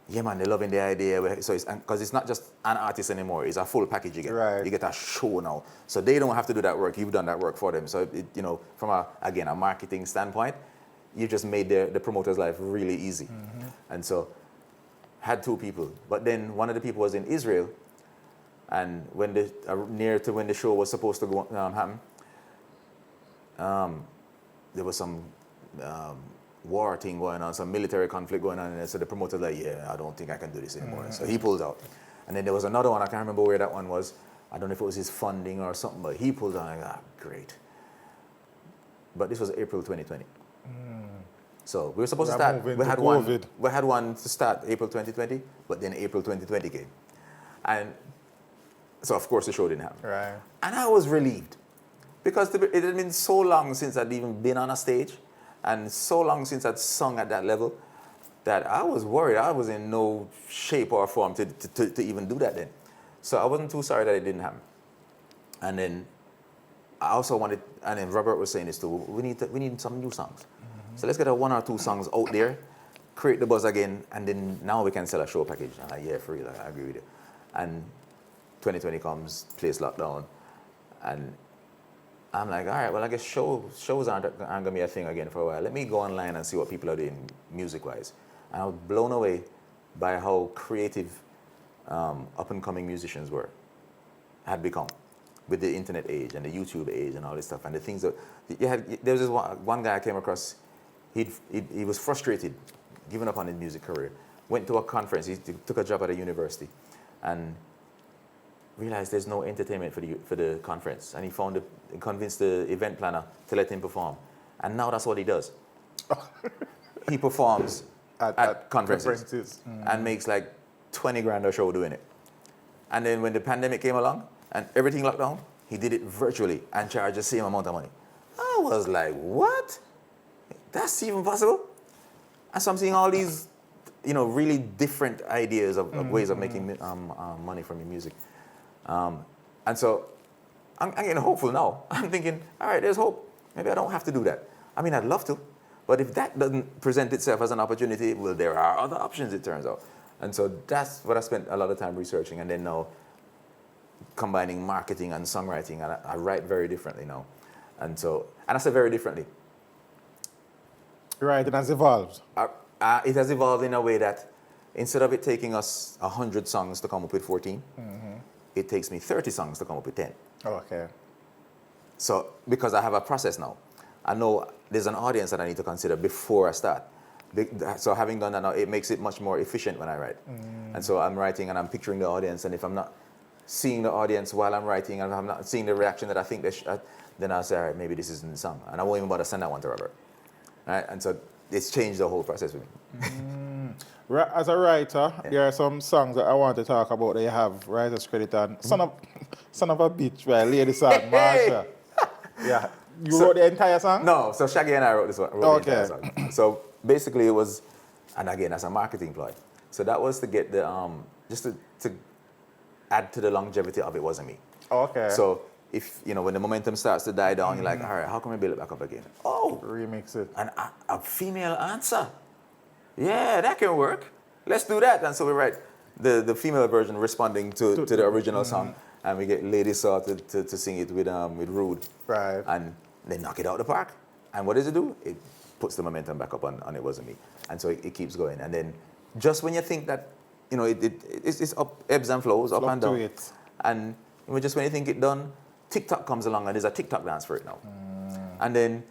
yeah, man, they're loving the idea. So it's because it's not just an artist anymore; it's a full package you get. Right. You get a show now, so they don't have to do that work. You've done that work for them. So it, you know, from a marketing standpoint, you just made the promoter's life really easy. And so had two people, but then one of the people was in Israel. And when near to when the show was supposed to go happen, there was some war thing going on, some military conflict going on, and so the promoter's like, yeah, I don't think I can do this anymore. So he pulled out. And then there was another one, I can't remember where that one was. I don't know if it was his funding or something, but he pulled out. Like, great. But this was April 2020. So we were supposed to start, we had one to start April 2020, but then April 2020 came. And so, of course, the show didn't happen. Right. And I was relieved because it had been so long since I'd even been on a stage and so long since I'd sung at that level that I was worried. I was in no shape or form to even do that then. So I wasn't too sorry that it didn't happen. And then I also wanted, and then Robert was saying this too, we need some new songs. So let's get one or two songs out there, create the buzz again, and then now we can sell a show package. I'm like, yeah, for real, I agree with you. And 2020 comes, place lockdown, and I'm like, all right, well, I guess shows aren't going to be a thing again for a while. Let me go online and see what people are doing music-wise. And I was blown away by how creative up-and-coming musicians had become with the internet age and the YouTube age and all this stuff. And the things that, there was this one guy I came across, he was frustrated, giving up on his music career, went to a conference, he took a job at a university, and realized there's no entertainment for the conference, and he convinced the event planner to let him perform, and now that's what he does. He performs at conferences. And makes like 20 grand a show doing it. And then when the pandemic came along and everything locked down, he did it virtually and charged the same amount of money. I was like, what? That's even possible? And so I'm seeing all these, really different ideas of ways of making money from your music. And so I'm getting hopeful now. I'm thinking, all right, there's hope. Maybe I don't have to do that. I mean, I'd love to. But if that doesn't present itself as an opportunity, well, there are other options, it turns out. And so that's what I spent a lot of time researching. And then now combining marketing and songwriting. And I write very differently now. And I say very differently. Right, it has evolved. It has evolved in a way that instead of it taking us 100 songs to come up with 14, it takes me 30 songs to come up with 10. Okay. So, because I have a process now, I know there's an audience that I need to consider before I start. So having done that now, it makes it much more efficient when I write. And so I'm writing and I'm picturing the audience, and if I'm not seeing the audience while I'm writing, and if I'm not seeing the reaction that I think then I'll say, all right, maybe this isn't the song. And I won't even bother send that one to Robert. Right? And so it's changed the whole process with me. As a writer, there are some songs that I want to talk about that you have writer's credit on. Son of a Bitch by Lady Song, Marsha. Yeah. You wrote the entire song? No, so Shaggy and I wrote this one. The entire song. So basically it was, and again, that's a marketing ploy. So that was to get the, just to add to the longevity of It Wasn't Me. Okay. So if, when the momentum starts to die down, you're like, all right, how can we build it back up again? Oh! Remix it. And a female answer. Yeah, that can work. Let's do that. And so we write the female version responding to the original song. And we get Lady Saw to sing it with Rude. Right. And they knock it out of the park. And what does it do? It puts the momentum back up on It Wasn't Me. And so it keeps going. And then just when you think that, it's up, ebbs and flows, up and down. And just when you think it's done, TikTok comes along and there's a TikTok dance for it now. And then,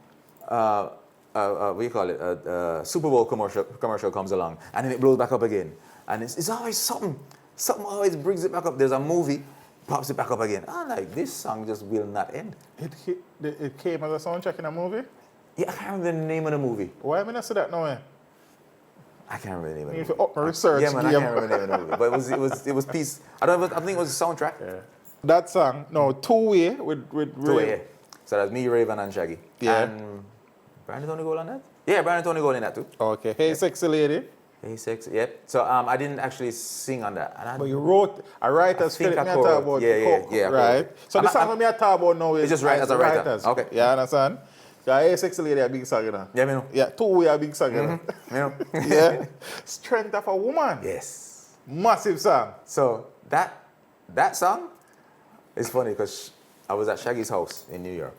what do you call it? Super Bowl commercial comes along and then it blows back up again. And it's always something always brings it back up. There's a movie, pops it back up again. I'm like, this song just will not end. It came as a soundtrack in a movie? Yeah, I can't remember the name of the movie. Why am I not say that now? I can't remember the name of the If movie. you up my research Yeah, man, I game. can't remember the name of the movie. But it was peace. I think it was a soundtrack. Yeah. That song, no, two-way with Two-way, Ray. yeah. So that's me, Raven, and Shaggy. Yeah. And Brandon Tony Gold on that? Yeah, Brandon Tony Gold in that too. Okay. Hey, Sexy Lady. Hey, six. Yep. So I didn't actually sing on that. And But you wrote a writer's think credit, I me a talk co-wrote. about. Yeah, right. So the song me a talk about now is It's just write as a writer. writers. Okay. You understand? So Hey, Sexy Lady a big song, you know. Yeah, me know. Yeah, two-way a big song, you know. You know? Yeah. Strength of a Woman. Yes. Massive song. So that song is funny because I was at Shaggy's house in New York,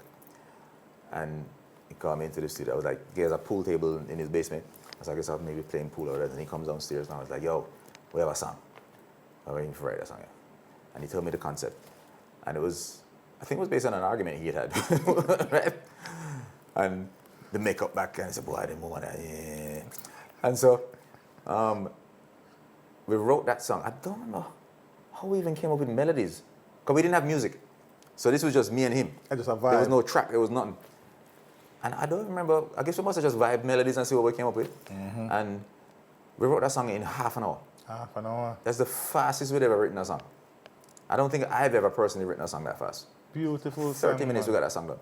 and he called me into the studio. I was like, he has a pool table in his basement. I was like, I guess I'll maybe playing pool or whatever. And he comes downstairs and I was like, yo, we have a song. I'm waiting for write that song. Yeah. And he told me the concept, and I think it was based on an argument he had right? And the makeup back, and I said, boy, I didn't move on that. Yeah. And so we wrote that song. I don't remember how we even came up with melodies, because we didn't have music. So this was just me and him. And just a vibe. There was no track, there was nothing. And I don't remember, I guess we must have just vibed melodies and see what we came up with. And we wrote that song in half an hour. Half an hour. That's the fastest we'd ever written a song. I don't think I've ever personally written a song that fast. Beautiful 30 song, minutes man. we got that song done.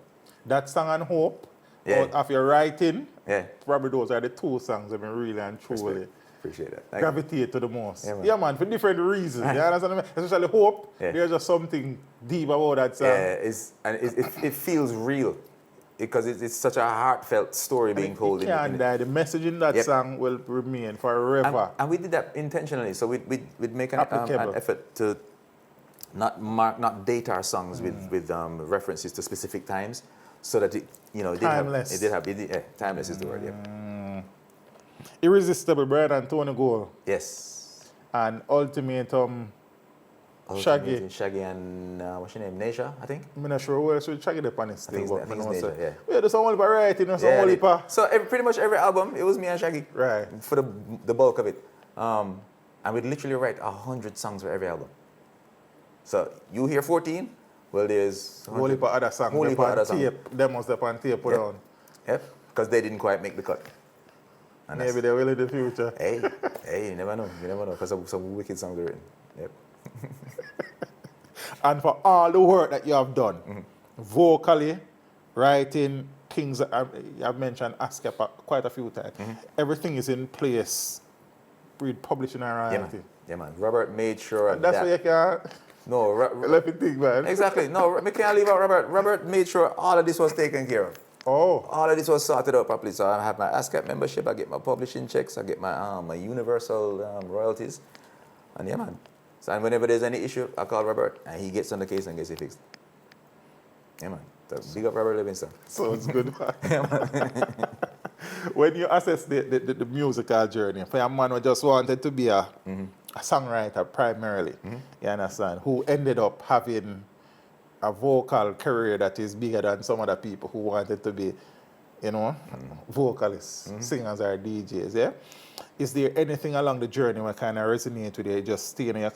That song and Hope. Yeah. Out of your writing, Yeah, probably those are the two songs that I really and truly appreciate that. Thank you. gravitate to the most. Yeah, man. Man, for different reasons. You understand me? Especially Hope, Yeah. there's just something deep about that song. Yeah, it feels real because it's such a heartfelt story being told. It can't die. The message in that Yep. song will remain forever. And we did that intentionally. So we'd make an Applicable. effort to not date our songs with references to specific times, so that it Timeless. timeless is the word. Yeah. Irresistible, Brian and Tony Gold. Yes. And Ultimatum, Shaggy. Shaggy and what's your name? Nasia, I think. I'm not sure who else would Shaggy the pan still. I think it's Nasia, yeah. Yeah, there's only for writing, there's only for... So pretty much every album, it was me and Shaggy. Right. For the bulk of it. And we'd literally write 100 songs for every album. So you hear 14, well there's... Only for other songs. Only for other songs. Demos up on tape put on. Yep, because they didn't quite make the cut. And Maybe they will in the future. hey, you never know, because some wicked songs are written. Yep. And for all the work that you have done, vocally, writing, things that you have mentioned ASCAP quite a few times, everything is in place with publishing and royalty. Yeah, man. Robert made sure And that's why you can't No, let me think, man. exactly. No, we can't leave out Robert. Robert made sure all of this was taken care of. Oh, All of this was sorted out properly. So I have my ASCAP membership, I get my publishing checks, I get my universal royalties. And yeah, man. So and whenever there's any issue, I call Robert and he gets on the case and gets it fixed. Yeah, man. So big up Robert Livingston. sounds good, man. When you assess the musical journey, for a man who just wanted to be a songwriter primarily, you understand, who ended up having a vocal career that is bigger than some other people who wanted to be, vocalists, singers or DJs, yeah? Is there anything along the journey that kind of resonate with you, just stay in your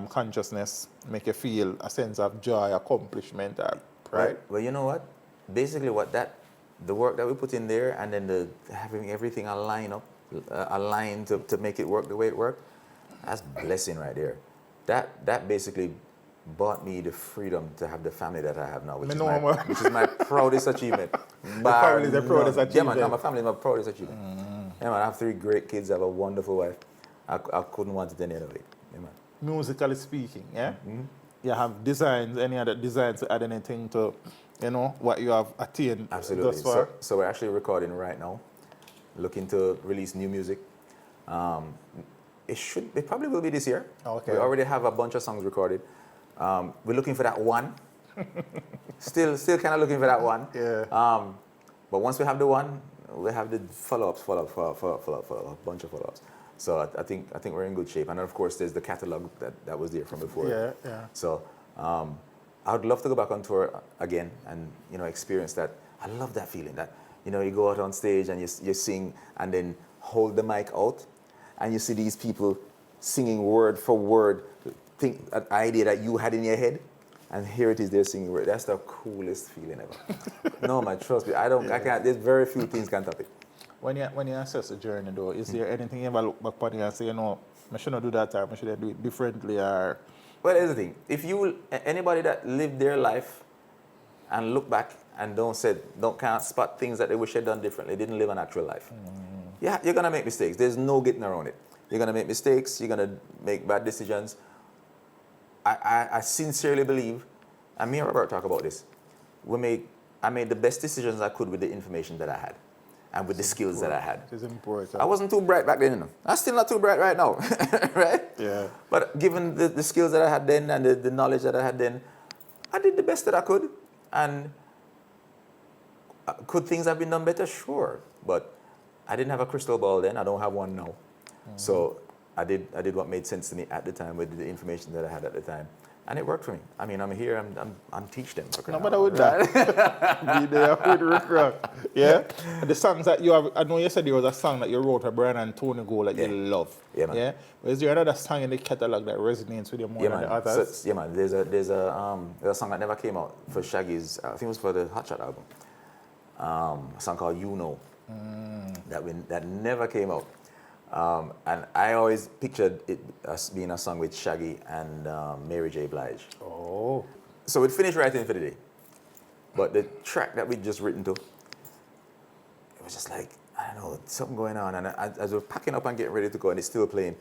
consciousness, make you feel a sense of joy, accomplishment, or pride? Well, you know what? Basically the work that we put in there and then having everything aligned to make it work the way it worked, that's blessing right there. That basically bought me the freedom to have the family that I have now, which is my proudest achievement. The family is the proudest achievement. Yeah, man, my family is my proudest achievement. Yeah, man, I have 3 great kids, I have a wonderful wife. I couldn't want it any other way. Yeah, man. Musically speaking, yeah? You have designs, any other designs to add anything to, what you have attained Absolutely. thus far? So we're actually recording right now, looking to release new music. It probably will be this year. Okay. We already have a bunch of songs recorded. We're looking for that one. still kind of looking for that one. Yeah. But once we have the one, we have the follow-ups, a bunch of follow-ups. So I think we're in good shape. And then of course there's the catalog that was there from before. Yeah. So I would love to go back on tour again and experience that. I love that feeling that you go out on stage and you sing and then hold the mic out and you see these people singing word for word, an idea that you had in your head, and here it is, they're singing. That's the coolest feeling ever. No, man, trust me. I can't, there's very few things can top it. When you assess the journey though, is there anything you ever look back on and say, I shouldn't do that or I should do it differently or... Well, here's the thing. If anybody that lived their life and look back and can't spot things that they wish they'd done differently, didn't live an actual life. Yeah, you're gonna make mistakes. There's no getting around it. You're gonna make mistakes, you're gonna make bad decisions. I sincerely believe, and me and Robert talk about this, I made the best decisions I could with the information that I had and with the skills that I had. It's important. I wasn't too bright back then, you know. I'm still not too bright right now, right? Yeah. But given the skills that I had then and the knowledge that I had then, I did the best that I could. And could things have been done better? Sure. But I didn't have a crystal ball then. I don't have one now. So I did what made sense to me at the time with the information that I had at the time. And it worked for me. I mean, I'm here, I'm teach them. No matter with that. Be there with RIK ROK. Yeah? And the songs that you have, I know you said there was a song that you wrote with Brian and Tony Gold that you love. Yeah, man. Yeah? But is there another song in the catalog that resonates with you more than the others? So, yeah, man. There's a song that never came out for Shaggy's, I think it was for the Hot Shot album. A song called You Know. That never came out. And I always pictured it as being a song with Shaggy and Mary J. Blige. Oh. So we'd finished writing for the day. But the track that we'd just written to, it was just like, I don't know, something going on. And as we're packing up and getting ready to go, and it's still playing.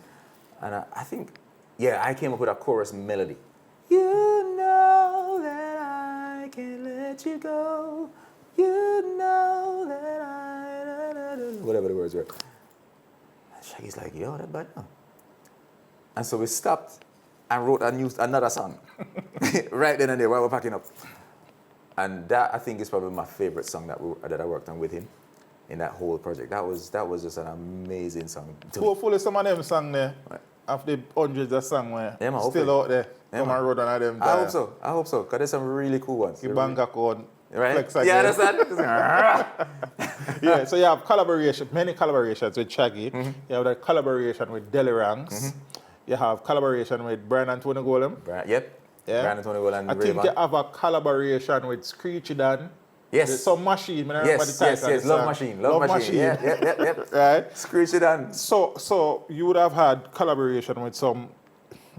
And I think, I came up with a chorus melody. You know that I can't let you go. You know that whatever the words were. Shaggy's like, yo, that bad now. And so we stopped and wrote another song right then and there while we're packing up. And that, I think, is probably my favorite song that I worked on with him in that whole project. That was just an amazing song. Hopefully some of them songs there, of the hundreds of songs where still out there, come and wrote on them. I hope so, because there's some really cool ones. The bank account. Right? Flex again. Yeah, that's that. Yeah, so you have many collaborations with Shaggy. You have that collaboration with Deli Ranks. You have collaboration with Brian and Tony Golem. Yep. Yeah. Brian and Tony Golem. I think you have a collaboration with Screechy Dan. Yes. Some machine. Yes. Love Machine. Love Machine. Yep. Right? Screechy Dan. So you would have had collaboration with some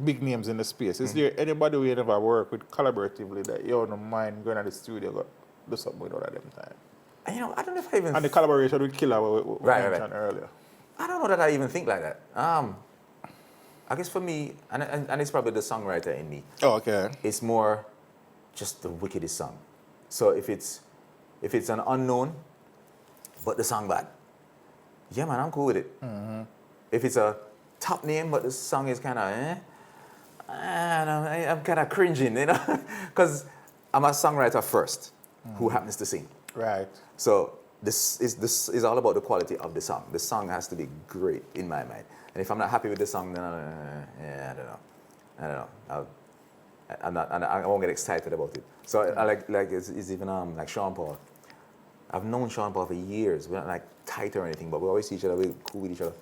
big names in the space. Is there anybody we never work with collaboratively that you don't mind going to the studio go do something with all of them time? You know, I don't know if I even... And the collaboration with Killer we mentioned earlier. I don't know that I even think like that. I guess for me, and it's probably the songwriter in me. Oh, okay. It's more just the wickedest song. So if it's an unknown, but the song bad, yeah, man, I'm cool with it. If it's a top name, but the song is kind of, I'm kind of cringing, you know, because I'm a songwriter first, who happens to sing. Right. So this is all about the quality of the song. The song has to be great in my mind. And if I'm not happy with the song, then I don't know. I won't get excited about it. So I like it's even like Sean Paul. I've known Sean Paul for years. We're not like tight or anything, but we always see each other. We're cool with each other,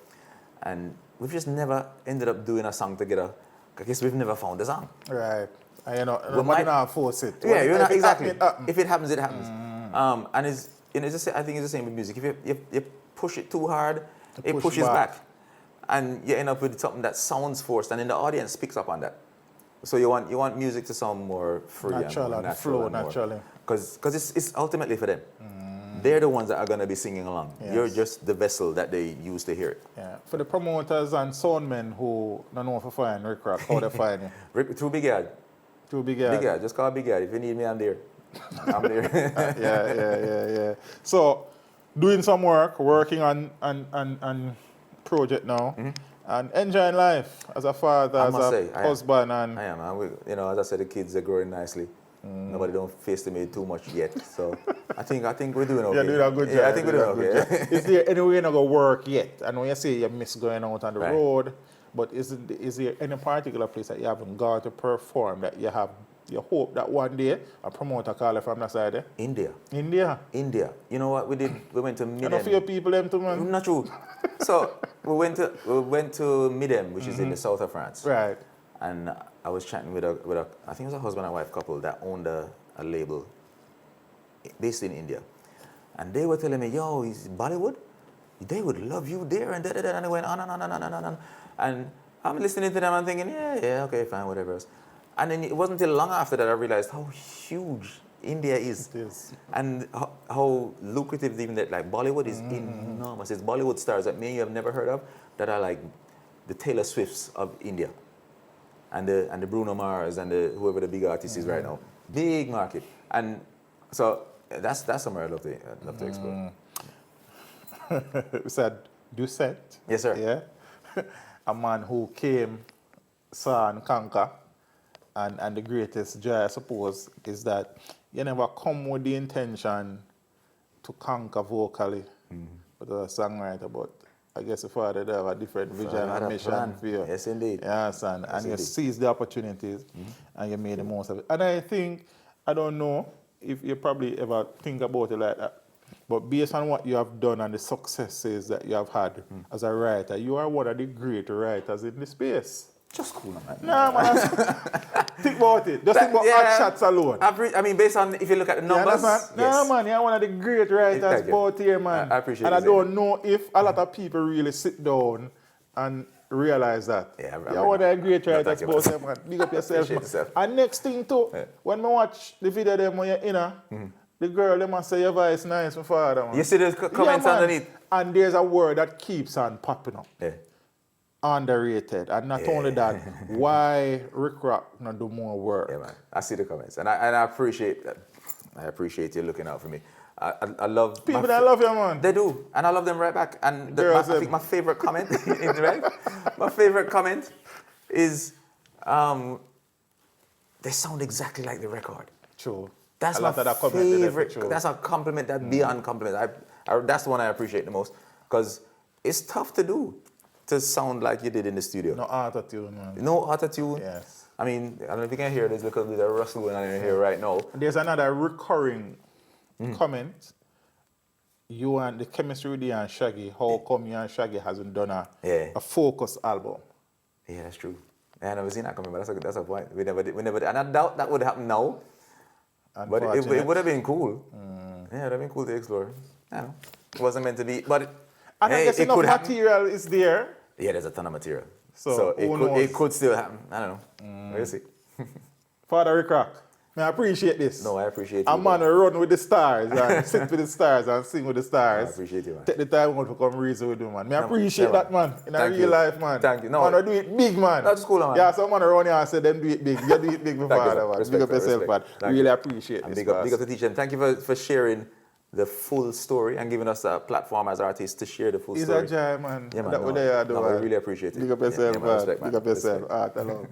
and we've just never ended up doing a song together. I guess we've never found the song. Right. And you know, nobody not force it. Yeah, you're not exactly. If it happens, it happens. And I think it's the same with music. If you push it too hard, it pushes back. And you end up with something that sounds forced, and then the audience picks up on that. So you want music to sound more free and flow naturally. Because it's ultimately for them. They're the ones that are going to be singing along. Yes. You're just the vessel that they use to hear it. Yeah. For the promoters and soundmen who don't know if to find RIK ROK, how they find you? Through Big Yard. Through Big Yard? Big Yard. Just call Big Yard. If you need me, I'm there. I'm there. Yeah. So, doing some working on project now, and enjoying life as a father, as a husband. And I am. You know, as I said, the kids are growing nicely. Nobody don't face them too much yet. So I think we're doing okay. You're doing a good job. Yeah, I think we're doing okay. Is there any way you're not going to work yet? I know you say you miss going out on the road, but is there any particular place that you haven't gone to perform that you hope that one day a promoter call you from that side? India. You know what we did? We went to Midem. You know for your people them too, man? Not true. So we went to Midem, which is in the south of France. Right. And I was chatting with a I think it was a husband and wife couple that owned a label based in India. And they were telling me, yo, is Bollywood? They would love you there, and da-da-da, and they went on and on and on and on and on. And I'm listening to them and thinking, yeah, okay, fine, whatever else. And then it wasn't until long after that I realized how huge India is. It is. And how lucrative even that, like Bollywood is enormous. It's Bollywood stars that maybe you have never heard of that are like the Taylor Swifts of India. And the Bruno Mars and whoever the big artist is right now. Big market. And so that's somewhere I'd love to explore. We said, Doucet. Yes, sir. Yeah. A man who came, saw and conquer. And the greatest joy, I suppose, is that you never come with the intention to conquer vocally, but as a songwriter, but I guess the father have a different vision and mission for you. Yes, indeed. You understand? Yes, and you indeed. seize the opportunities and you made the most of it. And I think, I don't know if you probably ever think about it like that, but based on what you have done and the successes that you have had as a writer, you are one of the great writers in the space. Just cool, man. Nah, man. Think about it. Just think about hot shots alone. I mean, based on, if you look at the numbers, yes. Nah, man, you're one of the great writers out here, man. I appreciate and it. I don't know if a lot of people really sit down and realize that. Yeah, you're one of the great writers thank you. out here, man. Big up yourself, man. Yourself. And next thing, too, when I watch the video them when you're in, the girl, they must say your voice nice, my father, man. You see the comments man. underneath? And there's a word that keeps on popping up. Yeah. Underrated. And not only that, why RIK ROK not do more work? Yeah, man. I see the comments, and I appreciate that. I appreciate you looking out for me. I love People that love you, man. They do, and I love them right back. And Girls, I think my favorite comment, right? My favorite comment is, they sound exactly like the record. True. That's A my lot of that comment, favorite. true. That's a compliment that beyond compliment. That's the one I appreciate the most because it's tough to do, to sound like you did in the studio. No auto-tune, man. No auto-tune. Yes. I mean, I don't know if you can hear this because there's a rustle going on in here right now. There's another recurring comment. You and the chemistry with you and Shaggy, how come you and Shaggy hasn't done a focus album? Yeah, that's true. Yeah, I never seen that coming, but that's a point. We never did, and I doubt that would happen now. But it would have been cool. Yeah, it would have been cool to explore. I don't know. It wasn't meant to be, but And I guess enough material is there. Yeah, there's a ton of material. So it could still happen. I don't know. We'll see. Father RIK ROK, I appreciate this. No, I appreciate you. A man run with the stars and sit with the stars and sing with the stars. I appreciate you, man. Take the time out to come reason with you, man. I appreciate that, man. In a Thank real you. life, man. Thank you. No, Man, I do it big, man. That's cool, man. Yeah, some man around here and say them do it big. You do it big, my Thank you, father, man. Respect, Big up yourself, man. respect. Thank Really you. appreciate And this, big up to teacher. And thank you for sharing the full story and giving us a platform as artists to share the full It's story. a joy, man. Yeah, man. That what they are doing. We really appreciate it. Big up yourself, Yeah, man. man. Respect, man. Big up yourself. Respect. Art alone.